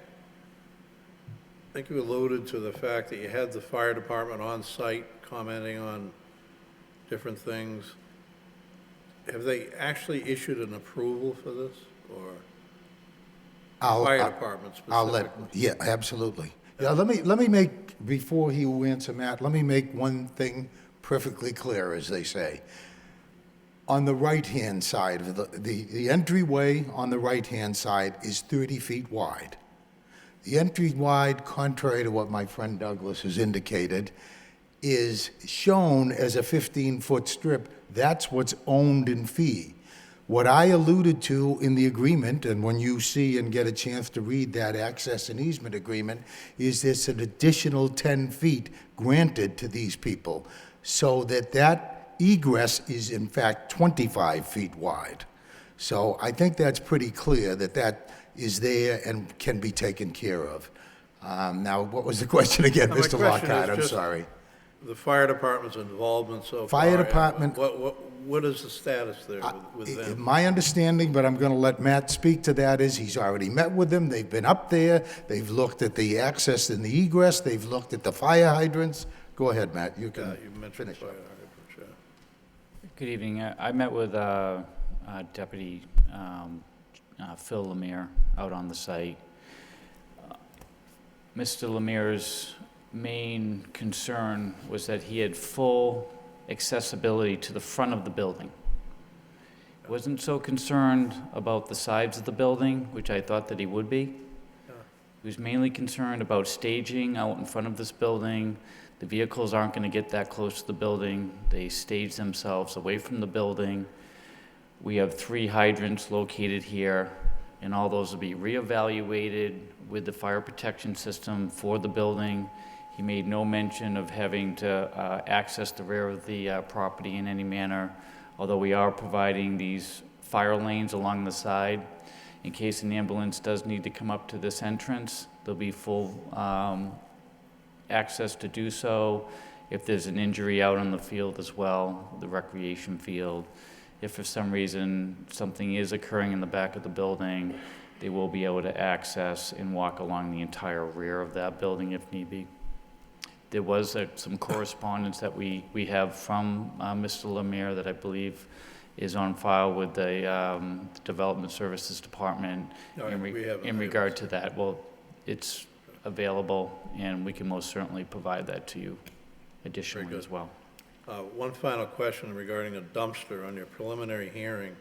I think you alluded to the fact that you had the fire department on site commenting on different things. Have they actually issued an approval for this, or fire department specifically? Yeah, absolutely. Yeah, let me make, before you answer, Matt, let me make one thing perfectly clear, as they say. On the right-hand side, of the entryway on the right-hand side is 30 feet wide. The entry wide, contrary to what my friend Douglas has indicated, is shown as a 15-foot strip. That's what's owned in fee. What I alluded to in the agreement, and when you see and get a chance to read that access and easement agreement, is this an additional 10 feet granted to these people, so that egress is in fact 25 feet wide. So I think that's pretty clear that is there and can be taken care of. Now, what was the question again, Now, my Mr. question Lockhart? is I'm just sorry. The fire department's involvement so far. Fire department- What is the status there with them? My understanding, but I'm going to let Matt speak to that, is he's already met with them. They've been up there. They've looked at the access and the egress. They've looked at the fire hydrants. Go ahead, Matt. You can You mentioned fire hydrants, yeah. Good evening. I met with Deputy Phil Lemire out on the site. Mr. Lemire's main concern was that he had full accessibility to the front of the building. Wasn't so concerned about the sides of the building, which I thought that he would be. He was mainly concerned about staging out in front of this building. The vehicles aren't going to get that close to the building. They stage themselves away from the building. We have 3 hydrants located here, and all those will be reevaluated with the fire protection system for the building. He made no mention of having to access the rear of the property in any manner, although we are providing these fire lanes along the side. In case an ambulance does need to come up to this entrance, there'll be full access to do so. If there's an injury out on the field as well, the recreation field, if for some reason something is occurring in the back of the building, they will be able to access and walk along the entire rear of that building if need be. There was some correspondence that we have from Mr. Lemire that I believe is on file with the Development Services Department in regard to that. Well, it's available, and we can most certainly provide that to you additionally as well. One final question regarding a dumpster. On your preliminary hearing,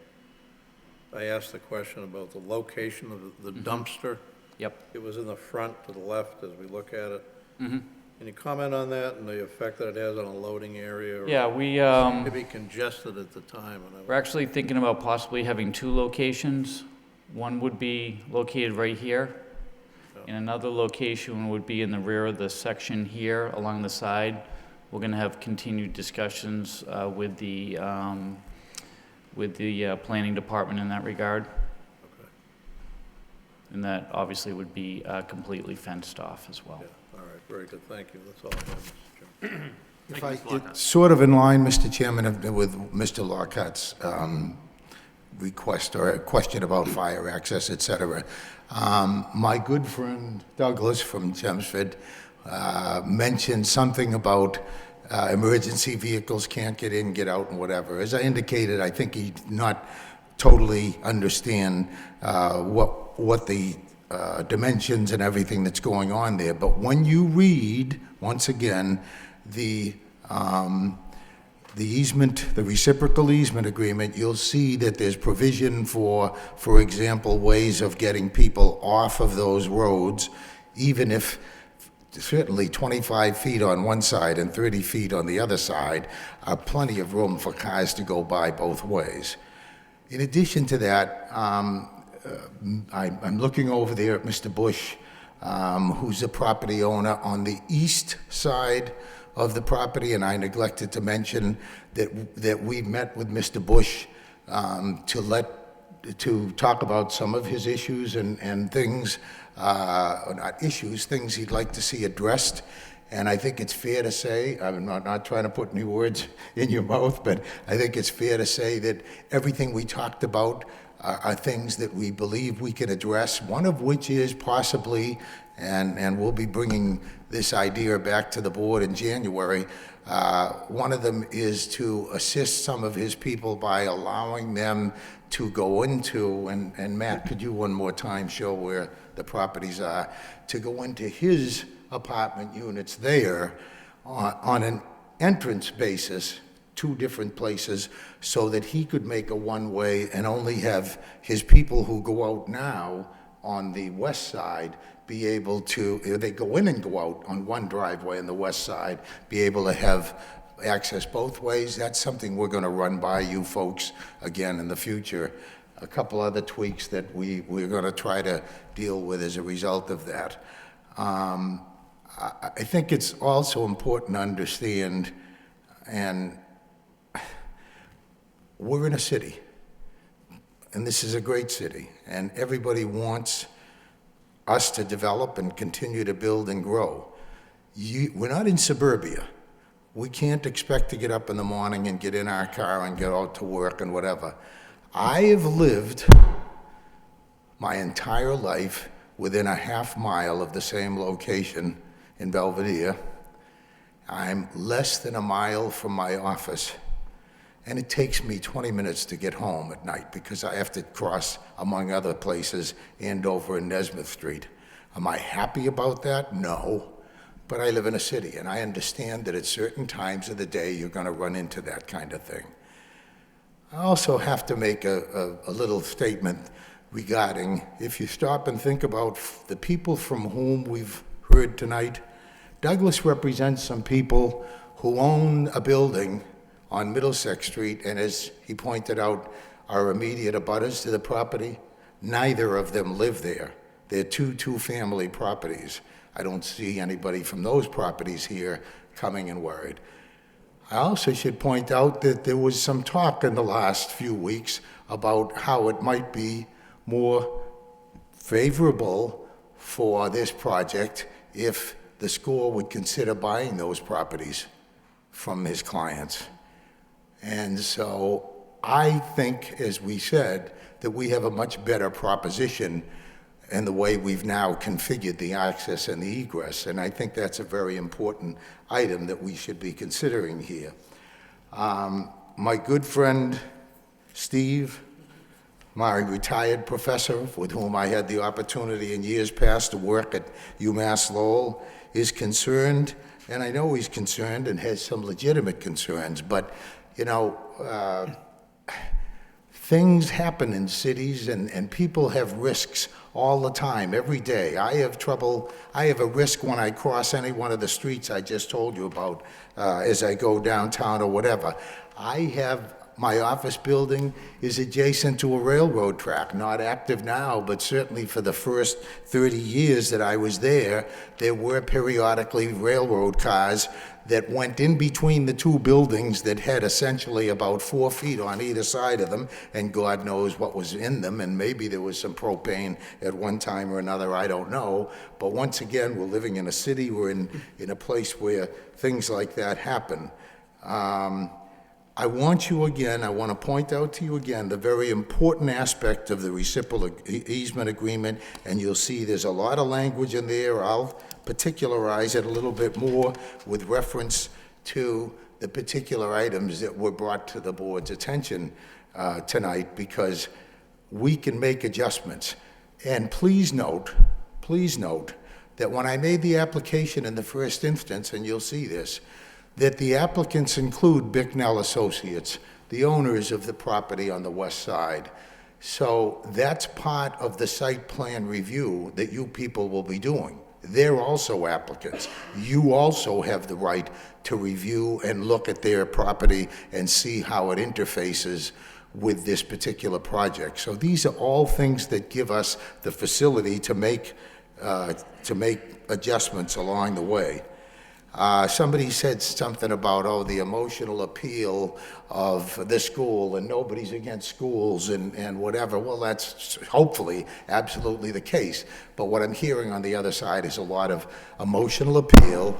I asked the question about the location of the dumpster. Yep. It was in the front to the left as we look at it. Mm-hmm. Can you comment on that and the effect that it has on a loading area? Or Yeah, we, it could be congested at the time. And we're actually thinking about possibly having 2 locations. One would be located right here, and another location would be in the rear of the section here along the side. We're going to have continued discussions with the planning department in that regard. Okay. And that obviously would be completely fenced off as well. Yeah. All right, very good, thank you. That's all I have, Mr. Chairman. If I, it's sort of in line, Mr. Chairman, with Mr. Lockhart's request or question about fire access, et cetera. My good friend Douglas from Chelmsford mentioned something about emergency vehicles can't get in, get out, and whatever. As I indicated, I think he did not totally understand what the dimensions and everything that's going on there. But when you read, once again, the easement, the reciprocal easement agreement, you'll see that there's provision for example, ways of getting people off of those roads, even if certainly 25 feet on one side and 30 feet on the other side are plenty of room for cars to go by both ways. In addition to that, I'm looking over there at Mr. Bush, who's a property owner on the east side of the property, and I neglected to mention that we met with Mr. Bush to talk about some of his issues and things, not issues, things he'd like to see addressed. And I think it's fair to say, I'm not trying to put any words in your mouth, but I think it's fair to say that everything we talked about are things that we believe we can address, one of which is possibly, and we'll be bringing this idea back to the board in January, one of them is to assist some of his people by allowing them to go into, and Matt, could you one more time show where the properties are, to go into his apartment units there on an entrance basis, 2 different places, so that he could make a one-way and only have his people who go out now on the west side be able to, they go in and go out on one driveway on the west side, be able to have access both ways. That's something we're going to run by you folks again in the future. A couple other tweaks that we're going to try to deal with as a result of that. I think it's also important to understand, and we're in a city, and this is a great city, and everybody wants us to develop and continue to build and grow. We're not in suburbia. We can't expect to get up in the morning and get in our car and get out to work and whatever. I have lived my entire life within a half mile of the same location in Belvedere. I'm less than a mile from my office, and it takes me 20 minutes to get home at night because I have to cross, among other places, Andover and Nesmith Street. Am I happy about that? No. But I live in a city, and I understand that at certain times of the day you're going to run into that kind of thing. I also have to make a little statement regarding, if you stop and think about the people from whom we've heard tonight, Douglas represents some people who own a building on Middlesex Street, and as he pointed out, are immediate abutters to the property. Neither of them live there. They're two-family properties. I don't see anybody from those properties here coming and worried. I also should point out that there was some talk in the last few weeks about how it might be more favorable for this project if the school would consider buying those properties from his clients. And so I think, as we said, that we have a much better proposition in the way we've now configured the access and the egress, and I think that's a very important item that we should be considering here. My good friend Steve, my retired professor with whom I had the opportunity in years past to work at UMass Lowell, is concerned, and I know he's concerned and has some legitimate concerns, but you know, things happen in cities and people have risks all the time, every day. I have a risk when I cross any one of the streets I just told you about as I go downtown or whatever. My office building is adjacent to a railroad track, not active now, but certainly for the first 30 years that I was there were periodically railroad cars that went in between the two buildings that had essentially about 4 feet on either side of them, and God knows what was in them, and maybe there was some propane at one time or another, I don't know. But once again, we're living in a city, we're in a place where things like that happen. I want to point out to you again the very important aspect of the reciprocal easement agreement, and you'll see there's a lot of language in there. I'll particularize it a little bit more with reference to the particular items that were brought to the board's attention tonight, because we can make adjustments. And please note that when I made the application in the first instance, and you'll see this, that the applicants include Bicknell Associates, the owners of the property on the west side. So that's part of the site plan review that you people will be doing. They're also applicants. You also have the right to review and look at their property and see how it interfaces with this particular project. So these are all things that give us the facility to make adjustments along the way. Somebody said something about, the emotional appeal of the school, and nobody's against schools and whatever. Well, that's hopefully absolutely the case. But what I'm hearing on the other side is a lot of emotional appeal,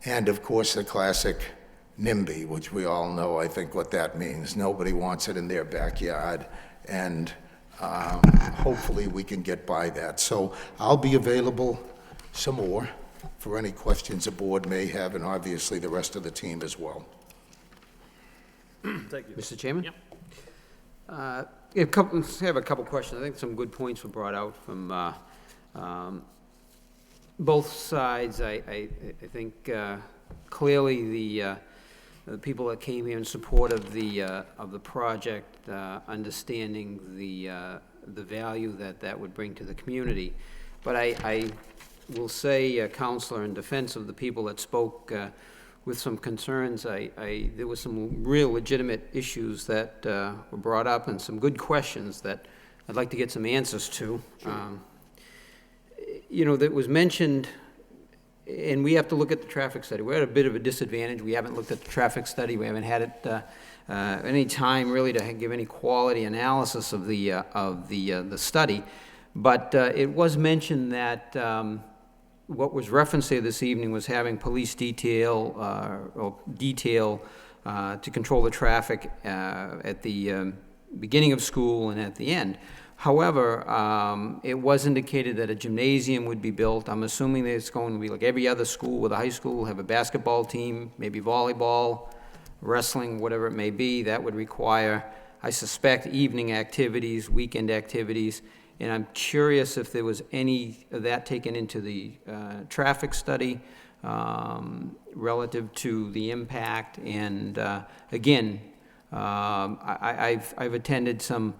and of course the classic NIMBY, which we all know, I think, what that means. Nobody wants it in their backyard, and hopefully we can get by that. So I'll be available some more for any questions the board may have, and obviously the rest of the team as well. Thank you. Mr. Chairman? Yep. I have a couple questions. I think some good points were brought out from both sides. I think clearly the people that came here in support of the project, understanding the value that would bring to the community. But I will say, Counselor, in defense of the people that spoke with some concerns, there were some real legitimate issues that were brought up and some good questions that I'd like to get some answers to. Sure. That was mentioned, and we have to look at the traffic study. We're at a bit of a disadvantage. We haven't looked at the traffic study. We haven't had it any time really to give any quality analysis of the study. But it was mentioned that what was referenced here this evening was having police detail to control the traffic at the beginning of school and at the end. However, it was indicated that a gymnasium would be built. I'm assuming that it's going to be like every other school with a high school, have a basketball team, maybe volleyball, wrestling, whatever it may be. That would require, I suspect, evening activities, weekend activities. And I'm curious if there was any of that taken into the traffic study relative to the impact. And again, I've attended some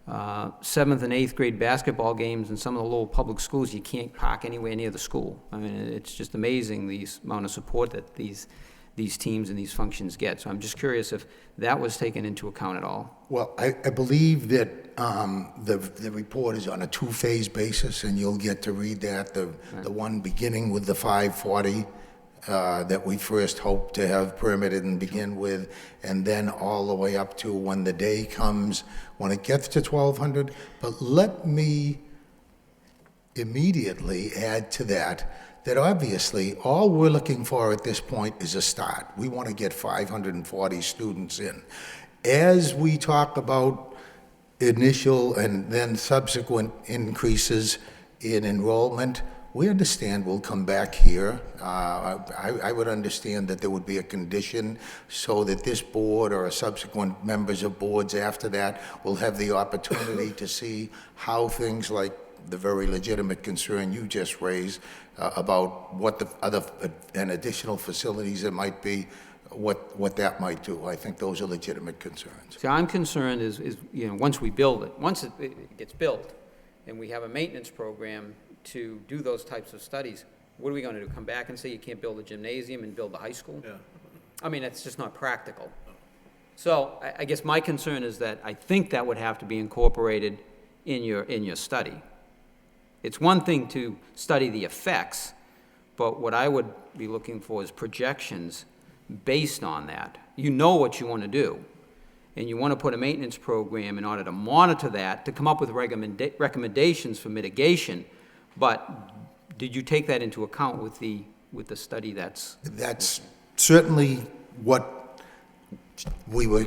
7th and 8th grade basketball games in some of the Lowell public schools. You can't park anywhere near the school. I mean, it's just amazing the amount of support that these teams and these functions get. So I'm just curious if that was taken into account at all. Well, I believe that the report is on a two-phase basis, and you'll get to read that. The one beginning with the 540 that we first hope to have permitted and begin with, and then all the way up to when the day comes, when it gets to 1,200. But let me immediately add to that obviously all we're looking for at this point is a start. We want to get 540 students in. As we talk about initial and then subsequent increases in enrollment, we understand we'll come back here. I would understand that there would be a condition so that this board or subsequent members of boards after that will have the opportunity to see how things like the very legitimate concern you just raised about what the other and additional facilities there might be what that might do. I think those are legitimate concerns. See, I'm concerned is, once we build it, once it gets built, and we have a maintenance program to do those types of studies, what are we going to do? Come back and say you can't build a gymnasium and build a high school? Yeah. I mean, it's just not practical. So I guess my concern is that I think that would have to be incorporated in your study. It's one thing to study the effects, but what I would be looking for is projections based on that. You know what you want to do, and you want to put a maintenance program in order to monitor that, to come up with recommendations for mitigation, but did you take that into account with the study that's... That's certainly what we were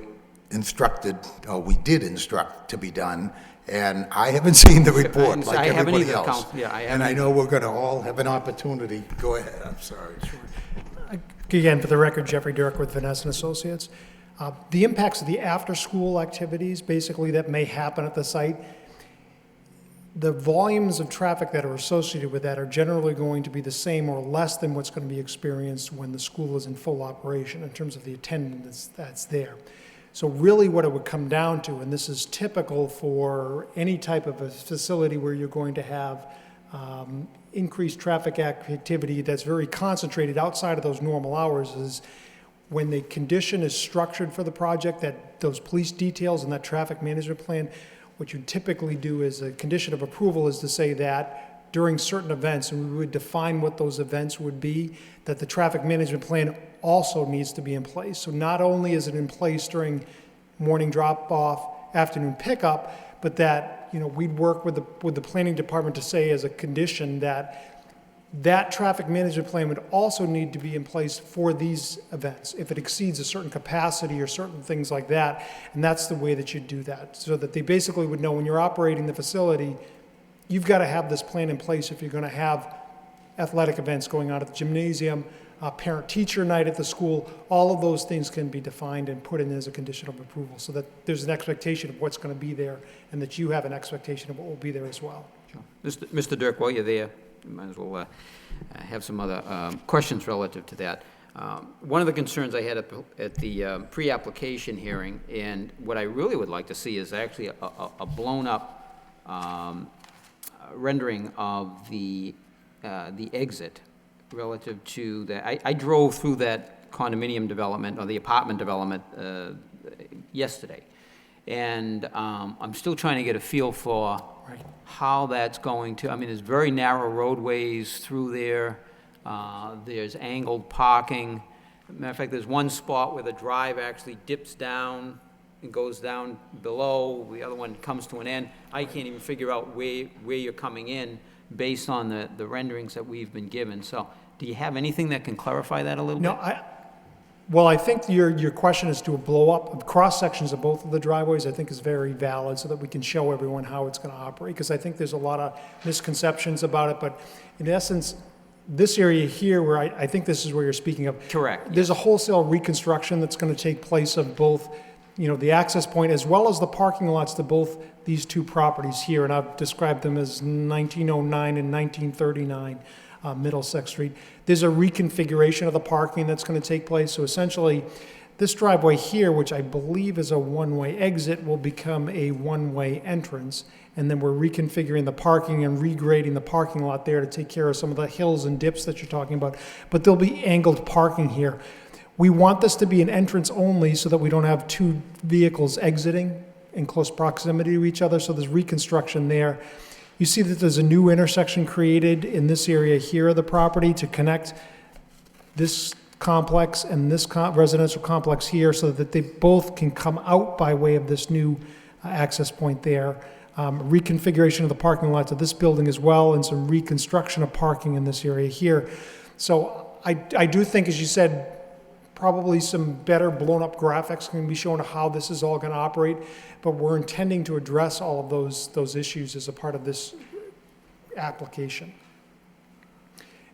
instructed, or we did instruct to be done, and I haven't seen the report like I haven't everybody either, else. Yeah, And I know we're going to all have an opportunity. Go ahead, I'm sorry. Again, for the record, Jeffrey Dirk with Vanessa and Associates. The impacts of the after-school activities, basically, that may happen at the site, the volumes of traffic that are associated with that are generally going to be the same or less than what's going to be experienced when the school is in full operation in terms of the attendance that's there. So really what it would come down to, and this is typical for any type of a facility where you're going to have increased traffic activity that's very concentrated outside of those normal hours, is when the condition is structured for the project, that those police details and that traffic management plan, what you typically do as a condition of approval is to say that during certain events, and we would define what those events would be, that the traffic management plan also needs to be in place. So not only is it in place during morning drop-off, afternoon pickup, but that, we'd work with the planning department to say as a condition that that traffic management plan would also need to be in place for these events if it exceeds a certain capacity or certain things like that. And that's the way that you do that, so that they basically would know when you're operating the facility, you've got to have this plan in place if you're going to have athletic events going on at the gymnasium, parent-teacher night at the school. All of those things can be defined and put in as a condition of approval, so that there's an expectation of what's going to be there and that you have an expectation of what will be there as well. Sure. Mr. Dirk, while you're there, you might as well have some other questions relative to that. One of the concerns I had at the pre-application hearing, and what I really would like to see is actually a blown-up rendering of the exit relative to that. I drove through that condominium development or the apartment development yesterday, and I'm still trying to get a feel for how that's going to, there's very narrow roadways through there. There's angled parking. Matter of fact, there's one spot where the drive actually dips down and goes down below. The other one comes to an end. I can't even figure out where you're coming in based on the renderings that we've been given. So do you have anything that can clarify that a little bit? Well, I think your question is to blow up cross-sections of both of the driveways, I think is very valid, so that we can show everyone how it's going to operate, because I think there's a lot of misconceptions about it. But in essence, this area here, where I think this is where you're speaking of. Correct. There's a wholesale reconstruction that's going to take place of both, the access point as well as the parking lots to both these two properties here, and I've described them as 1909 and 1939. Middlesex Street. There's a reconfiguration of the parking that's going to take place. So essentially, this driveway here, which I believe is a one-way exit, will become a one-way entrance. And then we're reconfiguring the parking and regrading the parking lot there to take care of some of the hills and dips that you're talking about. But there'll be angled parking here. We want this to be an entrance only so that we don't have two vehicles exiting in close proximity to each other. So there's reconstruction there. You see that there's a new intersection created in this area here of the property to connect this complex and this residential complex here, so that they both can come out by way of this new access point there. Reconfiguration of the parking lots of this building as well, and some reconstruction of parking in this area here. So I do think, as you said, probably some better blown-up graphics can be shown of how this is all going to operate, but we're intending to address all of those issues as a part of this application.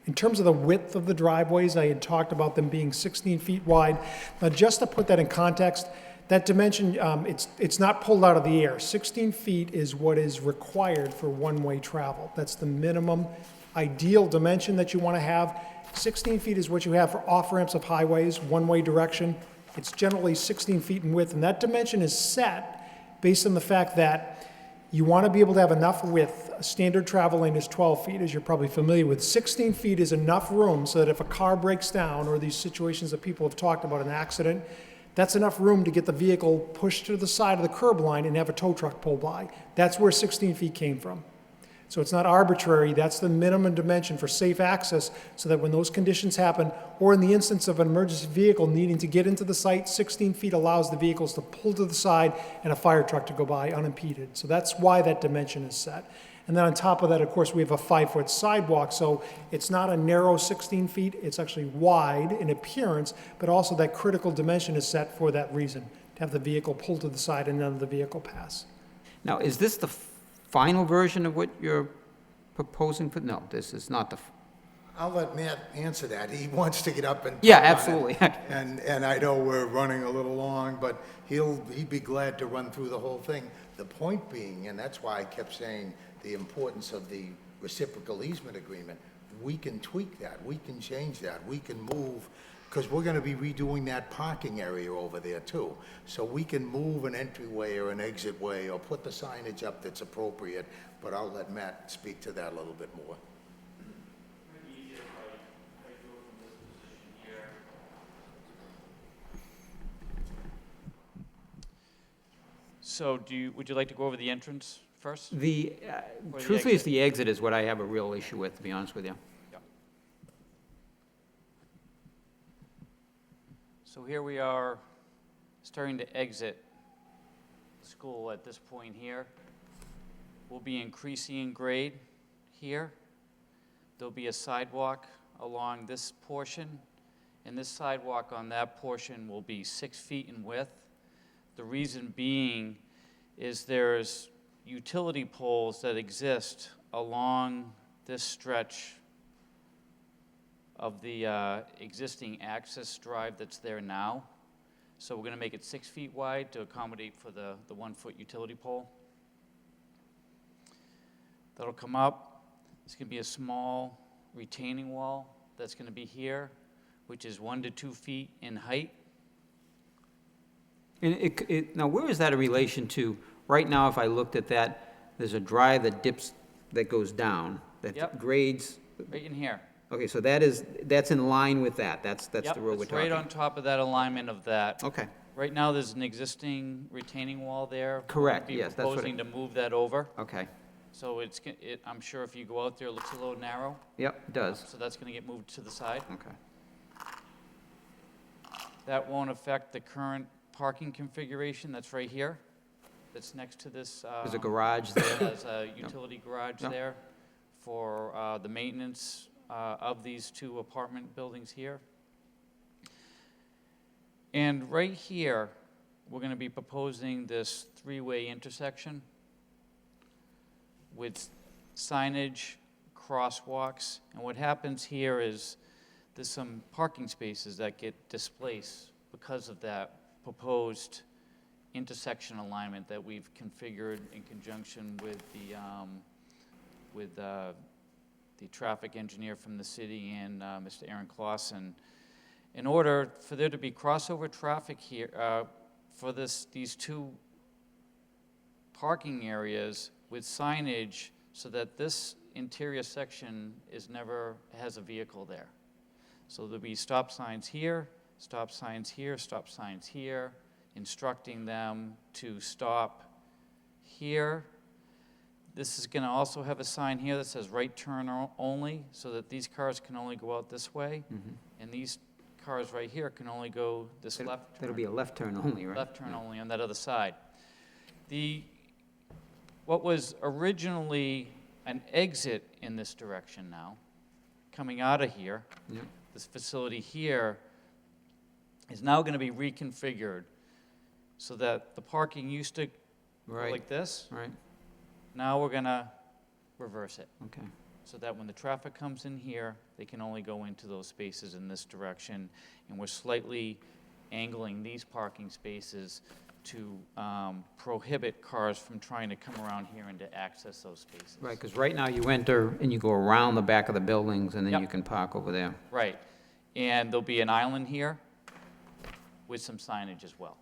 In terms of the width of the driveways, I had talked about them being 16 feet wide. Now, just to put that in context, that dimension, it's not pulled out of the air. 16 feet is what is required for one-way travel. That's the minimum ideal dimension that you want to have. 16 feet is what you have for off-ramps of highways, one-way direction. It's generally 16 feet in width, and that dimension is set based on the fact that you want to be able to have enough width. A standard travel lane is 12 feet, as you're probably familiar with. 16 feet is enough room so that if a car breaks down, or these situations that people have talked about, an accident, that's enough room to get the vehicle pushed to the side of the curb line and have a tow truck pull by. That's where 16 feet came from. So it's not arbitrary, that's the minimum dimension for safe access, so that when those conditions happen, or in the instance of an emergency vehicle needing to get into the site, 16 feet allows the vehicles to pull to the side and a fire truck to go by unimpeded. So that's why that dimension is set. And then on top of that, of course, we have a 5-foot sidewalk, so it's not a narrow 16 feet, it's actually wide in appearance, but also that critical dimension is set for that reason, to have the vehicle pull to the side and none of the vehicle pass. Now, is this the final version of what you're proposing for? No, this is not the. I'll let Matt answer that. He wants to get up and. Yeah, talk on it. absolutely. And I know we're running a little long, but he'd be glad to run through the whole thing. The point being, and that's why I kept saying the importance of the reciprocal easement agreement, we can tweak that, we can change that, we can move, because we're gonna be redoing that parking area over there too. So we can move an entryway or an exit way or put the signage up that's appropriate, but I'll let Matt speak to that a little bit more. So would you like to go over the entrance first? The, Or the truthfully, it's exit? the exit is what I have a real issue with, to be honest with you. So here we are, starting to exit the school at this point here. We'll be increasing in grade here. There'll be a sidewalk along this portion, and this sidewalk on that portion will be 6 feet in width. The reason being is there's utility poles that exist along this stretch of the existing access drive that's there now. So we're going to make it 6 feet wide to accommodate for the 1-foot utility pole. That'll come up. It's going to be a small retaining wall that's going to be here, which is 1 to 2 feet in height. And now, where is that in relation to, right now, if I looked at that, there's a drive that dips, that goes down, that Yep. grades. Right in here. Okay, so that's in line with that, that's Yep, the road we're it's talking. right on top of that alignment of that. Okay. Right now, there's an existing retaining wall there. Correct, We'll yes, be that's what proposing to move that over. Okay, So I'm sure if you go out there, it looks a little narrow. yep, it does, So that's going to get moved to the side. okay. That won't affect the current parking configuration that's right here, that's next to this. There's a garage there. There's a utility garage Yep. there for the maintenance of these 2 apartment buildings here. And right here, we're going to be proposing this 3-way intersection with signage, crosswalks, and what happens here is there's some parking spaces that get displaced because of that proposed intersection alignment that we've configured in conjunction with the traffic engineer from the city and Mr. Aaron Clausen. In order for there to be crossover traffic here for these 2 parking areas with signage so that this interior section never has a vehicle there. So there'll be stop signs here, stop signs here, stop signs here, instructing them to stop here. This is going to also have a sign here that says right turn only, so that these cars can only go out this way, and these cars right here can only go this left turn. That'll be a left turn only, right? Left turn only on that other side. What was originally an exit in this direction now, coming out of here, Yep. this facility here, is now going to be reconfigured so that the parking used to go Right. like this. Right, Now we're going to reverse it okay. so that when the traffic comes in here, they can only go into those spaces in this direction. And we're slightly angling these parking spaces to prohibit cars from trying to come around here and to access those spaces. Right, because right now you enter and you go around the back of the buildings, and then Yep. you can park over there. Right. And there'll be an island here with some signage as well.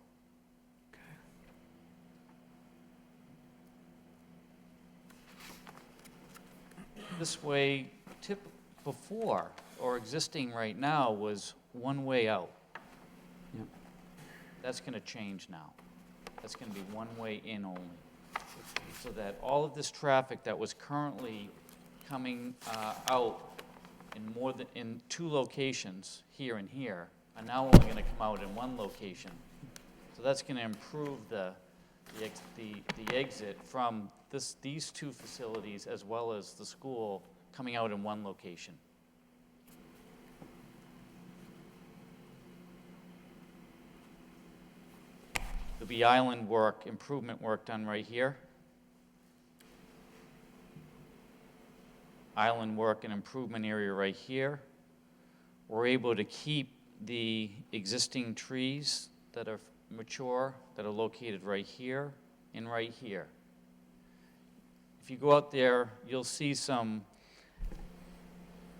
This way, before, or existing right now, was one way out. Yep. That's going to change now. That's going to be one way in only. So that all of this traffic that was currently coming out in 2 locations, here and here, are now only going to come out in 1 location. So that's going to improve the exit from these 2 facilities as well as the school coming out in 1 location. There'll be island work, improvement work done right here. Island work and improvement area right here. We're able to keep the existing trees that are mature, that are located right here and right here. If you go out there, you'll see some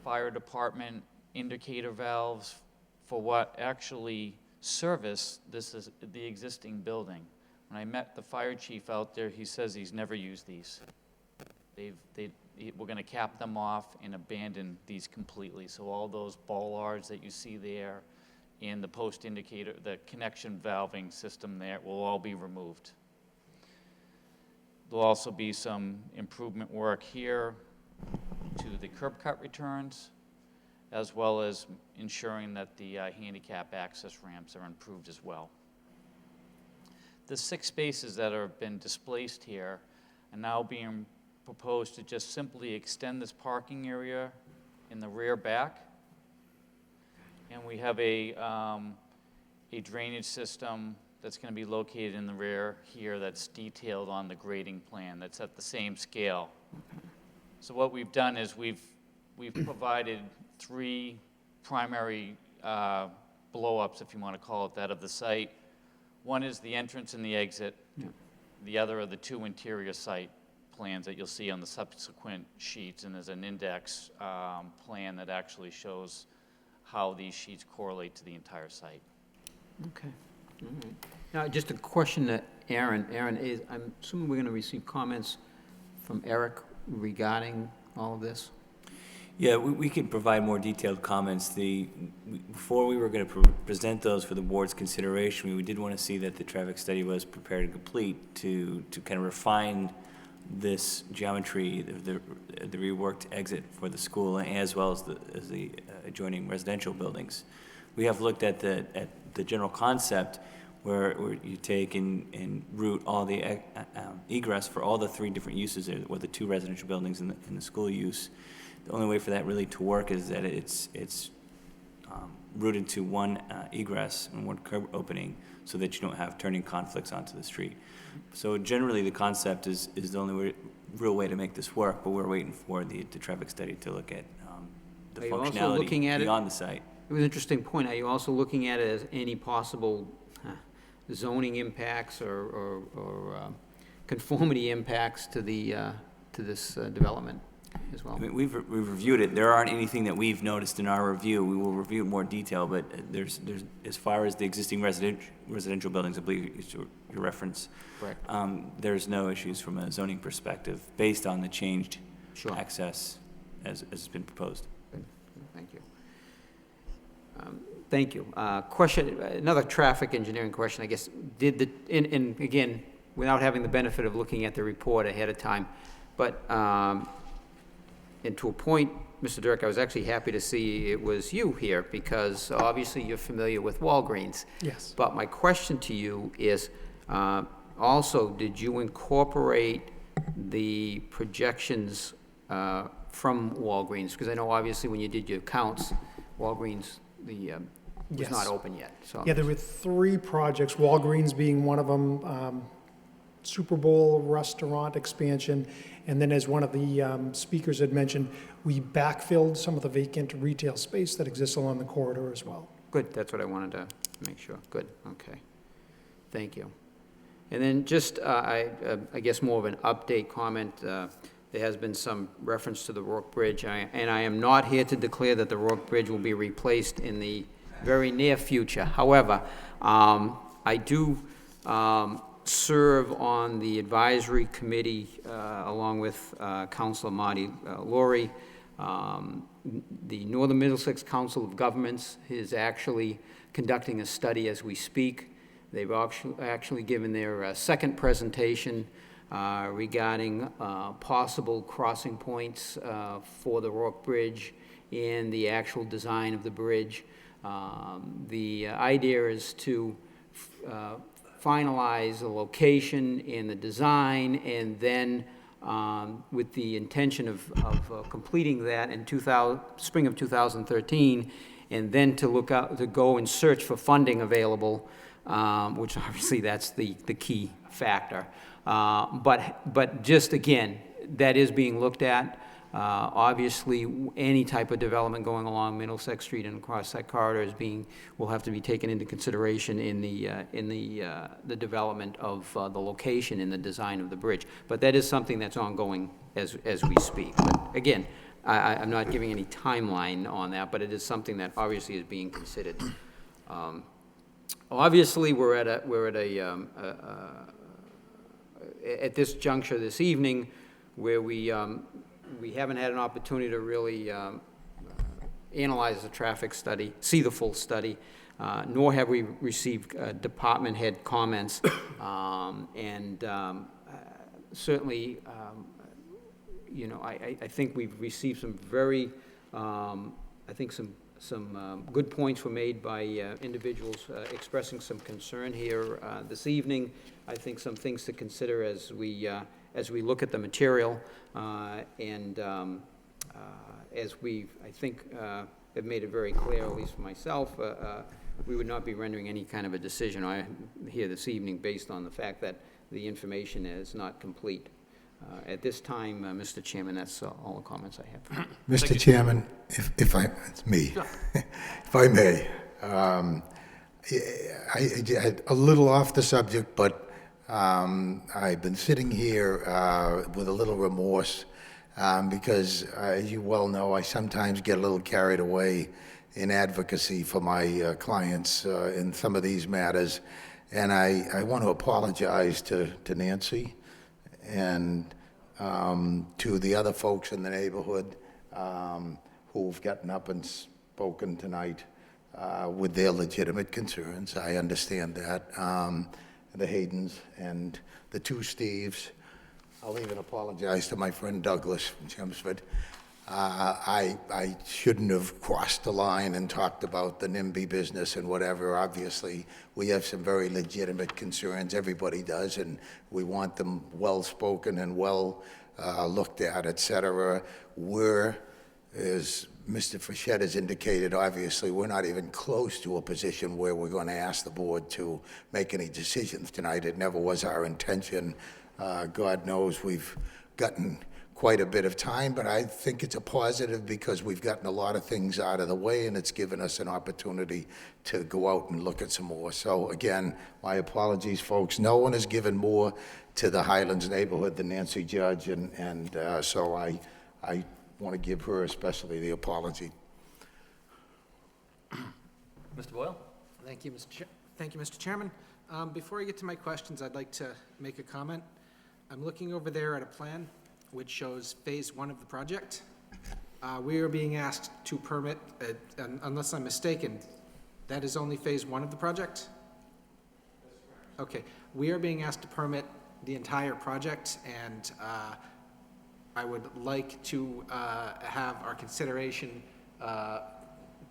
fire department indicator valves for what actually service this is the existing building. When I met the fire chief out there, he says he's never used these. We're going to cap them off and abandon these completely. So all those bollards that you see there and the post indicator, the connection valving system there will all be removed. There'll also be some improvement work here to the curb cut returns, as well as ensuring that the handicap access ramps are improved as well. The 6 spaces that have been displaced here are now being proposed to just simply extend this parking area in the rear back. And we have a drainage system that's going to be located in the rear here that's detailed on the grading plan that's at the same scale. So what we've done is we've provided 3 primary blow-ups, if you want to call it that, of the site. One is the entrance and the exit. The other are the 2 interior site plans that you'll see on the subsequent sheets, and there's an index plan that actually shows how these sheets correlate to the entire site. Okay. All right. Now, just a question to Aaron. Aaron, I'm assuming we're going to receive comments from Eric regarding all of this? Yeah, we can provide more detailed comments. Before we were going to present those for the board's consideration, we did want to see that the traffic study was prepared and complete to kind of refine this geometry, the reworked exit for the school, as well as the adjoining residential buildings. We have looked at the general concept where you take and route all the egress for all the 3 different uses, or the 2 residential buildings and the school use. The only way for that really to work is that it's routed to 1 egress and 1 curb opening, so that you don't have turning conflicts onto the street. So generally, the concept is the only real way to make this work, but we're waiting for the traffic study to look at the functionality beyond the site. It was an interesting point. Are you also looking at it as any possible zoning impacts or conformity impacts to this development as well? I mean, we've reviewed it. There aren't anything that we've noticed in our review. We will review in more detail, but there's as far as the existing residential buildings, I believe is your reference. Correct. There's no issues from a zoning perspective based on the changed access as has been proposed. Good. Thank you. Thank you. Question, another traffic engineering question, I guess. And again, without having the benefit of looking at the report ahead of time, but and to a point, Mr. Dirk, I was actually happy to see it was you here, because obviously you're familiar with Walgreens. Yes. But my question to you is, also, did you incorporate the projections from Walgreens? Because I know obviously when you did your counts, Walgreens was not open yet. So Yeah, there were 3 projects, Walgreens being one of them, Super Bowl restaurant expansion, and then as one of the speakers had mentioned, we backfilled some of the vacant retail space that exists along the corridor as well. Good, that's what I wanted to make sure. Good, okay. Thank you. And then just, I guess more of an update comment. There has been some reference to the Rourke Bridge, and I am not here to declare that the Rourke Bridge will be replaced in the very near future. However, I do serve on the advisory committee along with Councilor Marty Laurie. The Northern Middlesex Council of Governments is actually conducting a study as we speak. They've actually given their second presentation regarding possible crossing points for the Rourke Bridge and the actual design of the bridge. The idea is to finalize the location and the design, and then with the intention of completing that in spring of 2013, and then to look out to go and search for funding available, which obviously that's the key factor. But just again, that is being looked at. Obviously, any type of development going along Middlesex Street and across that corridor will have to be taken into consideration in the development of the location and the design of the bridge. But that is something that's ongoing as we speak. But again, I'm not giving any timeline on that, but it is something that obviously is being considered. Obviously, we're at this juncture this evening where we haven't had an opportunity to really analyze the traffic study, see the full study, nor have we received department head comments. Certainly, you know, I think we've received some very, I think some good points were made by individuals expressing some concern here this evening. I think some things to consider as we look at the material, and as we, I think, have made it very clear, at least for myself, we would not be rendering any kind of a decision here this evening based on the fact that the information is not complete. At this time, Mr. Chairman, that's all the comments I have. Mr. Chairman, if I, it's me, if I may, I a little off the subject, but I've been sitting here with a little remorse because, as you well know, I sometimes get a little carried away in advocacy for my clients in some of these matters, and I want to apologize to Nancy and to the other folks in the neighborhood who've gotten up and spoken tonight with their legitimate concerns. I understand that. The Haydens and the two Steves. I'll even apologize to my friend Douglas from Chelmsford. I shouldn't have crossed the line and talked about the NIMBY business and whatever. Obviously, we have some very legitimate concerns. Everybody does, and we want them well-spoken and well looked at, et cetera. We're, as Mr. Frechette has indicated, obviously, we're not even close to a position where we're going to ask the board to make any decisions tonight. It never was our intention. God knows we've gotten quite a bit of time, but I think it's a positive because we've gotten a lot of things out of the way, and it's given us an opportunity to go out and look at some more. So again, my apologies, folks. No one has given more to the Highlands neighborhood than Nancy Judge, and so I want to give her especially the apology. Mr. Boyle? Thank you, Mr. Chairman. Before I get to my questions, I'd like to make a comment. I'm looking over there at a plan which shows phase 1 of the project. We are being asked to permit, unless I'm mistaken, that is only phase 1 of the project? Okay, we are being asked to permit the entire project, and I would like to have our consideration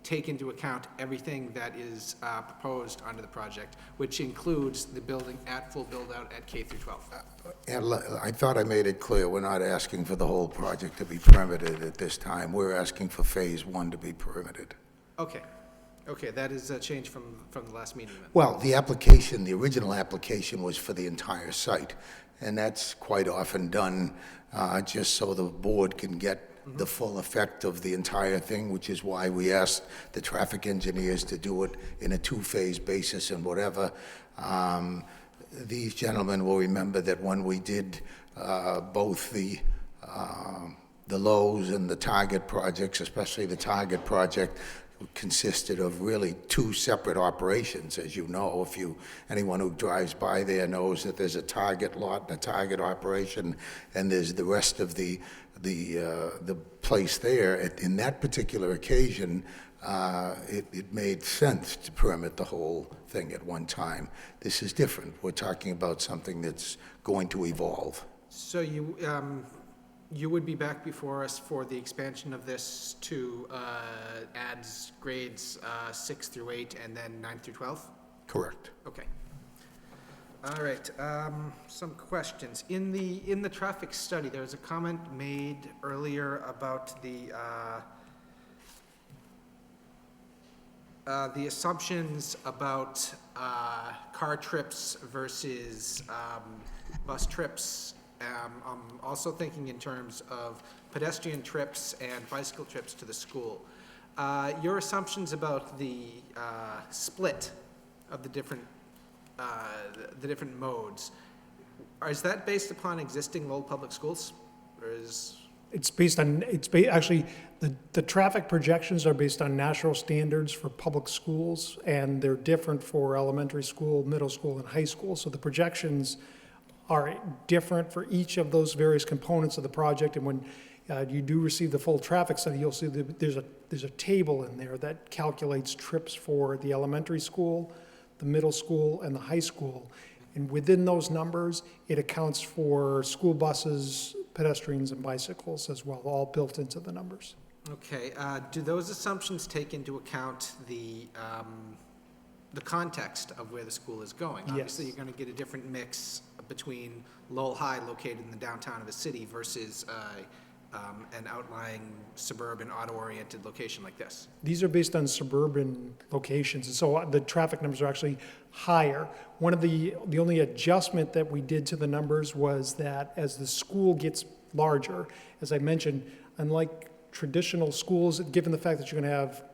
take into account everything that is proposed under the project, which includes the building at full build-out at K through 12. I thought I made it clear, we're not asking for the whole project to be permitted at this time. We're asking for phase 1 to be permitted. Okay. Okay, that is a change from the last meeting then. Well, the application, the original application was for the entire site, and that's quite often done just so the board can get the full effect of the entire thing, which is why we asked the traffic engineers to do it in a 2-phase basis and whatever. these gentlemen will remember that when we did both the Lowe's and the Target projects, especially the Target project, consisted of really two separate operations, as you know. Anyone who drives by there knows that there's a Target lot and a Target operation, and there's the rest of the place there. In that particular occasion, it made sense to permit the whole thing at one time. This is different. We're talking about something that's going to evolve. So you would be back before us for the expansion of this to add grades 6 through 8 and then 9 through 12? Correct. Okay. All right, some questions. In the traffic study, there was a comment made earlier about the assumptions about car trips versus bus trips. I'm also thinking in terms of pedestrian trips and bicycle trips to the school. Your assumptions about the split of the different modes, is that based upon existing Lowell Public Schools, or is? Actually, the traffic projections are based on national standards for public schools, and they're different for elementary school, middle school, and high school. So the projections are different for each of those various components of the project. And when you do receive the full traffic study, you'll see that there's a table in there that calculates trips for the elementary school, the middle school, and the high school. And within those numbers, it accounts for school buses, pedestrians, and bicycles as well, all built into the numbers. Okay, do those assumptions take into account the context of where the school is going? Yes. Obviously, you're going to get a different mix between Lowell High, located in the downtown of a city, versus an outlying suburban auto-oriented location like this. These are based on suburban locations, and so the traffic numbers are actually higher. One of the only adjustment that we did to the numbers was that as the school gets larger, as I mentioned, unlike traditional schools, given the fact that you're going to have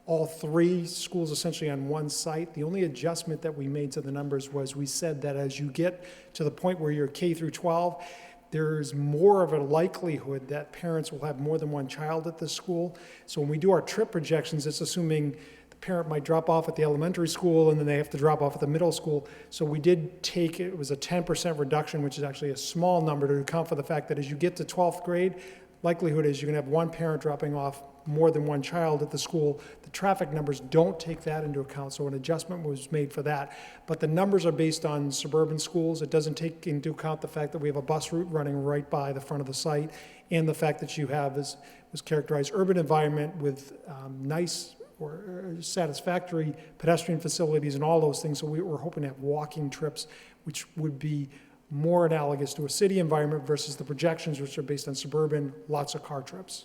all three schools essentially on one site, the only adjustment that we made to the numbers was we said that as you get to the point where you're K through 12, there's more of a likelihood that parents will have more than one child at the school. So when we do our trip projections, it's assuming the parent might drop off at the elementary school and then they have to drop off at the middle school. So we did take, it was a 10% reduction, which is actually a small number to account for the fact that as you get to 12th grade, likelihood is you're going to have one parent dropping off more than one child at the school. The traffic numbers don't take that into account, so an adjustment was made for that. But the numbers are based on suburban schools. It doesn't take into account the fact that we have a bus route running right by the front of the site, and the fact that you have, as was characterized, urban environment with nice or satisfactory pedestrian facilities and all those things. So we're hoping to have walking trips, which would be more analogous to a city environment versus the projections, which are based on suburban, lots of car trips.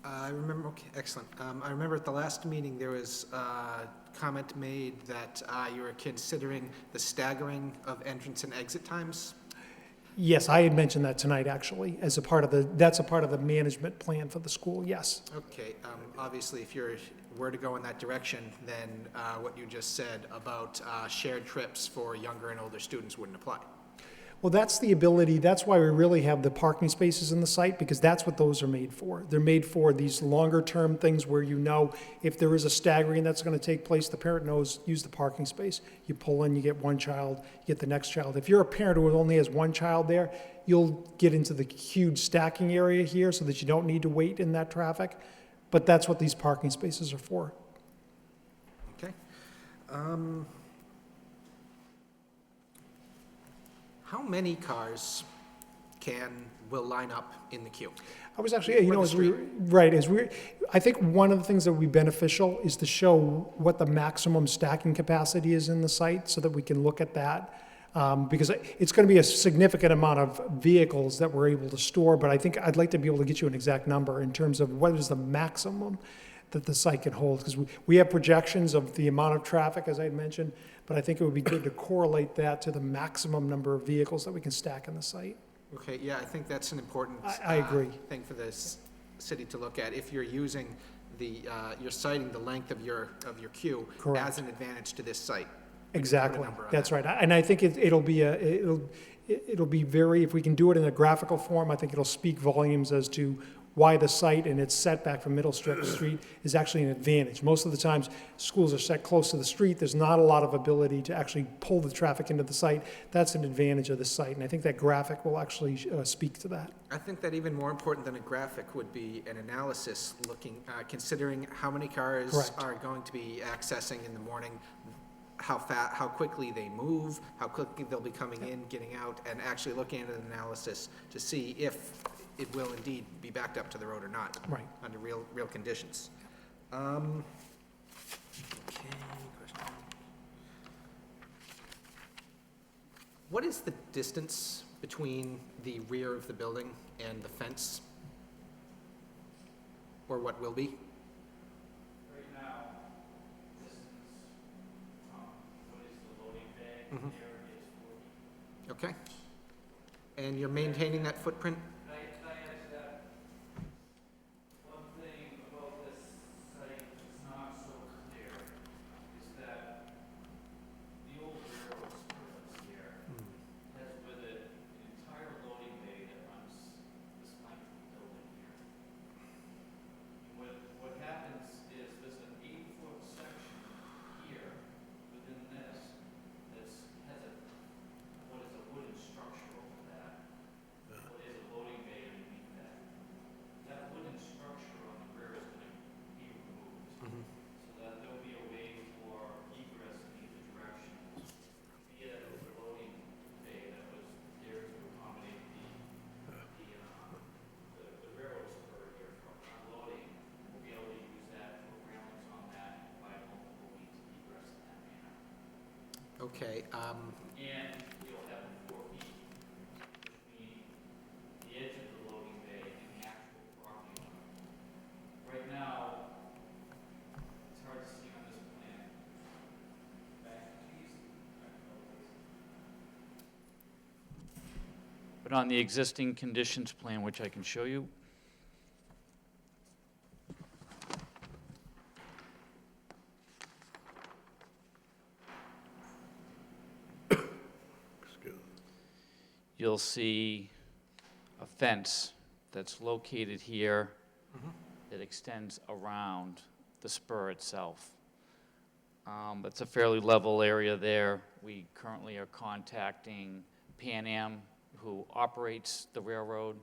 I remember, okay, excellent. I remember at the last meeting, there was a comment made that you were considering the staggering of entrance and exit times. Yes, I had mentioned that tonight, actually, as that's a part of the management plan for the school, yes. Okay, obviously, if you were to go in that direction, then what you just said about shared trips for younger and older students wouldn't apply. Well, that's the ability, that's why we really have the parking spaces in the site, because that's what those are made for. They're made for these longer-term things where you know if there is a staggering that's going to take place, the parent knows, use the parking space. You pull in, you get one child, you get the next child. If you're a parent who only has one child there, you'll get into the huge stacking area here so that you don't need to wait in that traffic. But that's what these parking spaces are for. Okay. How many cars will line up in the queue? I was actually, I think one of the things that would be beneficial is to show what the maximum stacking capacity is in the site so that we can look at that. Because it's going to be a significant amount of vehicles that we're able to store, but I think I'd like to be able to get you an exact number in terms of what is the maximum that the site can hold, because we have projections of the amount of traffic, as I had mentioned, but I think it would be good to correlate that to the maximum number of vehicles that we can stack in the site. Okay, yeah, I think that's an important I agree. thing for this city to look at. If you're using you're citing the length of your queue Correct. as an advantage to this site. Exactly, number on that's that. right. And I think it'll be it'll be very, if we can do it in a graphical form, I think it'll speak volumes as to why the site and its setback from Middle Street is actually an advantage. Most of the times, schools are set close to the street, there's not a lot of ability to actually pull the traffic into the site. That's an advantage of the site, and I think that graphic will actually speak to that. I think that even more important than a graphic would be an analysis looking, considering how many cars Correct. are going to be accessing in the morning, how quickly they move, how quickly they'll be coming in, getting out, and actually looking at an analysis to see if it will indeed be backed up to the road or not. Right. Under real conditions. Okay, question. What is the distance between the rear of the building and the fence? Or what will be? Right now, distance from what is the loading bay Mhm. there is 40. Okay. And you're maintaining that footprint? Can I add to that? One thing about this site that's not so clear is that the old railroad spur that's here has with it an entire loading bay that runs this length of the building here. What happens is there's an 8-foot section here within this that's has what is a wooden structure over that. What is a loading bay underneath that. That wooden structure on the rear is going to be removed. So that there'll be a way for egress in either direction via the loading bay that was there to accommodate the railroad spur here for unloading. We'll be able to use that for railings on that and provide multiple means of egress in that manner. Okay, And you'll have 4 feet between the edge of the loading bay and the actual property line. Right now, it's hard to see on this plan. But on the existing conditions plan, which I can show you, you'll see a fence that's located here that extends around the spur itself. It's a fairly level area there. We currently are contacting Pan Am, who operates the railroad,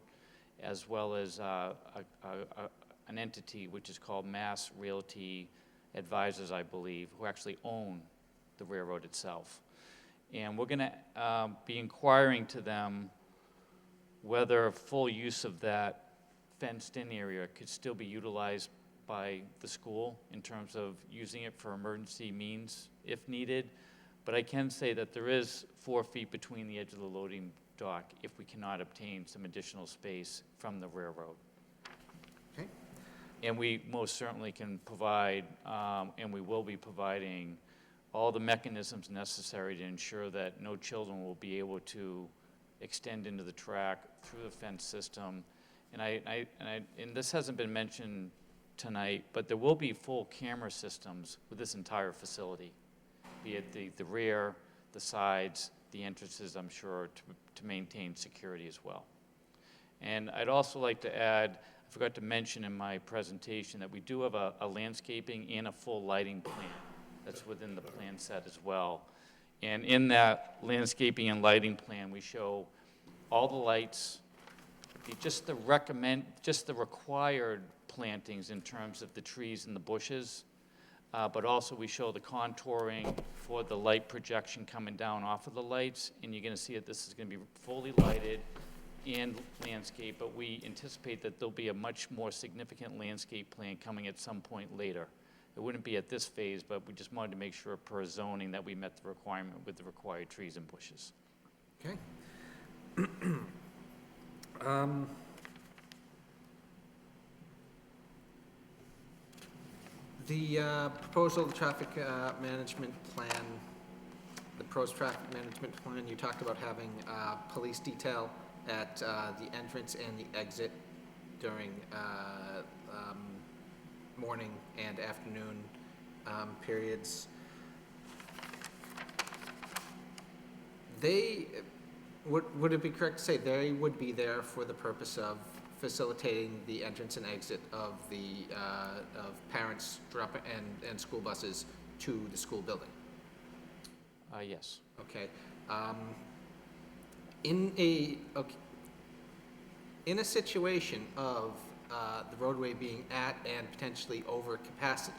as well as an entity which is called Mass Realty Advisors, I believe, who actually own the railroad itself. And we're going to be inquiring to them whether full use of that fenced-in area could still be utilized by the school in terms of using it for emergency means if needed. But I can say that there is 4 feet between the edge of the loading dock if we cannot obtain some additional space from the railroad. Okay. And we most certainly can provide, and we will be providing, all the mechanisms necessary to ensure that no children will be able to extend into the track through the fence system. And this hasn't been mentioned tonight, but there will be full camera systems with this entire facility, be it the rear, the sides, the entrances, I'm sure, to maintain security as well. And I'd also like to add, I forgot to mention in my presentation that we do have a landscaping and a full lighting plan that's within the plan set as well. And in that landscaping and lighting plan, we show all the lights, just the required plantings in terms of the trees and the bushes, but also we show the contouring for the light projection coming down off of the lights, and you're going to see that this is going to be fully lighted and landscape, but we anticipate that there'll be a much more significant landscape plan coming at some point later. It wouldn't be at this phase, but we just wanted to make sure per zoning that we met the requirement with the required trees and bushes. okay. The proposal, the traffic management plan, the pros traffic management plan, you talked about having police detail at the entrance and the exit during morning and afternoon periods. They, would it be correct to say they would be there for the purpose of facilitating the entrance and exit of the, of parents and school buses to the school building? Yes. Okay. In a situation of the roadway being at and potentially over capacity,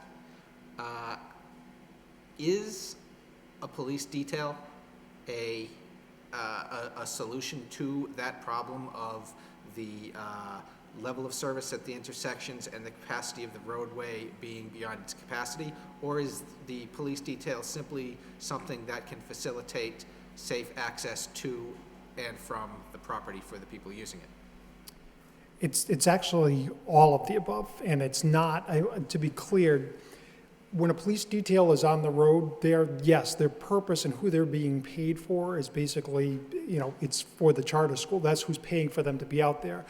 is a police detail a solution to that problem of the level of service at the intersections and the capacity of the roadway being beyond its capacity? Or is the police detail simply something that can facilitate safe access to and from the property for the people using it? It's actually all of the above, and it's not, to be clear, when a police detail is on the road, yes, their purpose and who they're being paid for is basically, it's for the charter school. That's who's paying for them to be out there.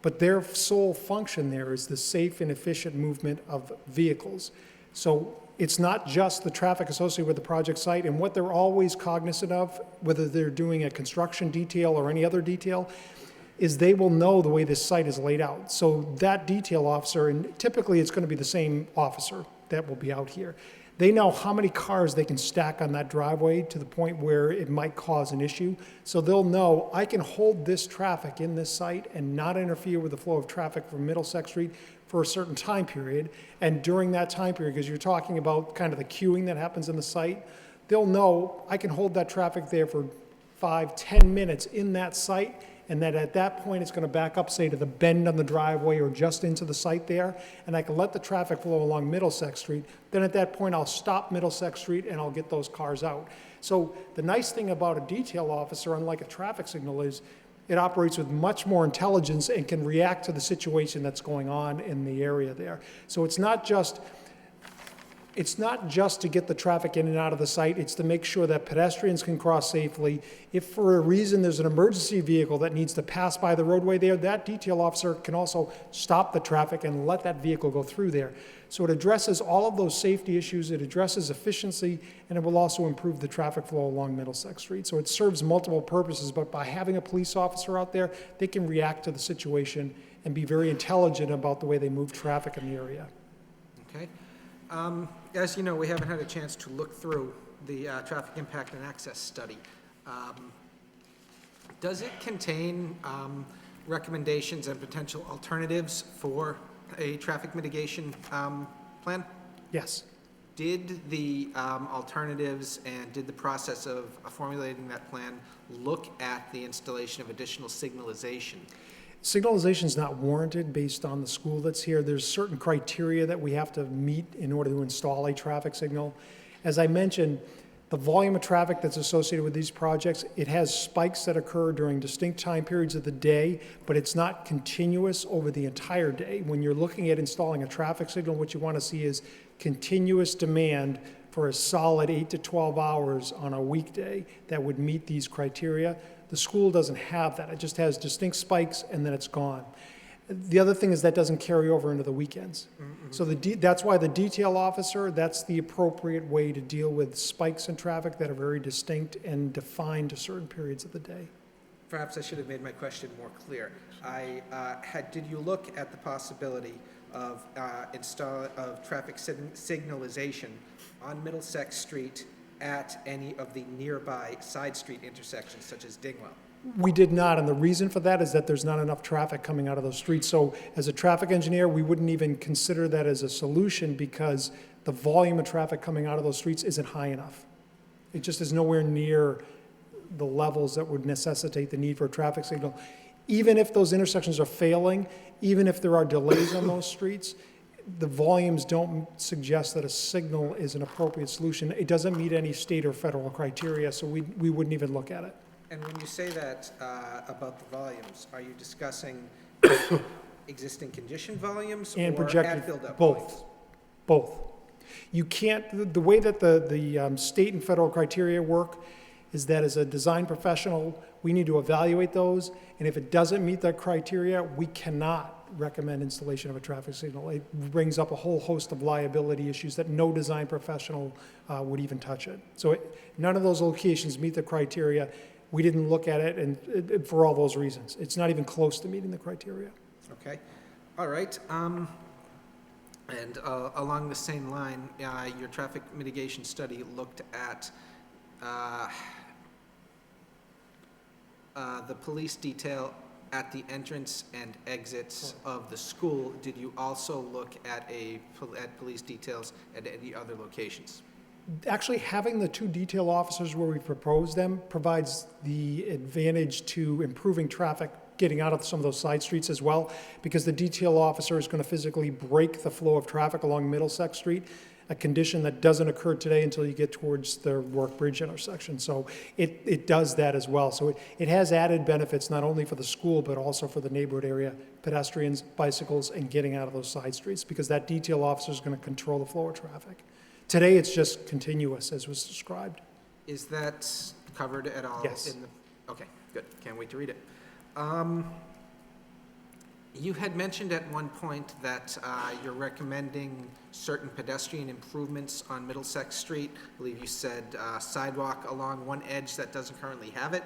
But their sole function there is the safe and efficient movement of vehicles. So it's not just the traffic associated with the project site, and what they're always cognizant of, whether they're doing a construction detail or any other detail, is they will know the way this site is laid out. So that detail officer, and typically it's going to be the same officer that will be out here, they know how many cars they can stack on that driveway to the point where it might cause an issue. So they'll know, I can hold this traffic in this site and not interfere with the flow of traffic from Middlesex Street for a certain time period. And during that time period, because you're talking about kind of the queuing that happens in the site, they'll know I can hold that traffic there for 5-10 minutes in that site, and that at that point it's going to back up, say, to the bend on the driveway or just into the site there, and I can let the traffic flow along Middlesex Street. Then at that point I'll stop Middlesex Street and I'll get those cars out. So the nice thing about a detail officer, unlike a traffic signal, is it operates with much more intelligence and can react to the situation that's going on in the area there. So it's not just to get the traffic in and out of the site, it's to make sure that pedestrians can cross safely. If for a reason there's an emergency vehicle that needs to pass by the roadway there, that detail officer can also stop the traffic and let that vehicle go through there. So it addresses all of those safety issues, it addresses efficiency, and it will also improve the traffic flow along Middlesex Street. So it serves multiple purposes, but by having a police officer out there, they can react to the situation and be very intelligent about the way they move traffic in the area. Okay. As you know, we haven't had a chance to look through the traffic impact and access study. Does it contain recommendations and potential alternatives for a traffic mitigation plan? Yes. Did the alternatives and did the process of formulating that plan look at the installation of additional signalization? Signalization is not warranted based on the school that's here. There's certain criteria that we have to meet in order to install a traffic signal. As I mentioned, the volume of traffic that's associated with these projects, it has spikes that occur during distinct time periods of the day, but it's not continuous over the entire day. When you're looking at installing a traffic signal, what you want to see is continuous demand for a solid 8 to 12 hours on a weekday that would meet these criteria. The school doesn't have that. It just has distinct spikes and then it's gone. The other thing is that doesn't carry over into the weekends. Mm-hmm. So that's why the detail officer, that's the appropriate way to deal with spikes in traffic that are very distinct and defined to certain periods of the day. Perhaps I should have made my question more clear. Did you look at the possibility of traffic signalization on Middlesex Street at any of the nearby side street intersections such as Dingwell? We did not, and the reason for that is that there's not enough traffic coming out of those streets. So as a traffic engineer, we wouldn't even consider that as a solution because the volume of traffic coming out of those streets isn't high enough. It just is nowhere near the levels that would necessitate the need for a traffic signal. Even if those intersections are failing, even if there are delays on those streets, the volumes don't suggest that a signal is an appropriate solution. It doesn't meet any state or federal criteria, so we wouldn't even look at it. And when you say that about the volumes, are you discussing existing condition volumes and or projected at build-up both? volumes? Both. You can't, the way that the state and federal criteria work is that as a design professional, we need to evaluate those, and if it doesn't meet that criteria, we cannot recommend installation of a traffic signal. It brings up a whole host of liability issues that no design professional would even touch it. So none of those locations meet the criteria. We didn't look at it, and for all those reasons. It's not even close to meeting the criteria. Okay, all right. And along the same line, your traffic mitigation study looked at the police detail at the entrance and exits of the school. Did you also look at police details at any other locations? Actually, having the two detail officers where we propose them provides the advantage to improving traffic getting out of some of those side streets as well, because the detail officer is going to physically break the flow of traffic along Middlesex Street, a condition that doesn't occur today until you get towards the Work Bridge intersection. So it does that as well. So it has added benefits not only for the school, but also for the neighborhood area, pedestrians, bicycles, and getting out of those side streets, because that detail officer is going to control the flow of traffic. Today, it's just continuous, as was described. Is that covered at all? Yes. Okay, good. Can't wait to read it. You had mentioned at one point that you're recommending certain pedestrian improvements on Middlesex Street. I believe you said sidewalk along one edge that doesn't currently have it,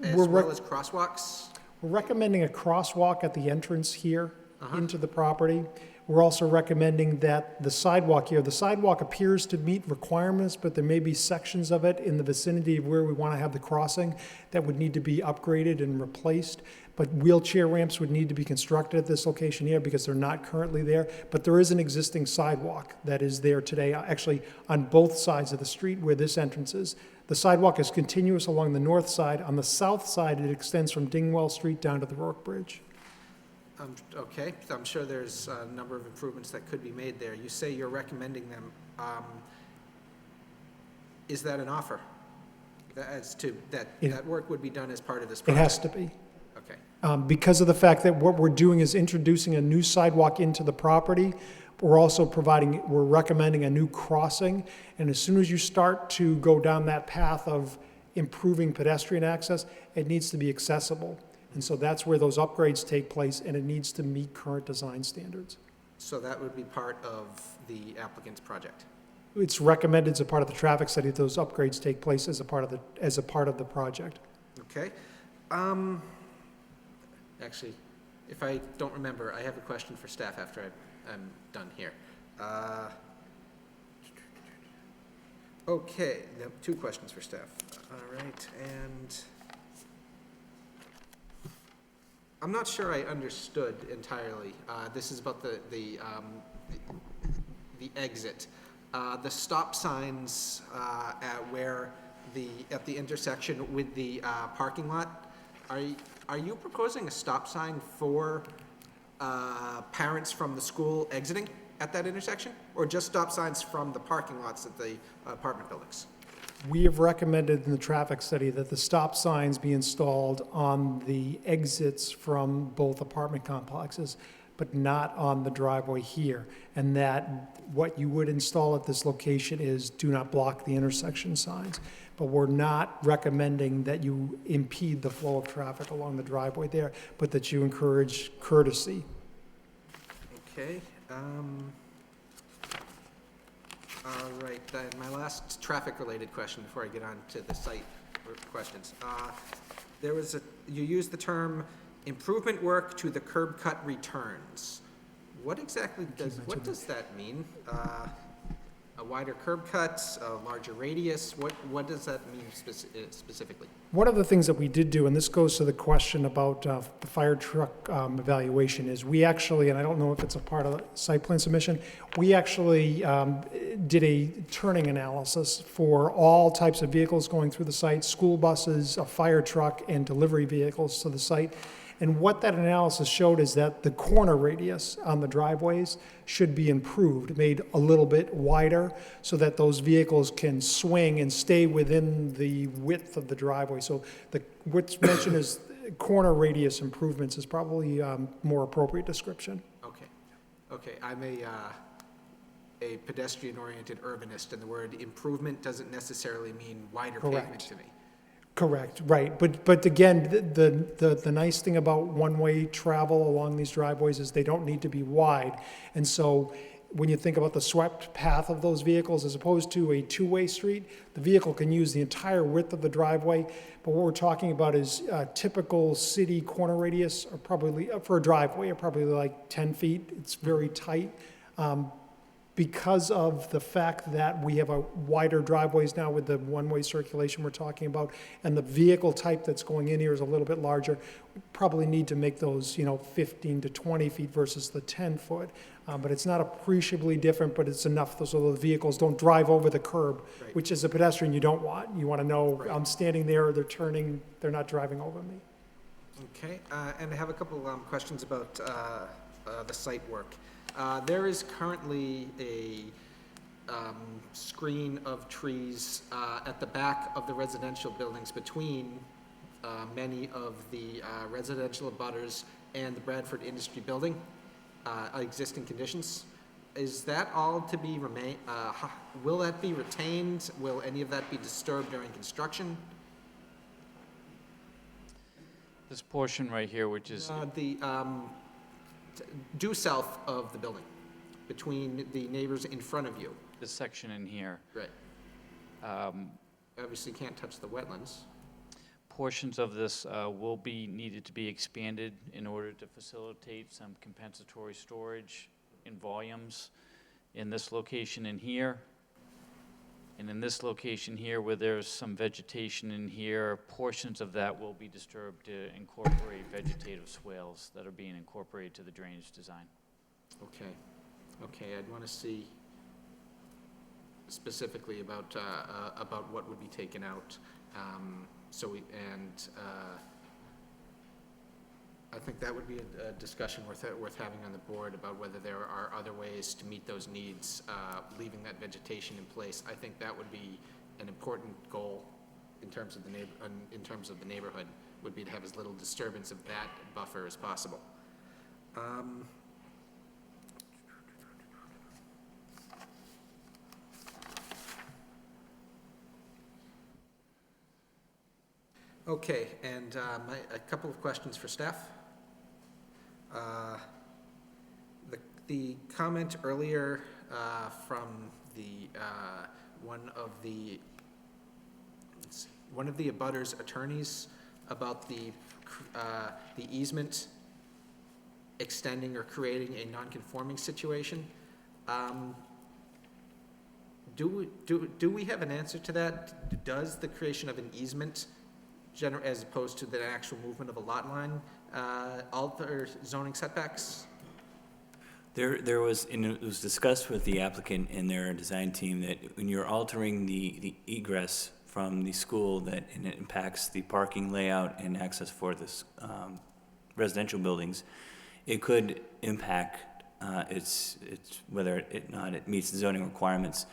as well as crosswalks. We're recommending a crosswalk at the entrance here into the property. We're also recommending that the sidewalk appears to meet requirements, but there may be sections of it in the vicinity of where we want to have the crossing that would need to be upgraded and replaced. But wheelchair ramps would need to be constructed at this location here because they're not currently there. But there is an existing sidewalk that is there today, actually on both sides of the street where this entrance is. The sidewalk is continuous along the north side. On the south side, it extends from Dingwell Street down to the Rourke Bridge. Okay, so I'm sure there's a number of improvements that could be made there. You say you're recommending them. Is that an offer? That work would be done as part of this project? It has to be. Okay. Because of the fact that what we're doing is introducing a new sidewalk into the property, we're recommending a new crossing. And as soon as you start to go down that path of improving pedestrian access, it needs to be accessible. And so that's where those upgrades take place, and it needs to meet current design standards. So that would be part of the applicant's project? It's recommended as a part of the traffic study that those upgrades take place as a part of the project. Okay. Actually, if I don't remember, I have a question for staff after I'm done here. Okay, two questions for staff. All right, and I'm not sure I understood entirely. This is about the exit. The stop signs at the intersection with the parking lot. Are you proposing a stop sign for parents from the school exiting at that intersection, or just stop signs from the parking lots at the apartment buildings? We have recommended in the traffic study that the stop signs be installed on the exits from both apartment complexes, but not on the driveway here. And that what you would install at this location is do not block the intersection signs. But we're not recommending that you impede the flow of traffic along the driveway there, but that you encourage courtesy. Okay. All right, then my last traffic-related question before I get on to the site questions. You used the term improvement work to the curb cut returns. What exactly does that mean? A wider curb cut, a larger radius? What does that mean specifically? One of the things that we did do, and this goes to the question about the fire truck evaluation, is we actually, and I don't know if it's a part of the site plan submission, we actually did a turning analysis for all types of vehicles going through the site, school buses, a fire truck, and delivery vehicles to the site. And what that analysis showed is that the corner radius on the driveways should be improved, made a little bit wider, so that those vehicles can swing and stay within the width of the driveway. So what's mentioned as corner radius improvements is probably a more appropriate description. Okay. Okay, I'm a pedestrian-oriented urbanist, and the word improvement doesn't necessarily mean wider pavement to me. Correct, right. But again, the nice thing about one-way travel along these driveways is they don't need to be wide. And so when you think about the swept path of those vehicles as opposed to a two-way street, the vehicle can use the entire width of the driveway. But what we're talking about is typical city corner radius, or probably, for a driveway, are probably like 10 feet. It's very tight. Because of the fact that we have a wider driveways now with the one-way circulation we're talking about, and the vehicle type that's going in here is a little bit larger, we probably need to make those, 15 to 20 feet versus the 10-foot. But it's not appreciably different, but it's enough so the vehicles don't drive over the curb, Right. which as a pedestrian you don't want. You want to know, Right. I'm standing there, they're turning, they're not driving over me. Okay, and I have a couple questions about the site work. There is currently a screen of trees at the back of the residential buildings between many of the residential abutters and the Bradford Industry Building, existing conditions. Is that all to be will that be retained? Will any of that be disturbed during construction? This portion right here, which is, Due south of the building, between the neighbors in front of you. this section in here, Right. Obviously can't touch the wetlands. portions of this will be needed to be expanded in order to facilitate some compensatory storage in volumes in this location in here. And in this location here, where there's some vegetation in here, portions of that will be disturbed to incorporate vegetative swales that are being incorporated to the drainage design. Okay. Okay, I'd want to see specifically about what would be taken out. I think that would be a discussion worth having on the board about whether there are other ways to meet those needs, leaving that vegetation in place. I think that would be an important goal in terms of the neighborhood, would be to have as little disturbance of that buffer as possible. Okay, and a couple of questions for staff. The comment earlier from one of the abutters attorneys about the easement extending or creating a non-conforming situation. Do we have an answer to that? Does the creation of an easement, as opposed to the actual movement of a lot line, alter zoning setbacks? There was, and it was discussed with the applicant and their design team, that when you're altering the egress from the school, and it impacts the parking layout and access for this residential buildings, it could impact its whether it meets the zoning requirements.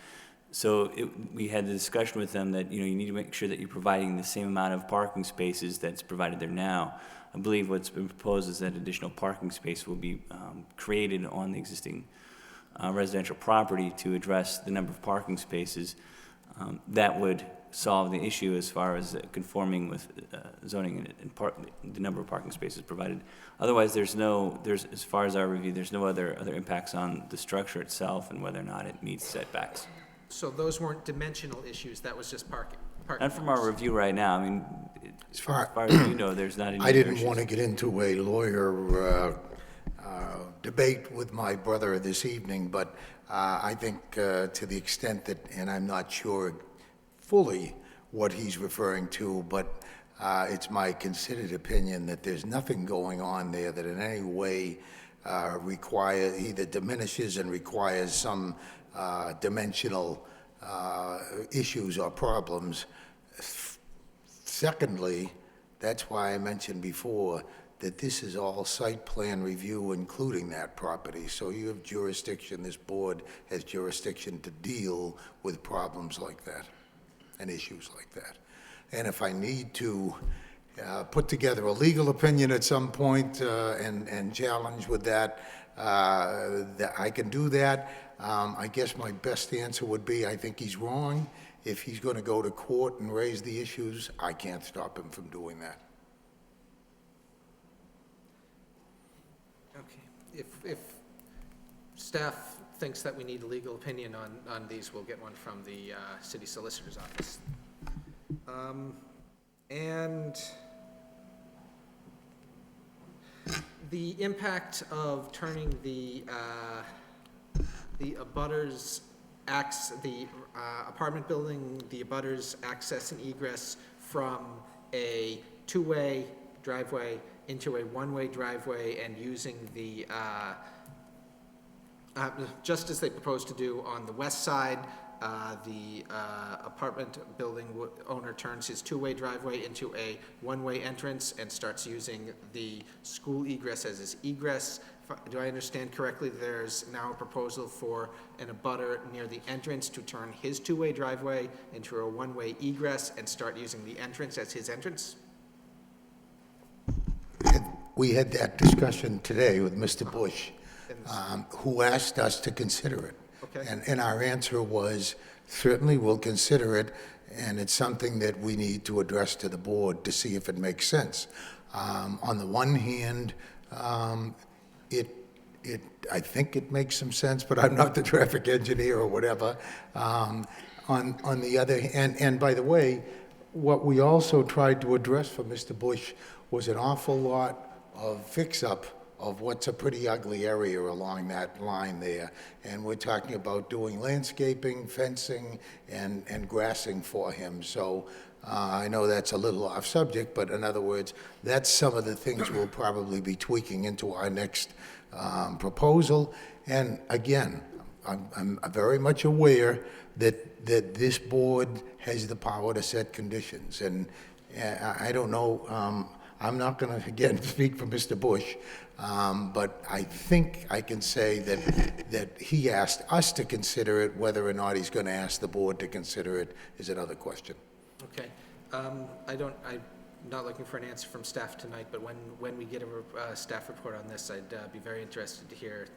So we had the discussion with them that, you need to make sure that you're providing the same amount of parking spaces that's provided there now. I believe what's been proposed is that additional parking space will be created on the existing residential property to address the number of parking spaces. That would solve the issue as far as conforming with zoning and the number of parking spaces provided. Otherwise, there's as far as our review, there's no other impacts on the structure itself and whether or not it meets setbacks. So those weren't dimensional issues, that was just parking? Not from our review right now. I mean, as far as you know, there's not any I didn't issues. want to get into a lawyer debate with my brother this evening, but I think to the extent that, and I'm not sure fully what he's referring to, but it's my considered opinion that there's nothing going on there that in any way either diminishes and requires some dimensional issues or problems. Secondly, that's why I mentioned before that this is all site plan review, including that property. So you have jurisdiction, this board has jurisdiction to deal with problems like that and issues like that. And if I need to put together a legal opinion at some point and challenge with that, I can do that. I guess my best answer would be I think he's wrong, If he's going to go to court and raise the issues, I can't stop him from doing that. Okay. If staff thinks that we need a legal opinion on these, we'll get one from the city solicitor's office. And the impact of turning the abutters apartment building, the abutters access and egress from a two-way driveway into a one-way driveway and using the, just as they propose to do on the west side, the apartment building owner turns his two-way driveway into a one-way entrance and starts using the school egress as his egress. Do I understand correctly, there's now a proposal for an abutter near the entrance to turn his two-way driveway into a one-way egress and start using the entrance as his entrance? We had that discussion today with Mr. Bush, who asked us to consider it. Okay. And our answer was, certainly we'll consider it, and it's something that we need to address to the board to see if it makes sense. On the one hand, I think it makes some sense, but I'm not the traffic engineer or whatever. On the other hand, and by the way, what we also tried to address for Mr. Bush was an awful lot of fix-up of what's a pretty ugly area along that line there. And we're talking about doing landscaping, fencing, and grassing for him. So I know that's a little off subject, but in other words, that's some of the things we'll probably be tweaking into our next proposal. And again, I'm very much aware that this board has the power to set conditions. And I don't know, I'm not going to, again, speak for Mr. Bush, but I think I can say that he asked us to consider it. Whether or not he's going to ask the board to consider it is another question. Okay. I'm not looking for an answer from staff tonight, but when we get a staff report on this, I'd be very interested to hear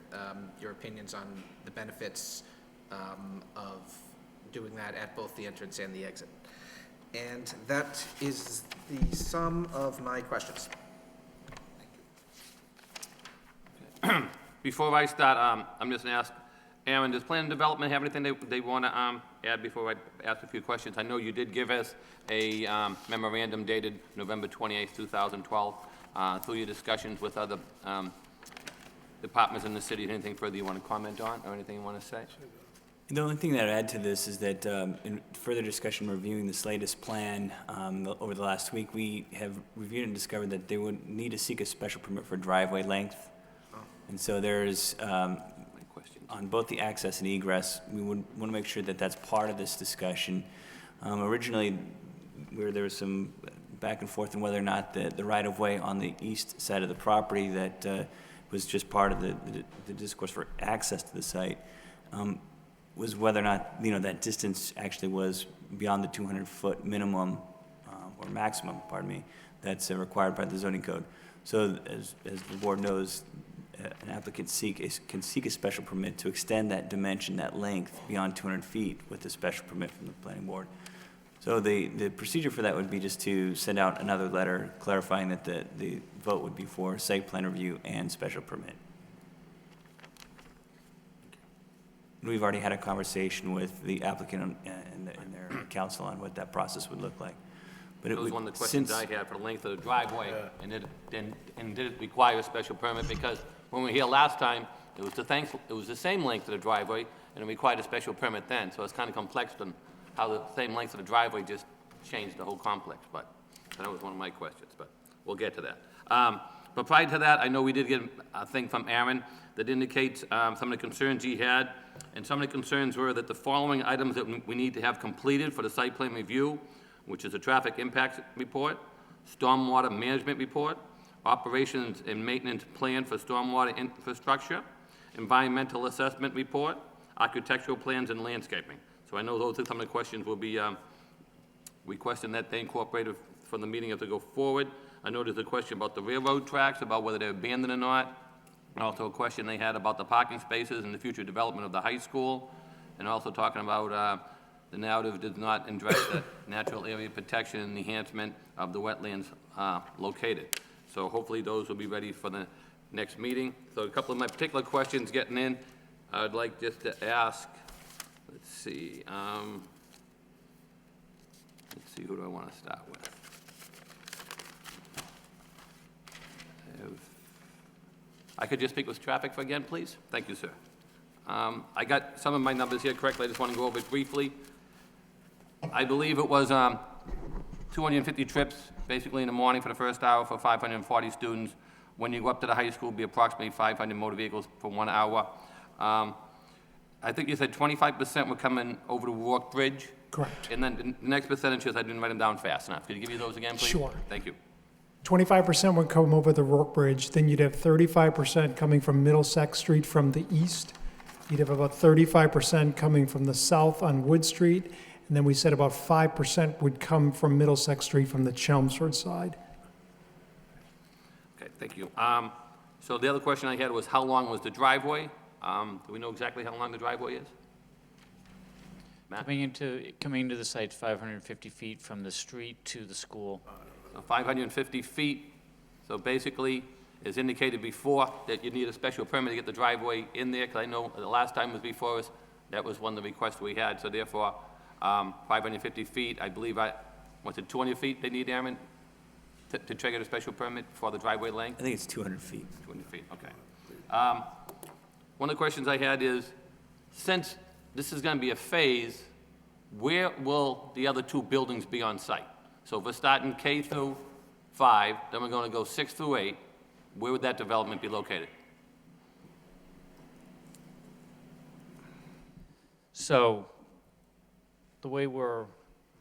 your opinions on the benefits of doing that at both the entrance and the exit. And that is the sum of my questions. Before I start, I'm just going to ask, Aaron, does Plan and Development have anything they want to add before I ask a few questions? I know you did give us a memorandum dated November 28th, 2012. Through your discussions with other departments in the city, anything further you want to comment on or anything you want to say? The only thing that I'd add to this is that in further discussion reviewing this latest plan over the last week, we have reviewed and discovered that they would need to seek a special permit for driveway length. And so there's, on both the access and egress, we would want to make sure that that's part of this discussion. Originally, where there was some back and forth on whether or not the right-of-way on the east side of the property that was just part of the discourse for access to the site, was whether or not, that distance actually was beyond the 200-foot minimum, or maximum, pardon me, that's required by the zoning code. So as the board knows, an applicant can seek a special permit to extend that dimension, that length, beyond 200 feet with a special permit from the planning board. So the procedure for that would be just to send out another letter clarifying that the vote would be for site plan review and special permit. We've already had a conversation with the applicant and their counsel on what that process would look like. But That was one of the questions I had for the length of the driveway, and did it require a special permit? Because when we were here last time, it was the same length of the driveway, and it required a special permit then. So it's kind of complex on how the same length of the driveway just changed the whole complex. But that was one of my questions, but we'll get to that. But prior to that, I know we did get a thing from Aaron that indicates some of the concerns he had, and some of the concerns were that the following items that we need to have completed for the site plan review, which is a traffic impact report, stormwater management report, operations and maintenance plan for stormwater infrastructure, environmental assessment report, architectural plans, and landscaping. So I know those are some of the questions we'll be requesting that they incorporated from the meeting as they go forward. I know there's a question about the railroad tracks, about whether they're abandoned or not, and also a question they had about the parking spaces and the future development of the high school, and also talking about the narrative does not address the natural area protection and enhancement of the wetlands located. So hopefully those will be ready for the next meeting. So a couple of my particular questions getting in, I'd like just to ask, let's see, who do I want to start with? I could just speak with traffic for again, please? Thank you, sir. I got some of my numbers here correctly. I just want to go over it briefly. I believe it was 250 trips, basically in the morning for the first hour for 540 students. When you go up to the high school, it'll be approximately 500 motor vehicles for 1 hour. I think you said 25% were coming over the Rourke Bridge? Correct. And then the next percentages, I didn't write them down fast enough. Could you give me those again, please? Sure. Thank you. 25% would come over the Rourke Bridge, then you'd have 35% coming from Middlesex Street from the east. You'd have about 35% coming from the south on Wood Street, and then we said about 5% would come from Middlesex Street from the Chelmsford side. Okay, thank you. So the other question I had was how long was the driveway? Do we know exactly how long the driveway is? Matt? Coming into the site, 550 feet from the street to the school. 550 feet, so basically, as indicated before, that you need a special permit to get the driveway in there, because I know the last time was before us, that was one of the requests we had, so therefore, 550 feet, I believe, was it 200 feet they need, Aaron, to trigger a special permit for the driveway length? I think it's 200 feet. 200 feet, okay. One of the questions I had is, since this is going to be a phase, where will the other two buildings be on site? So if we're starting K through 5, then we're going to go 6 through 8, where would that development be located? So the way we're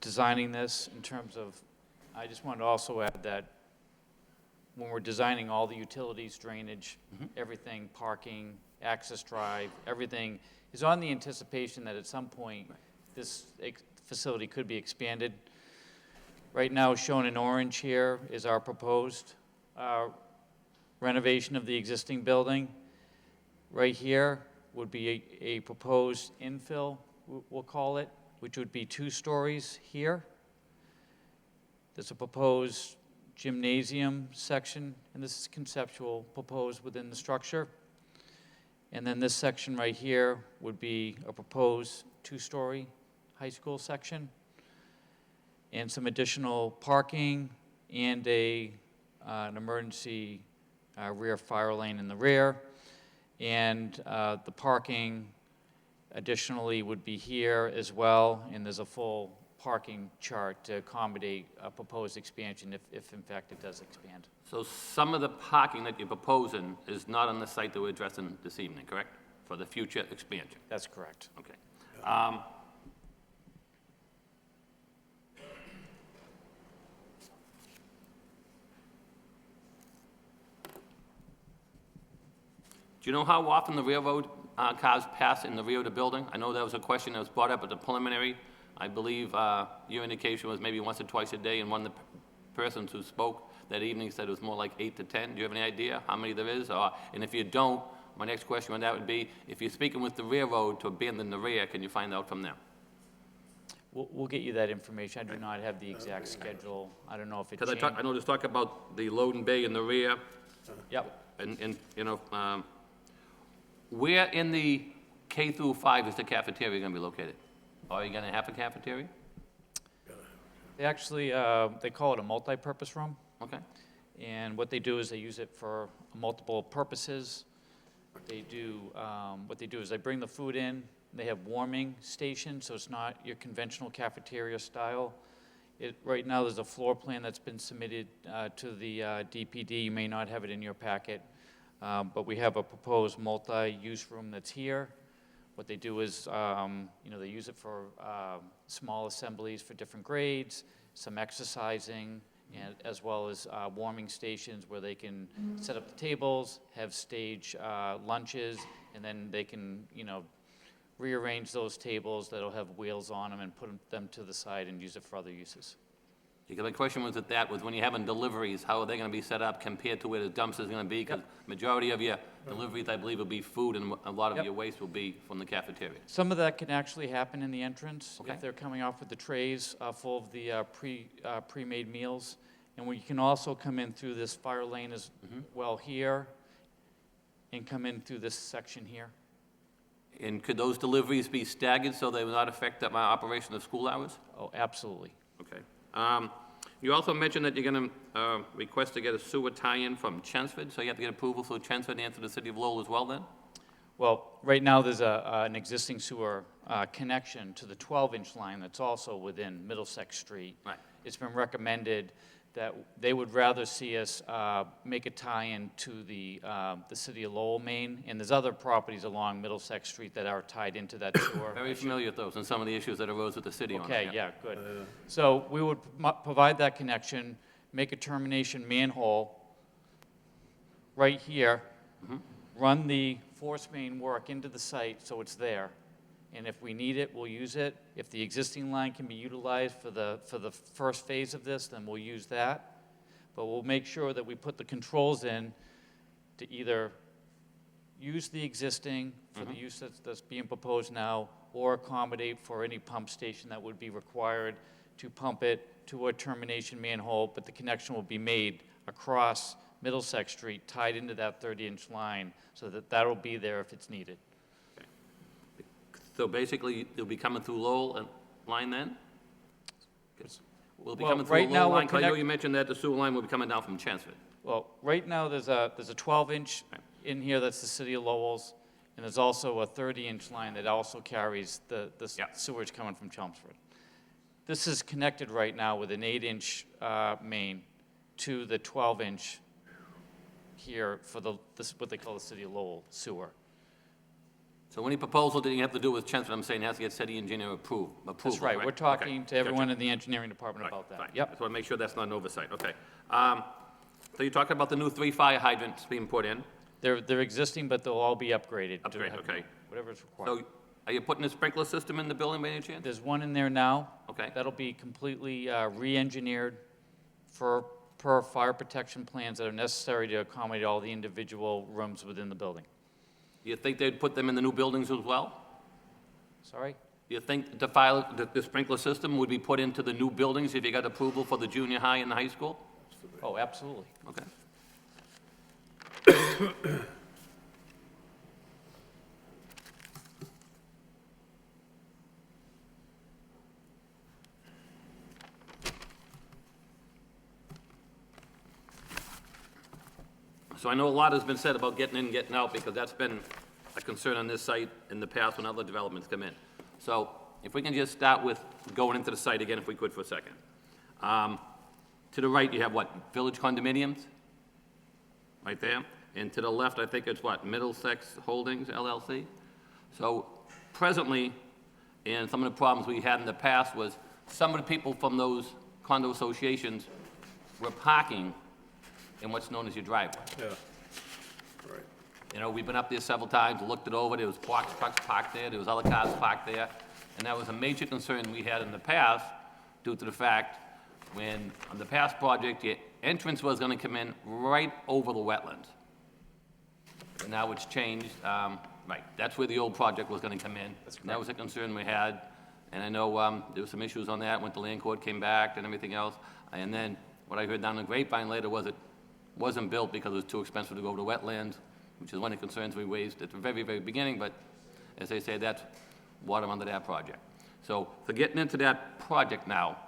designing this in terms of, I just wanted to also add that when we're designing all the utilities, drainage, everything, parking, access drive, everything is on the anticipation that at some point this facility could be expanded. Right now, shown in orange here is our proposed renovation of the existing building. Right here would be a proposed infill, we'll call it, which would be 2 stories here. There's a proposed gymnasium section, and this is conceptual, proposed within the structure. And then this section right here would be a proposed 2-story high school section, and some additional parking and an emergency rear fire lane in the rear. And the parking additionally would be here as well, and there's a full parking chart to accommodate a proposed expansion if in fact it does expand. So some of the parking that you're proposing is not on the site that we're addressing this evening, correct? For the future expansion? That's correct. Okay. Do you know how often the railroad cars pass in the rear of the building? I know that was a question that was brought up at the preliminary. I believe your indication was maybe once or twice a day, and one of the persons who spoke that evening said it was more like 8 to 10. Do you have any idea how many there is? And if you don't, my next question on that would be, if you're speaking with the railroad to abandon the rear, can you find out from them? We'll get you that information. I do not have the exact schedule. I don't know if it Because changed. I know there's talk about the loading bay in the rear. Yep. And you know, where in the K through 5 is the cafeteria going to be located? Are you going to have a cafeteria? They actually, they call it a multi-purpose room. Okay. And what they do is they use it for multiple purposes. They do, what they do is they bring the food in. They have warming stations, so it's not your conventional cafeteria style. Right now, there's a floor plan that's been submitted to the DPD. You may not have it in your packet, but we have a proposed multi-use room that's here. What they do is, you know, they use it for small assemblies for different grades, some exercising, and as well as warming stations where they can set up the tables, have stage lunches, and then they can, you know, rearrange those tables that'll have wheels on them and put them to the side and use it for other uses. Because my question was was when you're having deliveries, how are they gonna be set up compared to where the dumpster's gonna be? Because majority of your deliveries, I believe, will be food, and a lot of Yep. your waste will be from the cafeteria. Some of that can actually happen in the entrance, Okay. if they're coming off with the trays full of the pre-made meals. And we can also come in through this fire lane as well here, and come in through this section here. And could those deliveries be staggered so they will not affect my operation of school hours? Oh, absolutely. Okay. You also mentioned that you're going to request to get a sewer tie-in from Chelmsford, so you have to get approval for Chelmsford and to the city of Lowell as well then? Well, right now, there's an existing sewer connection to the 12-inch line that's also within Middlesex Street. Right. It's been recommended that they would rather see us make a tie-in to the city of Lowell main, and there's other properties along Middlesex Street that are tied into that sewer. Very familiar with those and some of the issues that arose with the city on it. Okay, yeah, good. So we would provide that connection, make a termination manhole right here, run the force main work into the site so it's there. And if we need it, we'll use it. If the existing line can be utilized for the first phase of this, then we'll use that. But we'll make sure that we put the controls in to either use the existing for the use that's being proposed now, or accommodate for any pump station that would be required to pump it to a termination manhole, but the connection will be made across Middlesex Street, tied into that 30-inch line, so that that'll be there if it's needed. So basically, you'll be coming through Lowell and line then? Will it be Well, coming through right now Lowell we're line? 'Cause I know connect- you mentioned that the sewer line will be coming down from Chelmsford. Well, right now, there's a 12-inch in here that's the city of Lowell's, and there's also a 30-inch line that also carries the sewage coming from Chelmsford. This is connected right now with an 8-inch main to the 12-inch here for what they call the city of Lowell sewer. So any proposal that you have to do with Chelmsford, I'm saying, has to get city engineer approval. That's right. We're talking to everyone in the engineering department about that. Fine. Yep. Just want to make sure that's not an oversight. Okay. So you're talking about the new 3 fire hydrants being put in? They're existing, but they'll all be upgraded. to Upgrade, have okay. Whatever's required. So are you putting a sprinkler system in the building by any chance? There's one in there now. Okay. That'll be completely re-engineered per fire protection plans that are necessary to accommodate all the individual rooms within the building. You think they'd put them in the new buildings as well? Sorry? You think the sprinkler system would be put into the new buildings if you got approval for the junior high and the high school? Oh, absolutely. Okay. So I know a lot has been said about getting in and getting out, because that's been a concern on this site in the past when other developments come in. So if we can just start with going into the site again, if we could for a second. To the right, you have what, Village Condominiums? Right there. And to the left, I think it's what, Middlesex Holdings LLC? So presently, and some of the problems we had in the past was some of the people from those condo associations were parking in what's known as your driveway. Yeah, right. You know, we've been up there several times, looked it over, there was trucks parked there, there was other cars parked there, and that was a major concern we had in the past due to the fact when, on the past project, your entrance was gonna come in right over the wetlands. And now it's changed, right, that's where the old project was gonna come in. That was a concern we had, and I know there were some issues on that, went to land court, came back, and everything else. And then, what I heard down the grapevine later was it wasn't built because it was too expensive to go to wetlands, which is one of the concerns we raised at the very, very beginning, but as they say, that's water under that project. So for getting into that project now,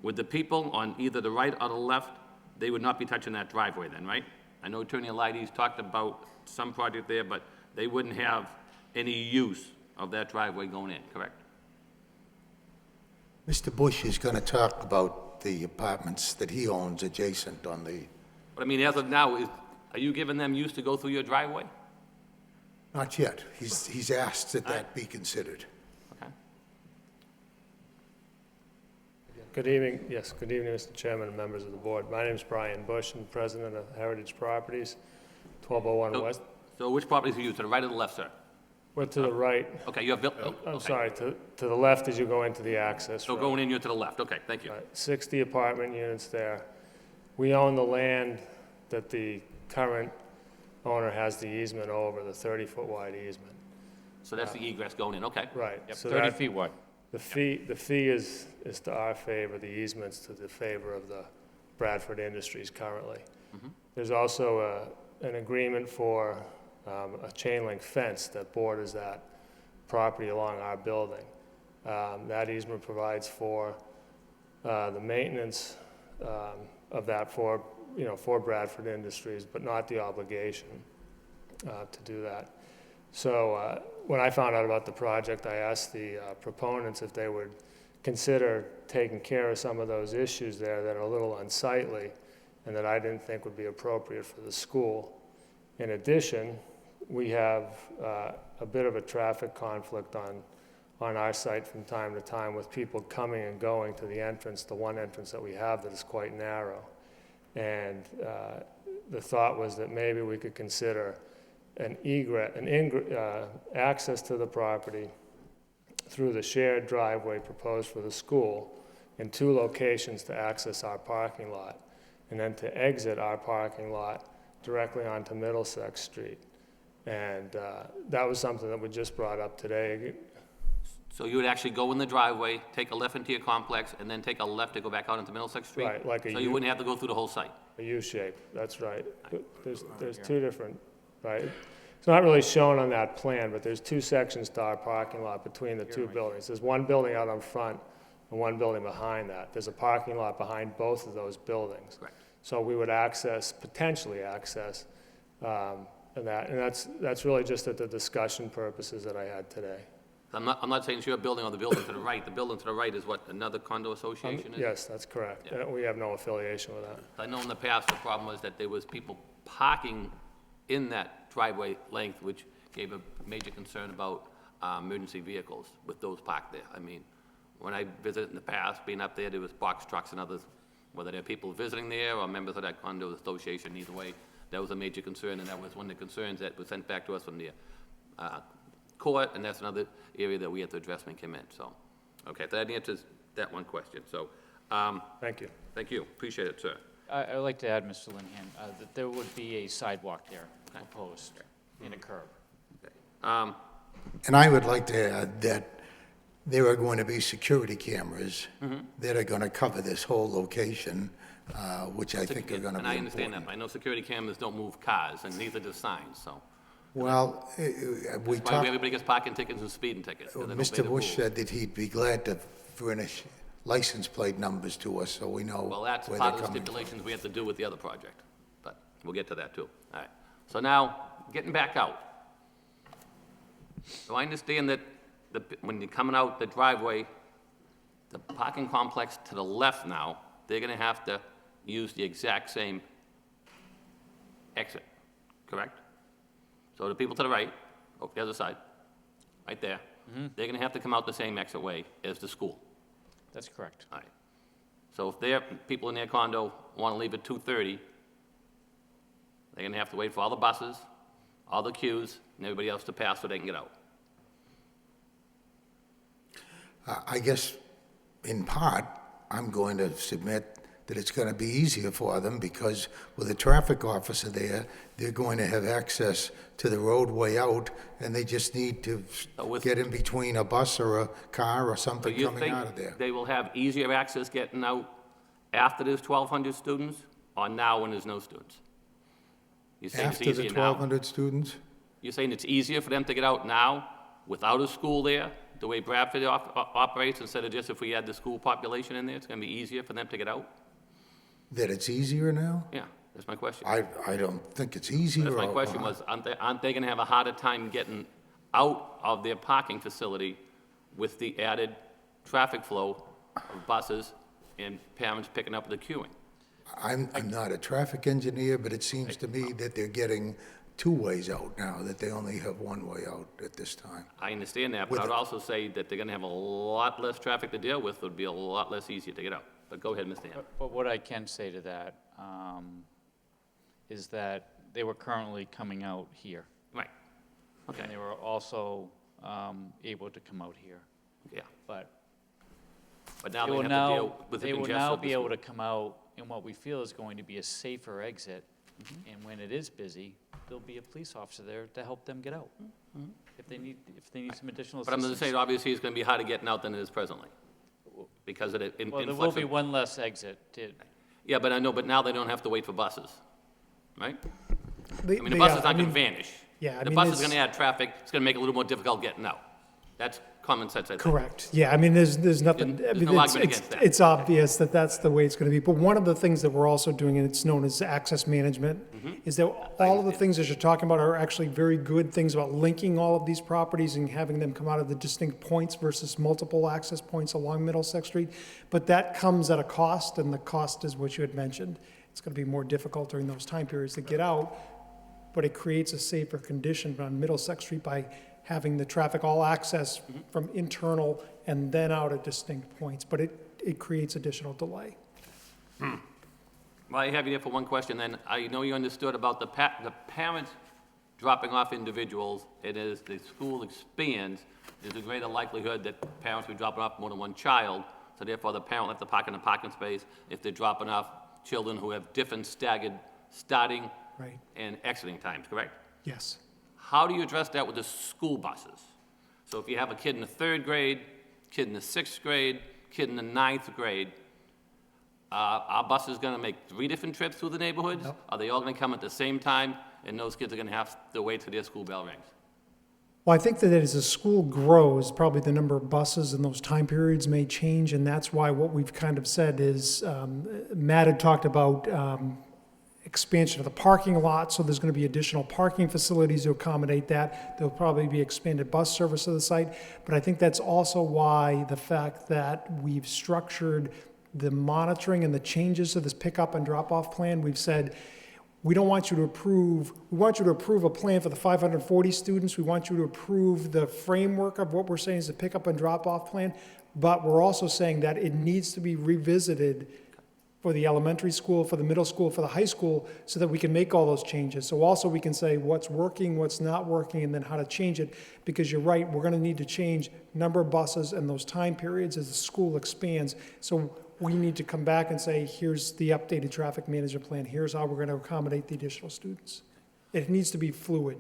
with the people on either the right or the left, they would not be touching that driveway then, right? I know Attorney Alides talked about some project there, but they wouldn't have any use of that driveway going in, correct? Mr. Bush is going to talk about the apartments that he owns adjacent on the, But I mean, as of now, are you giving them use to go through your driveway? not yet. He's asked that that be considered. Okay. Good evening. Yes, good evening, Mr. Chairman and members of the board. My name is Brian Bush, and president of Heritage Properties, 1201 West. So which properties are you, to the right or the left, sir? We're to the right. Okay, you have, I'm okay. sorry, to the left as you go into the access So road. going in, you're to the left, okay, thank you. 60 apartment units there. We own the land that the current owner has the easement over, the 30-foot wide easement. So that's the egress going in, okay. Right. Yep, So 30 that- feet wide. The fee is to our favor, the easement's to the favor of the Bradford Industries currently. There's also an agreement for a chain link fence that borders that property along our building. That easement provides for the maintenance of that for Bradford Industries, but not the obligation to do that. So when I found out about the project, I asked the proponents if they would consider taking care of some of those issues there that are a little unsightly and that I didn't think would be appropriate for the school. In addition, we have a bit of a traffic conflict on our site from time to time with people coming and going to the entrance, the one entrance that we have that is quite narrow. And the thought was that maybe we could consider access to the property through the shared driveway proposed for the school in 2 locations to access our parking lot, and then to exit our parking lot directly onto Middlesex Street. And that was something that we just brought up today. So you would actually go in the driveway, take a left into your complex, and then take a left to go back out into Middlesex Street? Right, like a So you wouldn't have to go through the whole site? A U-shape, that's right. There's 2 different, right? It's not really shown on that plan, but there's 2 sections to our parking lot between the 2 buildings. There's one building out on front and one building behind that. There's a parking lot behind both of those buildings. Correct. So we would potentially access, and that's really just at the discussion purposes that I had today. I'm not saying it's your building or the building to the right. The building to the right is what, another condo association is? Yes, that's correct. Yeah. We have no affiliation with that. I know in the past, the problem was that there was people parking in that driveway length, which gave a major concern about emergency vehicles with those parked there. I mean, when I visited in the past, being up there, there was box trucks and others, whether they're people visiting there or members of that condo association, either way, that was a major concern, and that was one of the concerns that was sent back to us from the court, and that's another area that we have to address when we come in, so. Okay, that answers that one question, so. Thank you. Thank you, appreciate it, sir. I'd like to add, Mr. Linehan, that there would be a sidewalk there proposed and a curb. And I would like to add that there are going to be security cameras that are going to cover this whole location, which I think are going to be And I understand important. that, I know security cameras don't move cars, and neither do signs, so. Well, we That's why talked, everybody gets parking tickets and speeding tickets. 'cause they don't obey Mr. the Bush rules. said that he'd be glad to furnish license plate numbers to us so we know Well, that's where part they're of the coming from. stipulations we have to do with the other project, but we'll get to that too. All right. So now, getting back out. So I understand that when you're coming out the driveway, the parking complex to the left now, they're gonna have to use the exact same exit, correct? So the people to the right, the other side, right there, they're gonna have to come out the same exit way as the school. That's correct. All right. So if their people in their condo want to leave at 2:30, they're going to have to wait for all the buses, all the queues, and everybody else to pass so they can get out. I guess, in part, I'm going to submit that it's going to be easier for them because with a traffic officer there, they're going to have access to the roadway out, and they just need to get in between a bus or a car or So something you coming out of there. think they will have easier access getting out after there's 1,200 students, or now when there's no students? You're saying it's After the easier now? 1,200 students? You're saying it's easier for them to get out now without a school there, the way Bradford operates, instead of just if we had the school population in there, it's going to be easier for them to get out? That it's easier now? Yeah, that's my question. I don't think it's easier. That's my or- question was, aren't they gonna have a harder time getting out of their parking facility with the added traffic flow of buses and parents picking up the queuing? I'm not a traffic engineer, but it seems to me that they're getting 2 ways out now, that they only have 1 way out at this time. I understand that, but I would also say that they're gonna have a lot less traffic to deal with, it would be a lot less easier to get out. But go ahead, Mr. Ham. But what I can say to that is that they were currently coming out here. Right. Okay. And they were also able to come out here. Yeah. But Now they they will have to now, deal with the they will congestion now of the be able school. to come out in what we feel is going to be a safer exit. And when it is busy, there'll be a police officer there to help them get out. If they need some additional But I'm assistance. going to say, obviously, it's going to be harder getting out than it is presently, because of the Well, there influx will of... be one less exit. Yeah, but I know, but now they don't have to wait for buses, right? They- I mean, the they buses are. aren't I going to mean, vanish. yeah, I The mean, bus is it's- going to add traffic, it's going to make it a little more difficult getting out. That's common sense, I think. Correct. Yeah, I mean, there's nothing, I There's mean, no argument against that. it's obvious that that's the way it's going to be. But one of the things that we're also doing, and it's known as access management, is that all of the things that you're talking about are actually very good things about linking all of these properties and having them come out of the distinct points versus multiple access points along Middlesex Street. But that comes at a cost, and the cost is what you had mentioned. It's going to be more difficult during those time periods to get out, but it creates a safer condition on Middlesex Street by having the traffic all access from internal and then out at distinct points, but it creates additional delay. Well, I have you here for one question, then. I know you understood about the parents dropping off individuals, and as the school expands, there's a greater likelihood that parents will be dropping off more than one child, so therefore the parent will have to park in a parking space if they're dropping off children who have different staggered starting Right. and exiting times, correct? Yes. How do you address that with the school buses? So if you have a kid in the 3rd grade, kid in the 6th grade, kid in the 9th grade, are buses going to make 3 different trips through the neighborhoods? No. Are they all going to come at the same time, and those kids are going to have to wait till their school bell rings? Well, I think that as the school grows, probably the number of buses in those time periods may change, and that's why what we've kind of said is, Matt had talked about expansion of the parking lot, so there's going to be additional parking facilities to accommodate that. There'll probably be expanded bus service to the site, but I think that's also why the fact that we've structured the monitoring and the changes to this pickup and drop-off plan, we've said, we want you to approve a plan for the 540 students. We want you to approve the framework of what we're saying is the pickup and drop-off plan, but we're also saying that it needs to be revisited for the elementary school, for the middle school, for the high school, so that we can make all those changes. So also we can say what's working, what's not working, and then how to change it. Because you're right, we're gonna need to change number of buses and those time periods as the school expands. So we need to come back and say, here's the updated traffic management plan, here's how we're gonna accommodate the additional students. It needs to be fluid.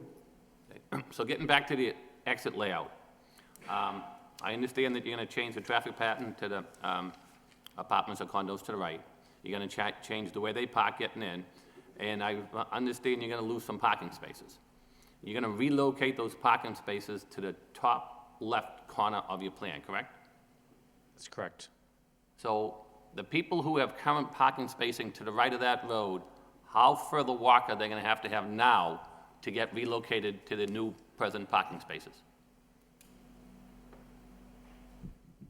So getting back to the exit layout, I understand that you're going to change the traffic pattern to the apartments or condos to the right. You're going to change the way they park getting in, and I understand you're going to lose some parking spaces. You're going to relocate those parking spaces to the top left corner of your plan, correct? That's correct. So the people who have current parking spacing to the right of that road, how further walk are they going to have now to get relocated to the new present parking spaces?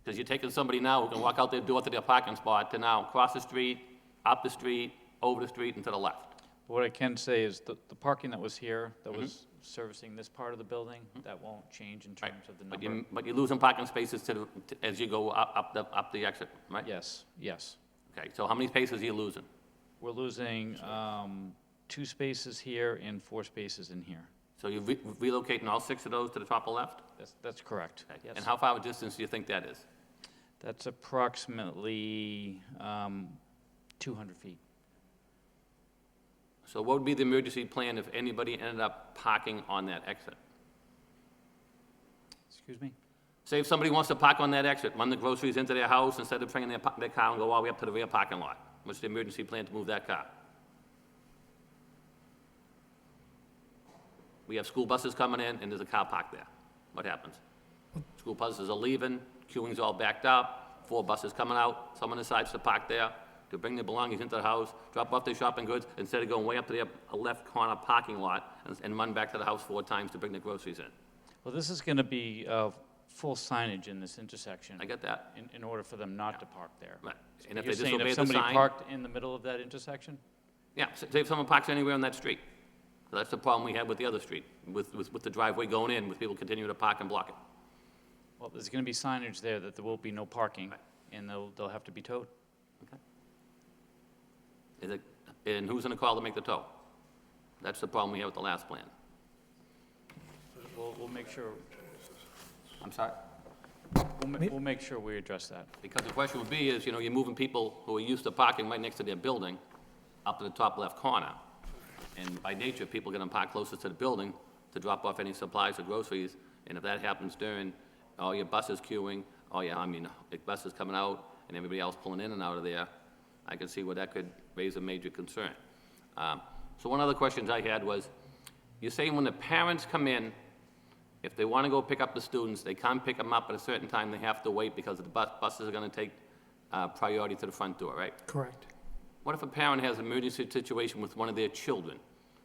Because you're taking somebody now who can walk out their door to their parking spot to now cross the street, up the street, over the street, and to the left. What I can say is the parking that was here, that was servicing this part of the building, that won't change in terms of the number. But you're losing parking spaces as you go up the exit, right? Yes, yes. Okay, so how many spaces are you losing? We're losing 2 spaces here and 4 spaces in here. So you're relocating all 6 of those to the top left? That's correct, Okay. yes. And how far of a distance do you think that is? That's approximately 200 feet. So what would be the emergency plan if anybody ended up parking on that exit? Excuse me? Say if somebody wants to park on that exit, run the groceries into their house instead of bringing their car and go all the way up to the rear parking lot. What's the emergency plan to move that car? We have school buses coming in and there's a car parked there. What happens? School buses are leaving, queuing's all backed up, 4 buses coming out, someone decides to park there, to bring their belongings into the house, drop off their shopping goods, instead of going way up to the left corner parking lot and run back to the house 4 times to bring their groceries in. Well, this is going to be full signage in this intersection. I get that. In order for them not to park there. Right. And if You're they saying disobey if the somebody sign... parked in the middle of that intersection? Yeah, say if someone parks anywhere on that street. So that's the problem we had with the other street, with the driveway going in, with people continuing to park and block it. Well, there's going to be signage there that there will be no parking, and they'll have to be towed. Okay. And who's going to call to make the tow? That's the problem we had with the last plan. we'll make sure, I'm sorry? we'll make sure we address that. Because the question would be is, you know, you're moving people who are used to parking right next to their building up to the top left corner. And by nature, people are gonna park closest to the building to drop off any supplies or groceries. And if that happens during all your buses queuing, buses coming out and everybody else pulling in and out of there, I can see where that could raise a major concern. So one other questions I had was, you're saying when the parents come in, if they want to go pick up the students, they can't pick them up at a certain time, they have to wait because the buses are going to take priority to the front door, right? Correct. What if a parent has an emergency situation with one of their children?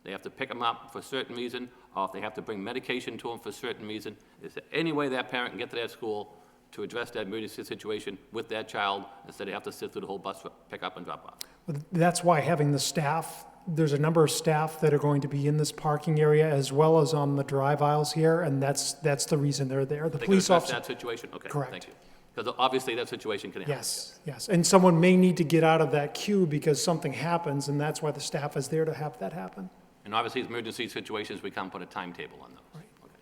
They have to pick them up for a certain reason, or if they have to bring medication to them for a certain reason. Is there any way that parent can get to that school to address that emergency situation with that child instead of have to sit through the whole bus pickup and drop off? Well, that's why having the staff, there's a number of staff that are going to be in this parking area as well as on the drive aisles here, and that's the reason they're there. The They police can address officer. that situation? Okay, Correct. thank you. Because obviously that situation can happen. Yes, yes. And someone may need to get out of that queue because something happens, and that's why the staff is there to have that happen. And obviously, emergency situations, we can't put a timetable on those. Right. Okay,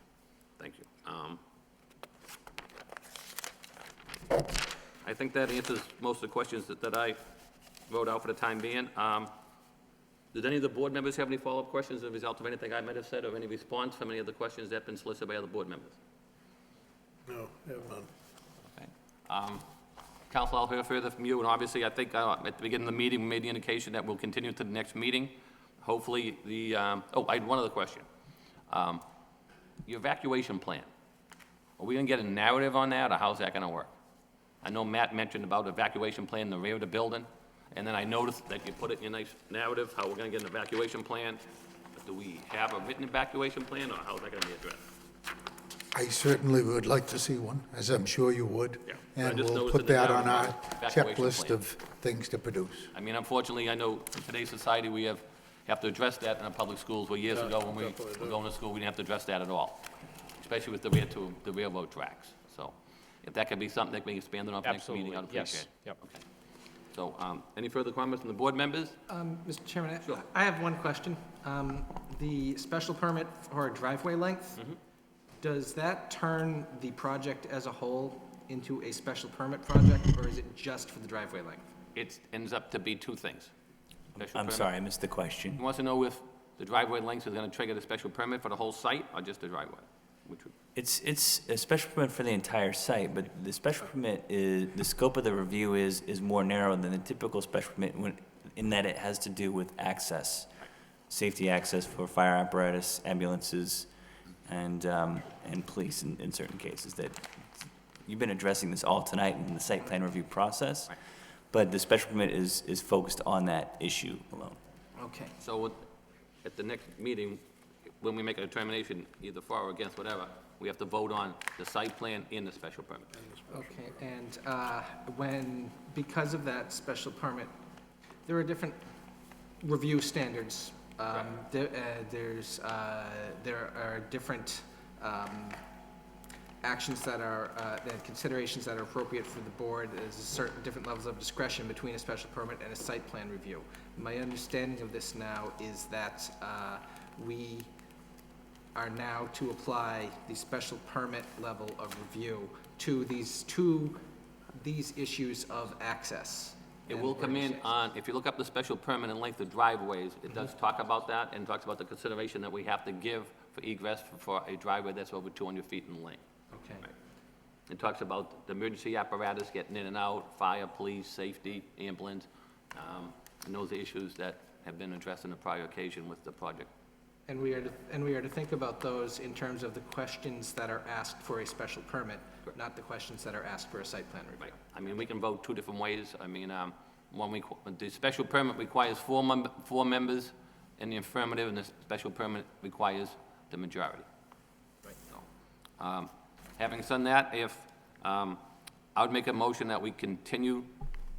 thank you. I think that answers most of the questions that I wrote out for the time being. Did any of the board members have any follow-up questions as a result of anything I might have said, or any response from any of the questions that have been solicited by other board members? No, I have none. Okay. Council, I'll hear further from you, and obviously, I think at the beginning of the meeting, we made the indication that we'll continue to the next meeting. Hopefully, I had one other question. Your evacuation plan, are we gonna get a narrative on that, or how's that gonna work? I know Matt mentioned about evacuation plan in the rear of the building, and then I noticed that you put it in your nice narrative, how we're gonna get an evacuation plan. But do we have a written evacuation plan, or how's that gonna be addressed? I certainly would like to see one, as I'm sure you would. Yeah. I And just we'll noticed put in the that on our narrative, evacuation checklist plan. of things to produce. I mean, unfortunately, I know in today's society, we have to address that in our public schools, where years ago, when we were going to school, we didn't have to address that at all, especially with the railroad tracks. So if that could be something that can be expanded on for next meeting, I'd Absolutely, appreciate it. yes. Yep. Okay. So, any further comments from the board members? Mr. Chairman, Sure. I have one question. The special permit for driveway length, does that turn the project as a whole into a special permit project, or is it just for the driveway length? It ends up to be two things. Special I'm permit. sorry, I missed the question. He wants to know if the driveway length is going to trigger the special permit for the whole site, or just the driveway? Which would- It's a special permit for the entire site, but the special permit is, the scope of the review is more narrow than the typical special permit in that it has to do with access, safety access for fire apparatus, ambulances, and police in certain cases. That you've been addressing this all tonight in the site plan review process, but the special permit is focused on that issue alone. Okay. So at the next meeting, when we make a determination, either for or against whatever, we have to vote on the site plan and the special permit. Okay, and because of that special permit, there are different review standards. There are different actions that are, considerations that are appropriate for the board. There's certain different levels of discretion between a special permit and a site plan review. My understanding of this now is that we are now to apply the special permit level of review to these issues of access. It will come in on, if you look up the special permit and length of driveways, it does talk about that, and talks about the consideration that we have to give for egress for a driveway that's over 200 feet in length. Okay. Right. It talks about the emergency apparatus getting in and out, fire, police, safety, ambulance, and those are issues that have been addressed on a prior occasion with the project. And we are to think about those in terms of the questions that are asked for a special permit, not the questions that are asked for a site plan review. Right. I mean, we can vote two different ways. I mean, the special permit requires four members in the affirmative, and the special permit requires the majority. Right. So, having said that, I would make a motion that we continue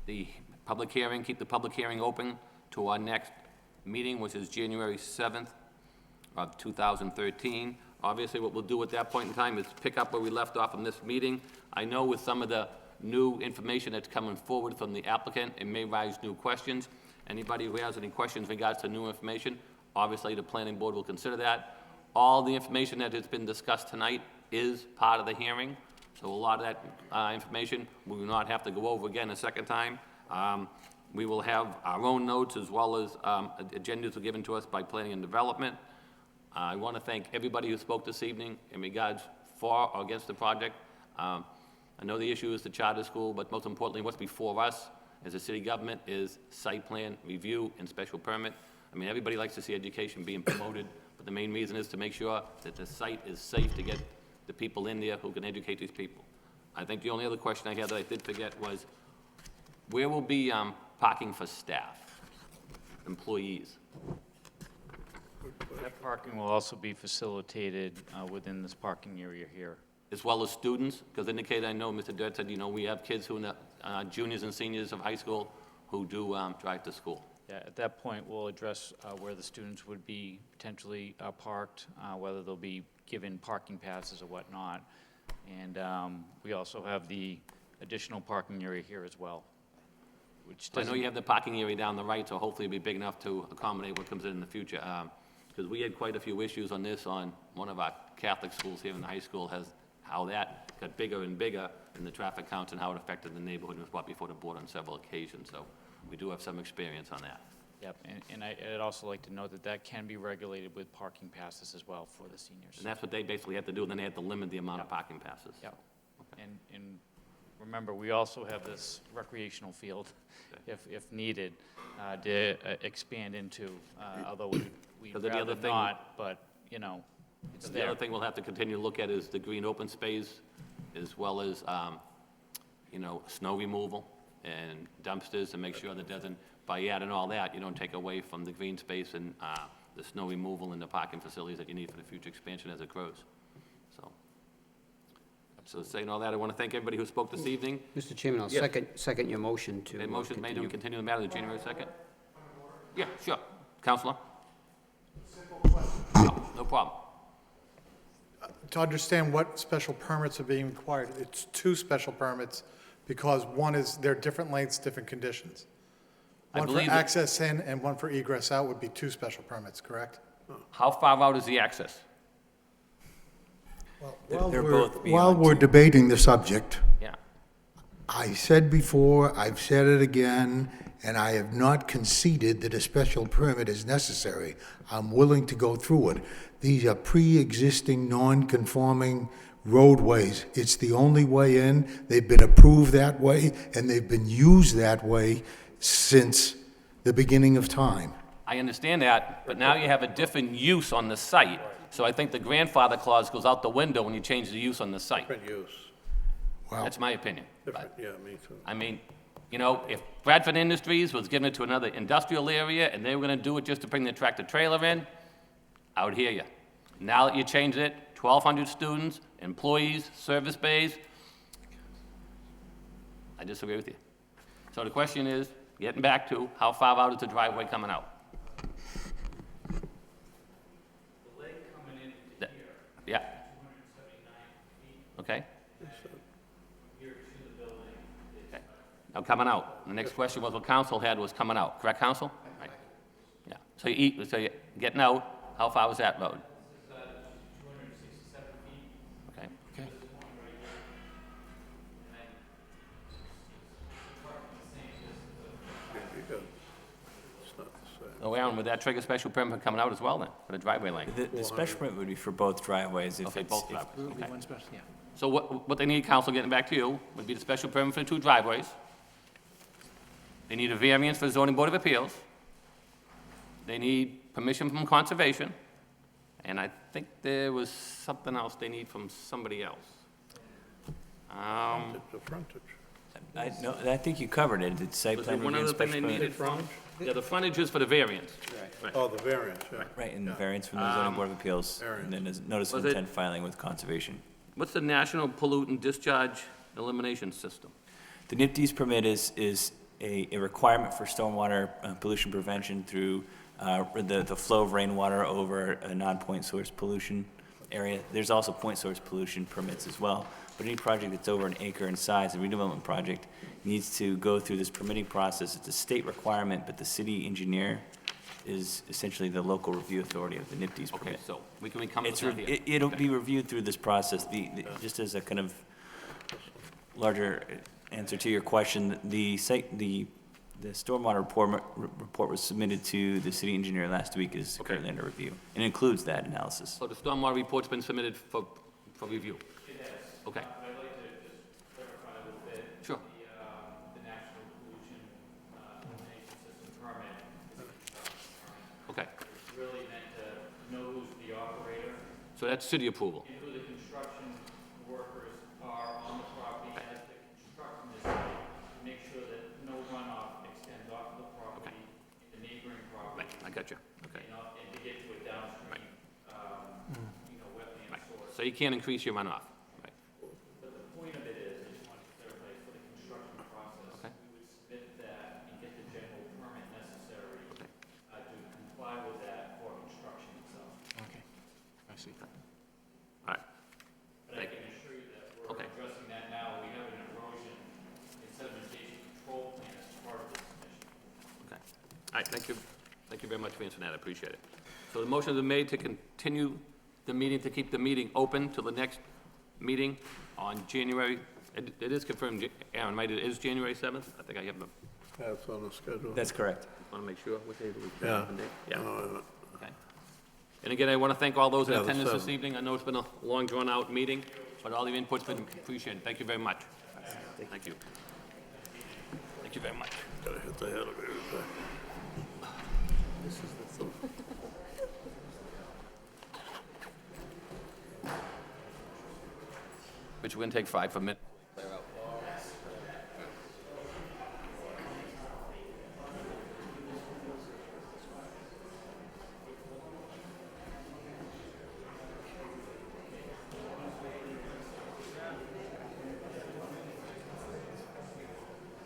the public hearing, keep the public hearing open to our next meeting, which is January 7th of 2013. Obviously, what we'll do at that point in time is pick up where we left off in this meeting. I know with some of the new information that's coming forward from the applicant, it may raise new questions. Anybody who has any questions in regards to new information, obviously the planning board will consider that. all the information that has been discussed tonight is part of the hearing. So a lot of that information we will not have to go over again a second time. We will have our own notes as well as agendas given to us by Planning and Development. I want to thank everybody who spoke this evening in regards for or against the project. I know the issue is the charter school, but most importantly, what's before us as a city government is site plan review and special permit. I mean, everybody likes to see education being promoted, but the main reason is to make sure that the site is safe to get the people in there who can educate these people. I think the only other question I had that I did forget was, where will be parking for staff, employees? That parking will also be facilitated within this parking area here. As well as students? Because indicated, I know Mr. Dirt said, you know, we have kids who are juniors and seniors of high school who do drive to school. Yeah, at that point, we'll address where the students would be potentially parked, whether they'll be given parking passes or whatnot. And we also have the additional parking area here as well, which I know you have the parking area down the right, so hopefully it'll be big enough to accommodate what comes in the future. Because we had quite a few issues on this on one of our Catholic schools here in the high school, has how that got bigger and bigger in the traffic counts and how it affected the neighborhood and was brought before the board on several occasions. So we do have some experience on that. Yep, and I'd also like to note that that can be regulated with parking passes as well for the seniors. And that's what they basically had to do, and then they had to limit the amount of parking passes. Yep. And remember, we also have this recreational field, if needed, to expand into, although we'd So then the rather other thing- not, but, you know, it's The there. other thing we'll have to continue to look at is the green open space, as well as, you know, snow removal and dumpsters, and make sure that doesn't, by adding all that, you don't take away from the green space and the snow removal and the parking facilities that you need for the future expansion as it grows. So saying all that, I want to thank everybody who spoke this evening. Mr. Chairman, I'll Yes. second your motion to A motion made continue. to continue the matter to January 2nd? Yeah, sure. Counselor? No problem. To understand what special permits are being required, it's 2 special permits because one is, they're different lengths, different conditions. I One for believe that- access in and one for egress out would be 2 special permits, correct? How far out is the access? While we're debating the subject, Yeah. I said before, I've said it again, and I have not conceded that a special permit is necessary. I'm willing to go through it. These are pre-existing, non-conforming roadways. It's the only way in. They've been approved that way, and they've been used that way since the beginning of time. I understand that, but now you have a different use on the site. So I think the grandfather clause goes out the window when you change the use on the site. Different use. That's my opinion. Different, yeah, me too. I mean, you know, if Bradford Industries was given it to another industrial area and they were gonna do it just to bring the tractor trailer in, I would hear you. Now that you changed it, 1,200 students, employees, service bays, I disagree with you. So the question is, getting back to, how far out is the driveway coming out? The lake coming in here. Yeah. 279 feet. Okay? Here to the building. Okay. Now, coming out, the next question was what council had was coming out, correct, council? Right. Yeah, so you're getting out, how far was that road? 267 feet. Okay. Okay. Oh, Aaron, would that trigger special permit coming out as well then, for the driveway lane? The special permit would be for both driveways. If Okay, it's- both if- driveways, okay. So what they need, council, getting back to you, would be the special permit for the 2 driveways. They need a variance for the zoning board of appeals. They need permission from conservation. And I think there was something else they need from somebody else. The frontage. No, I think you covered it. It's site Was plan there one review and other thing they special permit. needed from? Yeah, the frontage is for the variance. Right. Oh, the variance, yeah. Right, and the variance from the zoning board of appeals, and then a notice of Was it- intent filing with conservation. What's the National Pollutant Discharge Elimination System? The NIPD's permit is a requirement for stormwater pollution prevention through the flow of rainwater over a non-point source pollution area. There's also point source pollution permits as well. But any project that's over an acre in size, a redevelopment project, needs to go through this permitting process. It's a state requirement, but the city engineer is essentially the local review authority of the NIPD's Okay, permit. so we can encompass It's, that re- here. it'll be reviewed through this process. Just as a kind of larger answer to your question, the stormwater report was submitted to the city engineer last week, is currently under review, and includes that analysis. So the stormwater report's been submitted for review? It has. Okay. I'd like to just clarify a little bit. Sure. The National Pollution Elimination System permit is a construction permit. Okay. It's really meant to know who's the operator So that's city approval? and who the construction workers are on the property as the construction is done, to make sure that no runoff extends off of the property, the neighboring property, I got you. Okay. and to get to a downstream, wetland source. So you can't increase your runoff? Right. But the point of it is, I just wanted to clarify, for the construction process, Okay. we would submit that and get the general permit necessary to comply with that for construction itself. Okay. I see. All right. But I can assure you that we're Okay. addressing that now. We have an erosion and sedimentation control plan as part of this submission. Okay. All right, thank you. Thank you very much for answering that, I appreciate it. So the motion is made to continue the meeting, to keep the meeting open till the next meeting on January, it is confirmed, Aaron, right, it is January 7th? I think I have the, That's on the schedule. That's correct. want to make sure, what day do we? Yeah. Yeah, No, okay. And again, I want to thank all those in Yeah, the attendance this 7th. evening. I know it's been a long, drawn-out meeting, but all your input's been appreciated. Thank you very much. Thank you. Thank you very much. Gotta hit the elevator. Which we're going to take 5 for a minute.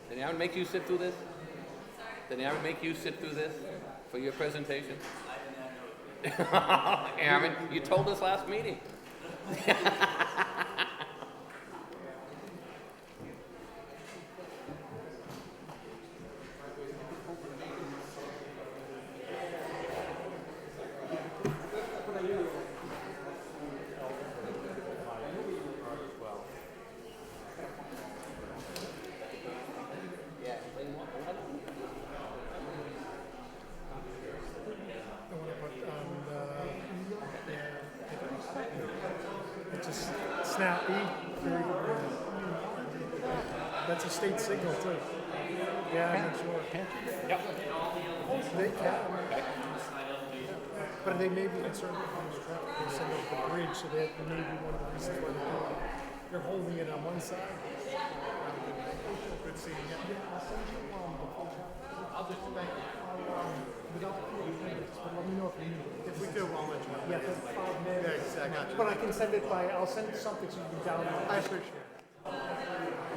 Did Aaron make you sit through this? Did Aaron make you sit through this for your presentation? Aaron, you told us last meeting. It's a snappy, very good. That's a state signal too. Yeah, I'm not sure. Yep. They can. But they may be concerned about the traffic, they send up the bridge, so that may be one of the reasons why they're holding it on one side. Good seeing you. Yeah, I'll send you, the full chapter. I'll just, thank you. Without the minutes, but let me know if you need it. If we do, I'll let you know. Yeah, that's 5 minutes. Yeah, exactly. But I can send it by, I'll send something so you can download. I appreciate it.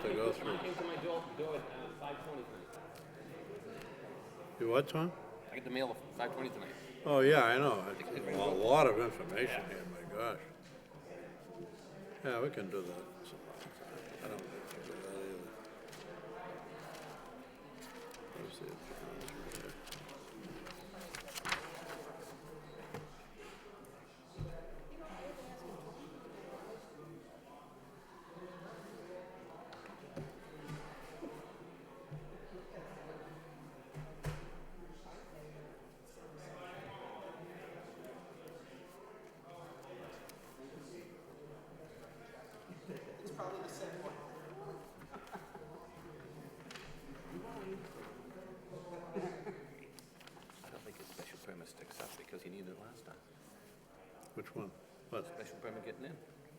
to go through. Came to my door at 5:20 tonight. You what, Tom? I get the mail at 5:20 tonight. Oh, yeah, I know. A lot of information here, my gosh. Yeah, we can do that. I don't think we can do that either. Let's see if it's right here. It's probably the same one. I don't think his special permit sticks up because he needed it last time. Which one? What? Special permit getting in.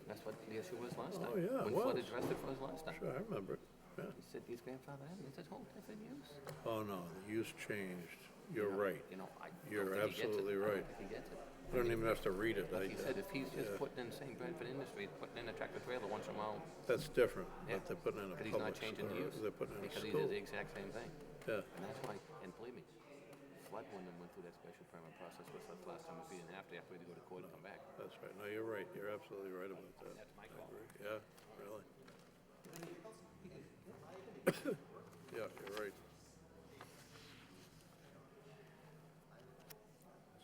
That's what the issue was last time. Oh, yeah, it When Flood was. addressed it for us last time. Sure, I remember it. Yeah. He said these grandfather had, it's a whole different use. Oh, no, the use changed. You're right. You know, I You're don't think he gets it. absolutely I right. don't think he gets it. I don't even have to read it. Like he said, if he's just yeah. putting in, saying Bradford Industries, putting in a tractor trailer once in a while, That's different, yeah. but they're putting in a Because he's not public, changing the or use. they're putting in a Because he school. did the exact same thing. Yeah. And that's why, and believe me, Flood went through that special permit process with us last time, if he didn't have to, after we had to go to court and come back. That's right. No, you're right. You're absolutely right about that. That's my I call. agree. Yeah, really. Yeah, you're right.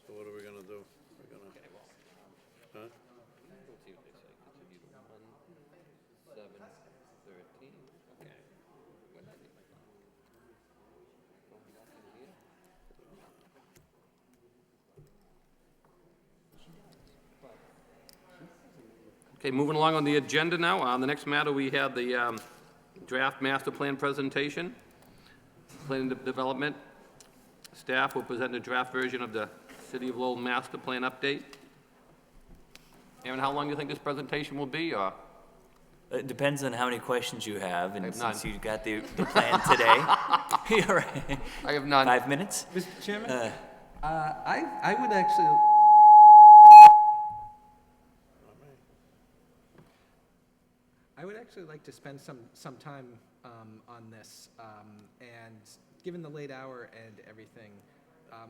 So what are we gonna do? We're gonna, Okay, well, huh? let's see what they say. Continue to 1/7/13. Okay. When did I get my phone? Going back in here. Okay, moving along on the agenda now. On the next matter, we have the draft master plan presentation. Planning Development staff will present a draft version of the City of Lowell master plan update. Aaron, how long do you think this presentation will be, or? It depends on how many questions you have, and have none. since you got the plan today, you're right. I have none. 5 minutes? Mr. Chairman? I would actually... I would actually like to spend some time on this, and given the late hour and everything,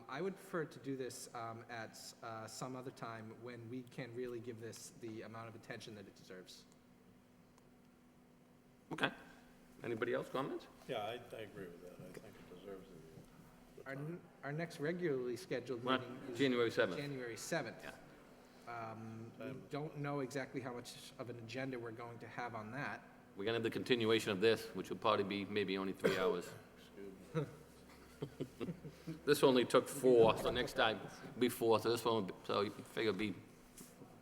I would prefer to do this at some other time when we can really give this the amount of attention that it deserves. Okay. Anybody else comments? Yeah, I agree with that. I think it deserves the Our next regularly scheduled Well, meeting is January 7th. January 7th. Yeah. We don't know exactly how much of an agenda we're going to have on that. We're gonna have the continuation of this, which will probably be maybe only 3 hours. This only took 4, so next time will be 4, so this one, will be- so you figure it'll be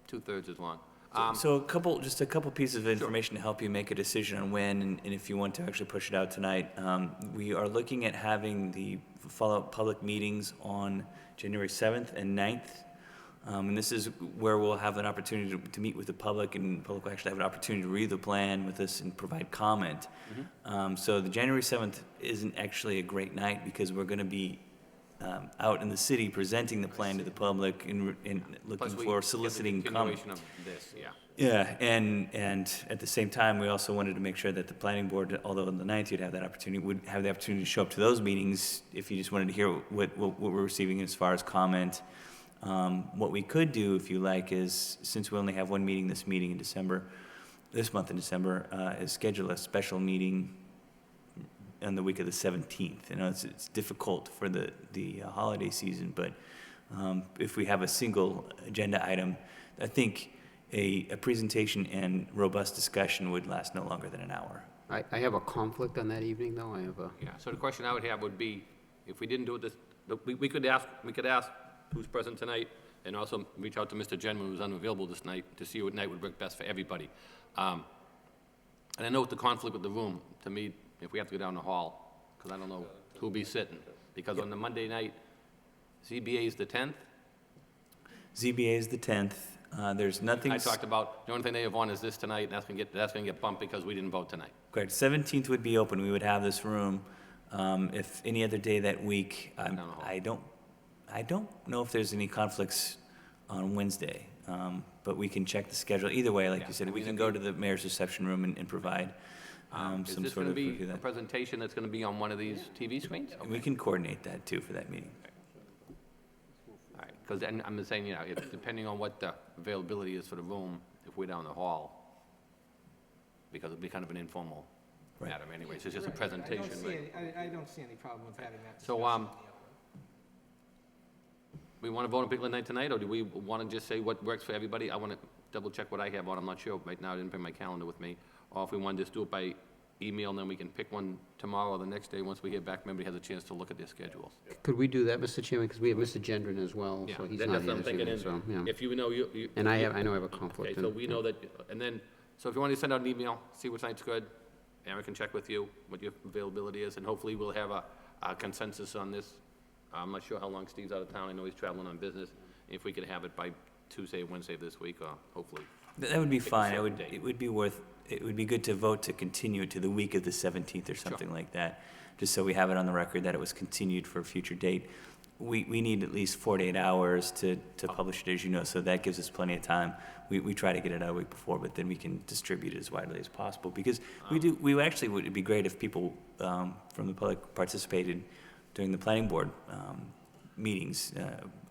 2/3 as long. So just a couple pieces of information to help you make a decision on when, and if you want to actually push it out tonight. We are looking at having the follow-up public meetings on January 7th and 9th. And this is where we'll have an opportunity to meet with the public, and the public will actually have an opportunity to read the plan with us and provide comment. So the January 7th isn't actually a great night because we're going to be out in the city presenting the plan to the public and looking Plus, we for get the soliciting comment. continuation of this, yeah. Yeah, and at the same time, we also wanted to make sure that the planning board, although on the 9th you'd have that opportunity, would have the opportunity to show up to those meetings if you just wanted to hear what we're receiving as far as comment. What we could do, if you like, is, since we only have one meeting this month in December, is schedule a special meeting on the week of the 17th. You know, it's difficult for the holiday season, but if we have a single agenda item, I think a presentation and robust discussion would last no longer than an hour. I have a conflict on that evening, though. I have a... Yeah, so the question I would have would be, if we didn't do it this, we could ask who's present tonight, and also reach out to Mr. Genman, who's unavailable this night, to see what night would work best for everybody. And I know with the conflict with the room, to me, if we have to go down the hall, because I don't know who'll be sitting, because on the Monday night, ZBA is the 10th. ZBA is the 10th. There's nothing. I talked about, the only thing they have on is this tonight, and that's gonna get bumped because we didn't vote tonight. Correct. 17th would be open. We would have this room. If any other day that week, I don't know if there's any conflicts on Wednesday, but we can check the schedule. Either way, like you said, we can go to the mayor's reception room and provide Is some this sort going to of be review a that. presentation that's going to be on one of these TV screens? And we can coordinate that too for that meeting. All right, because I'm just saying, if, depending on what the availability is for the room, if we're down the hall, because it'll be kind of an informal matter anyways, it's just a presentation, right? I don't see any problem with having that So, discussion. we want to vote on Pickle Night tonight, or do we want to just say what works for everybody? I want to double check what I have on, I'm not sure right now, I didn't bring my calendar with me. Or if we want to just do it by email, and then we can pick one tomorrow or the next day, once we get back, everybody has a chance to look at their schedules. Could we do that, Mr. Chairman? Because we have Mr. Gendron as well, Yeah, so he's that's not what here I'm this thinking, evening, so, yeah. if you know, you. And I know I have a conflict. Okay, so we know that, and then, so if you want to send out an email, see which night's good, Aaron can check with you what your availability is, and hopefully we'll have a consensus on this. I'm not sure how long Steve's out of town, I know he's traveling on business, if we could have it by Tuesday, Wednesday of this week, or hopefully. That would be pick a fine. certain date. It would be good to vote to continue it to the week of the 17th or something like that, just so we have it on the record that it was continued for a future date. We need at least 48 hours to publish it, as you know, so that gives us plenty of time. We try to get it out a week before, but then we can distribute it as widely as possible, because we actually would, it'd be great if people from the public participated during the planning board meetings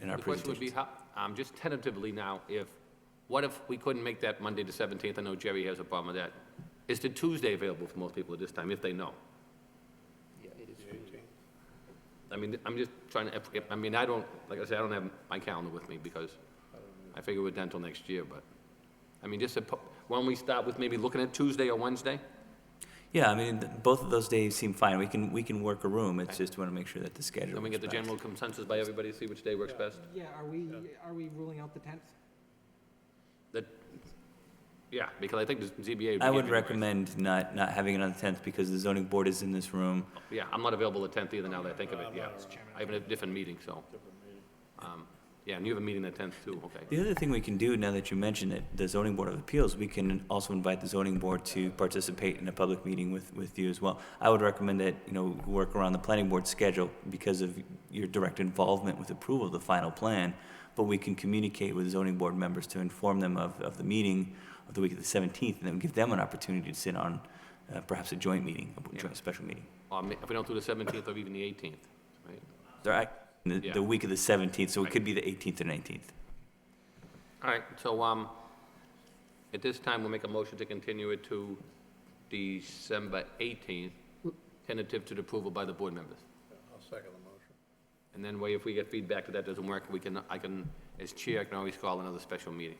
in our The question would be, presentations. just tentatively now, what if we couldn't make that Monday the 17th? I know Jerry has a problem with that. Is the Tuesday available for most people at this time, if they know? Yeah, it is. I mean, I'm just trying to, I mean, I don't, like I said, I don't have my calendar with me because I figure we're done till next year, but, I mean, just, why don't we start with maybe looking at Tuesday or Wednesday? Yeah, I mean, both of those days seem fine. We can work a room. It's just want to make sure that the schedule. Then we get the works best. general consensus by everybody, see which day works best? Yeah, are we ruling out the 10th? Yeah, because I think the ZBA would be. I would anyways. recommend not having it on the 10th because the zoning board is in this room. Yeah, I'm not available the 10th either now that I think of it, yeah. I have a different meeting, so. Yeah, and you have a meeting the 10th too, okay. The other thing we can do, now that you mentioned it, the zoning board of appeals, we can also invite the zoning board to participate in a public meeting with you as well. I would recommend that, work around the planning board schedule because of your direct involvement with approval of the final plan, but we can communicate with zoning board members to inform them of the meeting of the week of the 17th, and then give them an opportunity to sit on perhaps a joint meeting, a joint special meeting. If we don't do the 17th or even the 18th, right? They're Yeah. the week of the 17th, so it could be the 18th or 19th. All right, so, at this time, we'll make a motion to continue it to December 18th, tentative to the approval by the board members. I'll second the motion. And then if we get feedback that doesn't work, I can, as chair, I can always call another special meeting.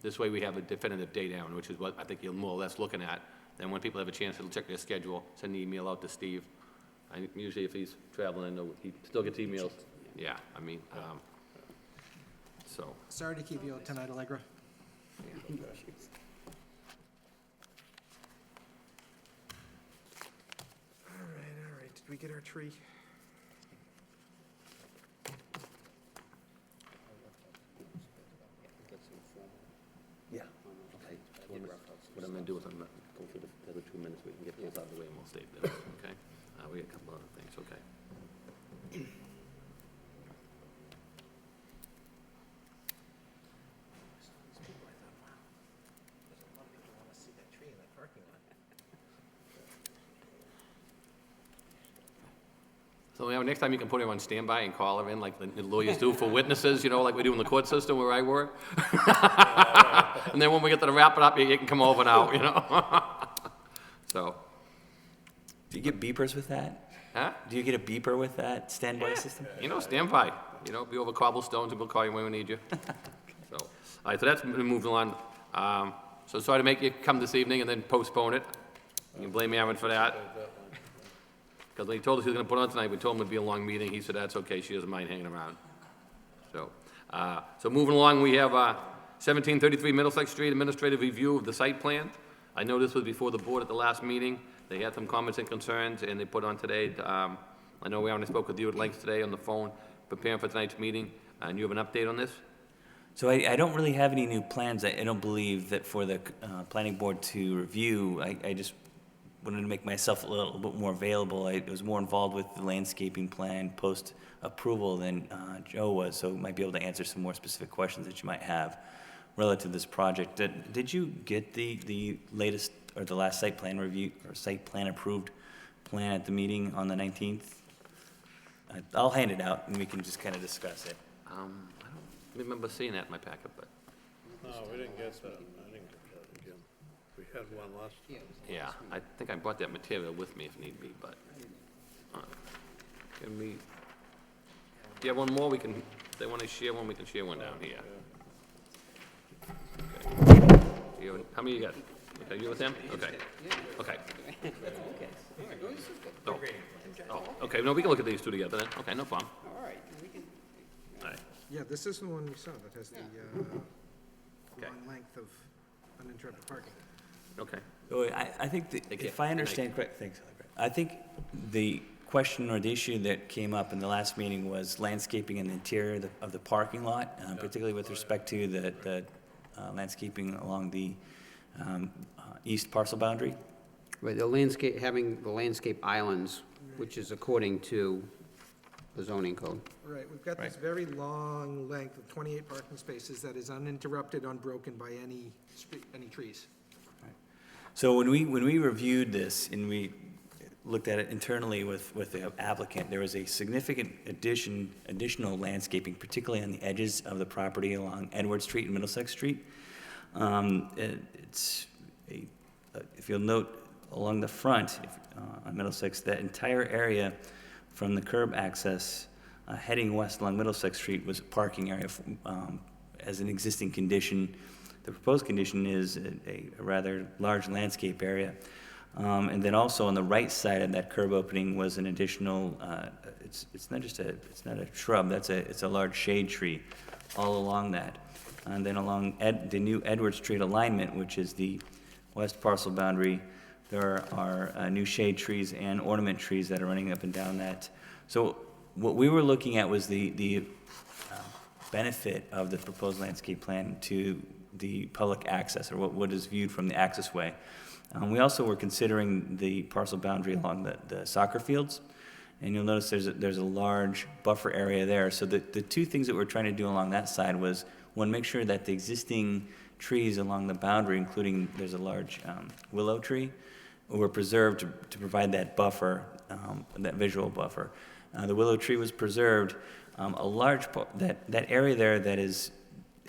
This way we have a definitive date down, which is what I think you're more or less looking at. Then when people have a chance to check their schedule, send an email out to Steve. Usually if he's traveling, I know he still gets emails. Yeah, I mean, so. Sorry to keep you out tonight, Allegra. All right, did we get our tree? Yeah, okay. What I'm gonna do is I'm gonna go through the other 2 minutes, we can get those out of the way and we'll save them, okay? We got a couple other things, okay? So, next time you can put her on standby and call her in like the lawyers do for witnesses, like we do in the court system where I work. And then when we get to wrap it up, you can come over now, So. Do you get beepers with that? Huh? Do you get a beeper with that standby system? Standby. Be over cobblestones and we'll call you when we need you. So, all right, so that's moving along. So sorry to make you come this evening and then postpone it. You can blame Aaron for that. Because when he told us he was gonna put it on tonight, we told him it'd be a long meeting. He said, that's okay, she doesn't mind hanging around. So, so moving along, we have 1733 Middlesex Street, administrative review of the site plan. I know this was before the board at the last meeting. They had some comments and concerns, and they put on today. I know we already spoke with you at length today on the phone, preparing for tonight's meeting, and you have an update on this? So I don't really have any new plans. I don't believe that for the planning board to review. I just wanted to make myself a little bit more available. I was more involved with the landscaping plan post-approval than Joe was, so might be able to answer some more specific questions that you might have relative to this project. Did you get the latest or the last site plan review, or site plan approved plan at the meeting on the 19th. I'll hand it out and we can just kind of discuss it. I don't remember seeing that in my packet, but, No, we didn't get that. I didn't get that again. We had one last time. yeah, I think I brought that material with me if need be, but, can we, do you have one more? We can, if they want to share one, we can share one down here. Okay. How many you got? Okay, you with him? Okay. Okay. Oh. Oh, okay, no, we can look at these two together then. Okay, no problem. All right, we can. All right. Yeah, this is the one we saw that has the Okay. long length of uninterrupted parking. Okay. So I think, if I understand correct, thanks, I think the question or the issue that came up in the last meeting was landscaping in the interior of the parking lot, particularly with respect to the landscaping along the east parcel boundary. Right, the landscape, having the landscape islands, which is according to the zoning code. Right, we've got this very long length of 28 parking spaces that is uninterrupted, unbroken by any trees. So when we reviewed this and we looked at it internally with the applicant, there was a significant additional landscaping, particularly on the edges of the property along Edward Street and Middlesex Street. If you'll note along the front on Middlesex, that entire area from the curb access heading west along Middlesex Street was a parking area as an existing condition. The proposed condition is a rather large landscape area. And then also on the right side of that curb opening was an additional, it's not a shrub, it's a large shade tree all along that. And then along the new Edward Street alignment, which is the west parcel boundary, there are new shade trees and ornament trees that are running up and down that. So what we were looking at was the benefit of the proposed landscape plan to the public access, or what is viewed from the access way. We also were considering the parcel boundary along the soccer fields, and you'll notice there's a large buffer area there. So the two things that we're trying to do along that side was, one, make sure that the existing trees along the boundary, including there's a large willow tree, were preserved to provide that buffer, that visual buffer. The willow tree was preserved. A large that area there that is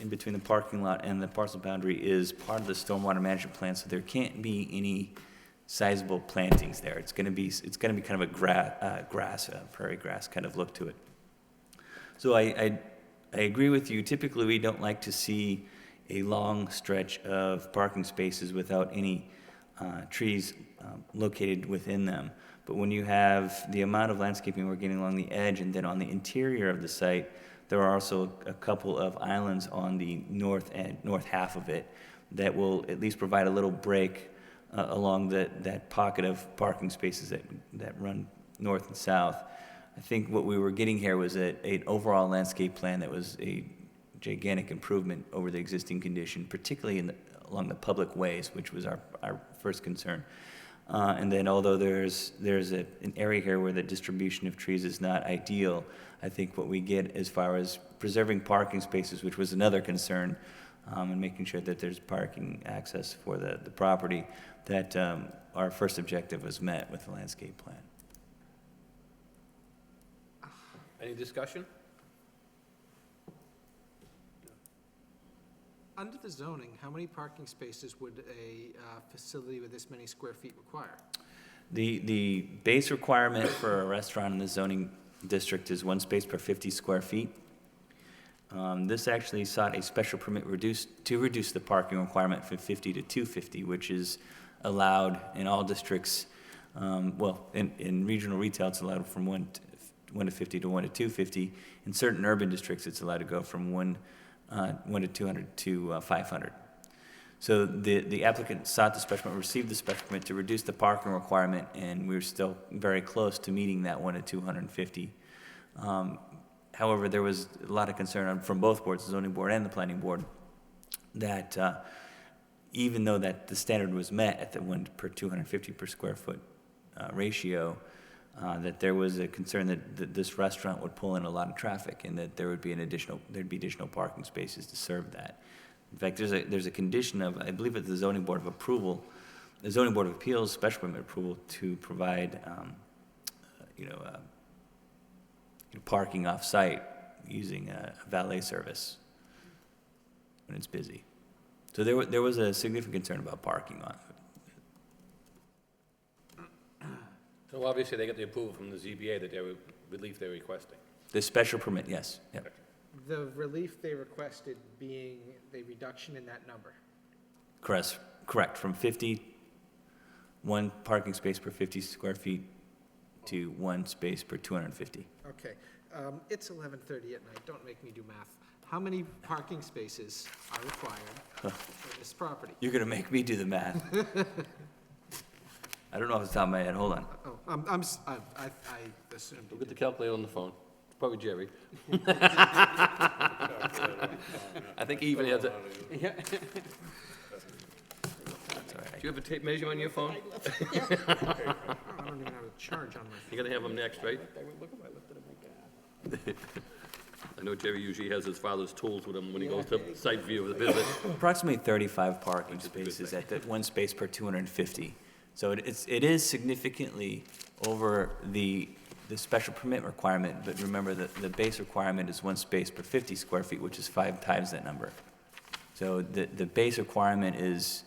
in between the parking lot and the parcel boundary is part of the stormwater management plan, so there can't be any sizable plantings there. It's going to be kind of a prairie grass kind of look to it. So I agree with you. Typically, we don't like to see a long stretch of parking spaces without any trees located within them. But when you have the amount of landscaping we're getting along the edge and then on the interior of the site, there are also a couple of islands on the north half of it that will at least provide a little break along that pocket of parking spaces that run north and south. I think what we were getting here was an overall landscape plan that was a gigantic improvement over the existing condition, particularly along the public ways, which was our first concern. And then although there's an area here where the distribution of trees is not ideal, I think what we get as far as preserving parking spaces, which was another concern, and making sure that there's parking access for the property, that our first objective was met with the landscape plan. Any discussion? Under the zoning, how many parking spaces would a facility with this many square feet require? The base requirement for a restaurant in the zoning district is 1 space per 50 square feet. This actually sought a special permit to reduce the parking requirement from 50 to 250, which is allowed in all districts. In regional retail, it's allowed from 1 to 50 to 1 to 250. In certain urban districts, it's allowed to go from 1 to 200 to 500. So the applicant sought the special permit, received the special permit to reduce the parking requirement, and we're still very close to meeting that 1 to 250. However, there was a lot of concern from both boards, the zoning board and the planning board, that even though that the standard was met at the 1 per 250 per square foot ratio, that there was a concern that this restaurant would pull in a lot of traffic, and that there'd be additional parking spaces to serve that. In fact, there's a condition of, I believe, at the zoning board of approval, the zoning board of appeals special permit approval to provide, parking off-site using a valet service when it's busy. So there was a significant concern about parking on. So obviously, they got the approval from the ZBA that relief they're requesting. The special permit, yes, yep. The relief they requested being the reduction in that number. Correct, from one parking space per 50 square feet to one space per 250. Okay, it's 11:30 at night, don't make me do math. How many parking spaces are required for this property? You're gonna make me do the math. I don't know off the top of my head, hold on. Oh, I assumed. Look at the calculator on the phone. It's probably Jerry. I think he even has a. Do you have a tape measure on your phone? I don't even have a charge on my phone. You're gonna have him next, right? I know Jerry usually has his father's tools with him when he goes to site view of the business. Approximately 35 parking spaces at that one space per 250. So it is significantly over the special permit requirement, but remember that the base requirement is one space per 50 square feet, which is 5 times that number. So the base requirement is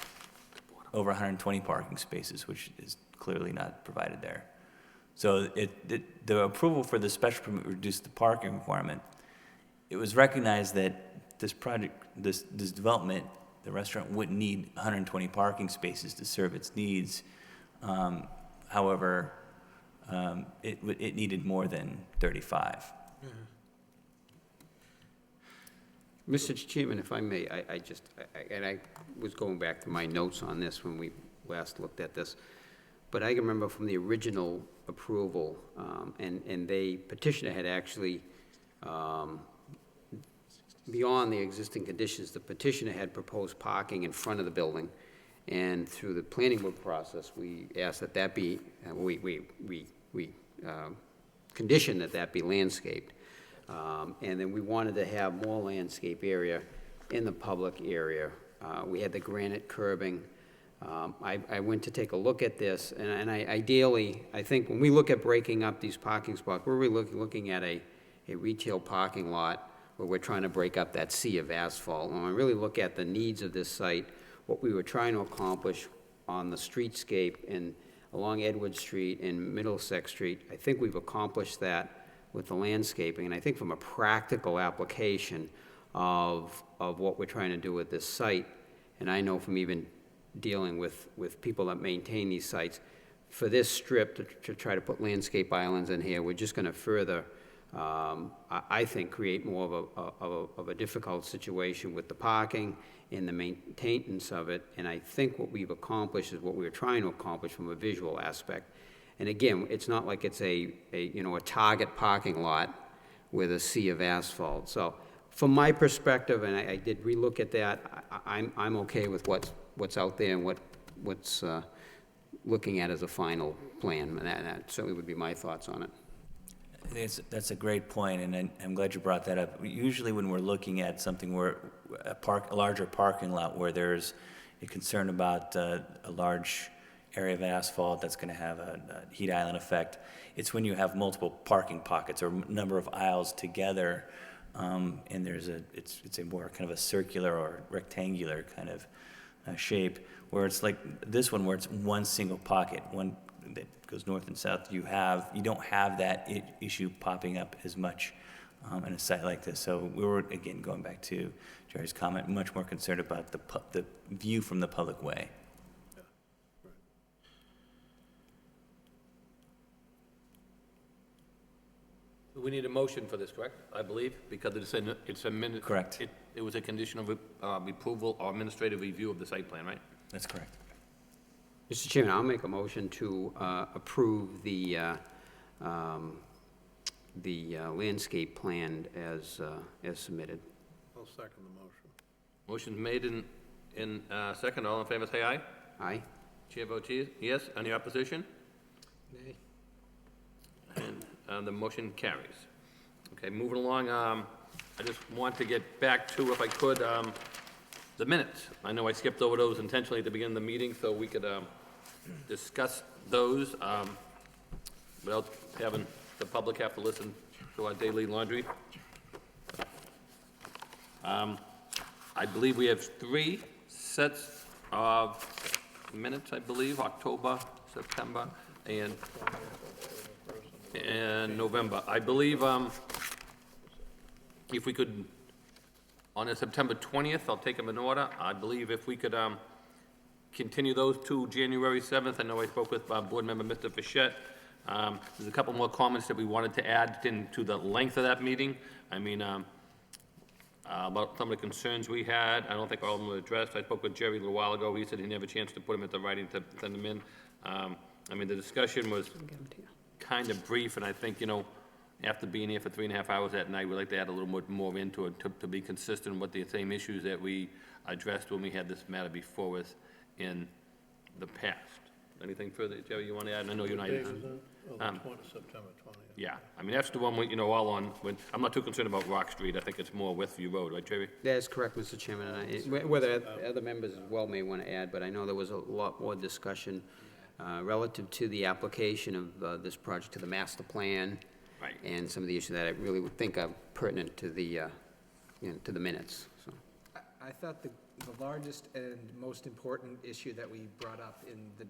over 120 parking spaces, which is clearly not provided there. So the approval for the special permit reduced the parking requirement. It was recognized that this project, this development, the restaurant wouldn't need 120 parking spaces to serve its needs. However, it needed more than 35. Mr. Chairman, if I may, I was going back to my notes on this when we last looked at this, but I can remember from the original approval, and petitioner had actually, beyond the existing conditions, the petitioner had proposed parking in front of the building, and through the planning board process, we asked that that be, we conditioned that that be landscaped. And then we wanted to have more landscape area in the public area. We had the granite curbing. I went to take a look at this, and ideally, I think when we look at breaking up these parking spots, we're really looking at a retail parking lot where we're trying to break up that sea of asphalt. When I really look at the needs of this site, what we were trying to accomplish on the streetscape and along Edward Street and Middlesex Street, I think we've accomplished that with the landscaping. And I think from a practical application of what we're trying to do with this site, and I know from even dealing with people that maintain these sites, for this strip to try to put landscape islands in here, we're just going to further, I think, create more of a difficult situation with the parking and the maintenance of it. And I think what we've accomplished is what we were trying to accomplish from a visual aspect. And again, it's not like it's a target parking lot with a sea of asphalt. So from my perspective, and I did relook at that, I'm okay with what's out there and what's looking at as a final plan. And that certainly would be my thoughts on it. That's a great point, and I'm glad you brought that up. Usually when we're looking at something where a larger parking lot where there's a concern about a large area of asphalt that's going to have a heat island effect, it's when you have multiple parking pockets or number of aisles together, and it's a more kind of a circular or rectangular kind of shape, where it's like this one where it's one single pocket, one that goes north and south. You don't have that issue popping up as much in a site like this. So we were, again, going back to Jerry's comment, much more concerned about the view from the public way. We need a motion for this, correct? I believe, because it's a minute. Correct. It was a condition of approval or administrative review of the site plan, right? That's correct. Mr. Chairman, I'll make a motion to approve the landscape plan as submitted. I'll second the motion. Motion's made in second. All in favor, say aye. Aye. Chair votes yes. Any opposition? Nay. And the motion carries. Okay, moving along, I just want to get back to, if I could, the minutes. I know I skipped over those intentionally at the beginning of the meeting, so we could discuss those without having the public have to listen to our daily laundry. I believe we have 3 sets of minutes, I believe, October, September, and November. I believe if we could, on the September 20th, I'll take them in order. I believe if we could continue those to January 7th. I know I spoke with Board Member Mr. Fischett. There's a couple more comments that we wanted to add into the length of that meeting. I mean, about some of the concerns we had. I don't think all of them were addressed. I spoke with Jerry a little while ago. He said he didn't have a chance to put them into writing to send them in. I mean, the discussion was kind of brief, and I think, you know, after being here for 3.5 hours that night, we'd like to add a little bit more into it to be consistent with the same issues that we addressed when we had this matter before us in the past. Anything further, Jerry, you want to add? I know you're not. September 20th. Yeah, I mean, that's the one, we, you know, all on, I'm not too concerned about Rock Street. I think it's more Westview Road, right, Jerry? That is correct, Mr. Chairman, and whether other members as well may want to add, but I know there was a lot more discussion relative to the application of this project to the master plan. Right. And some of the issues that I really would think are pertinent to the, you know, to the minutes, so. I thought the largest and most important issue that we brought up in the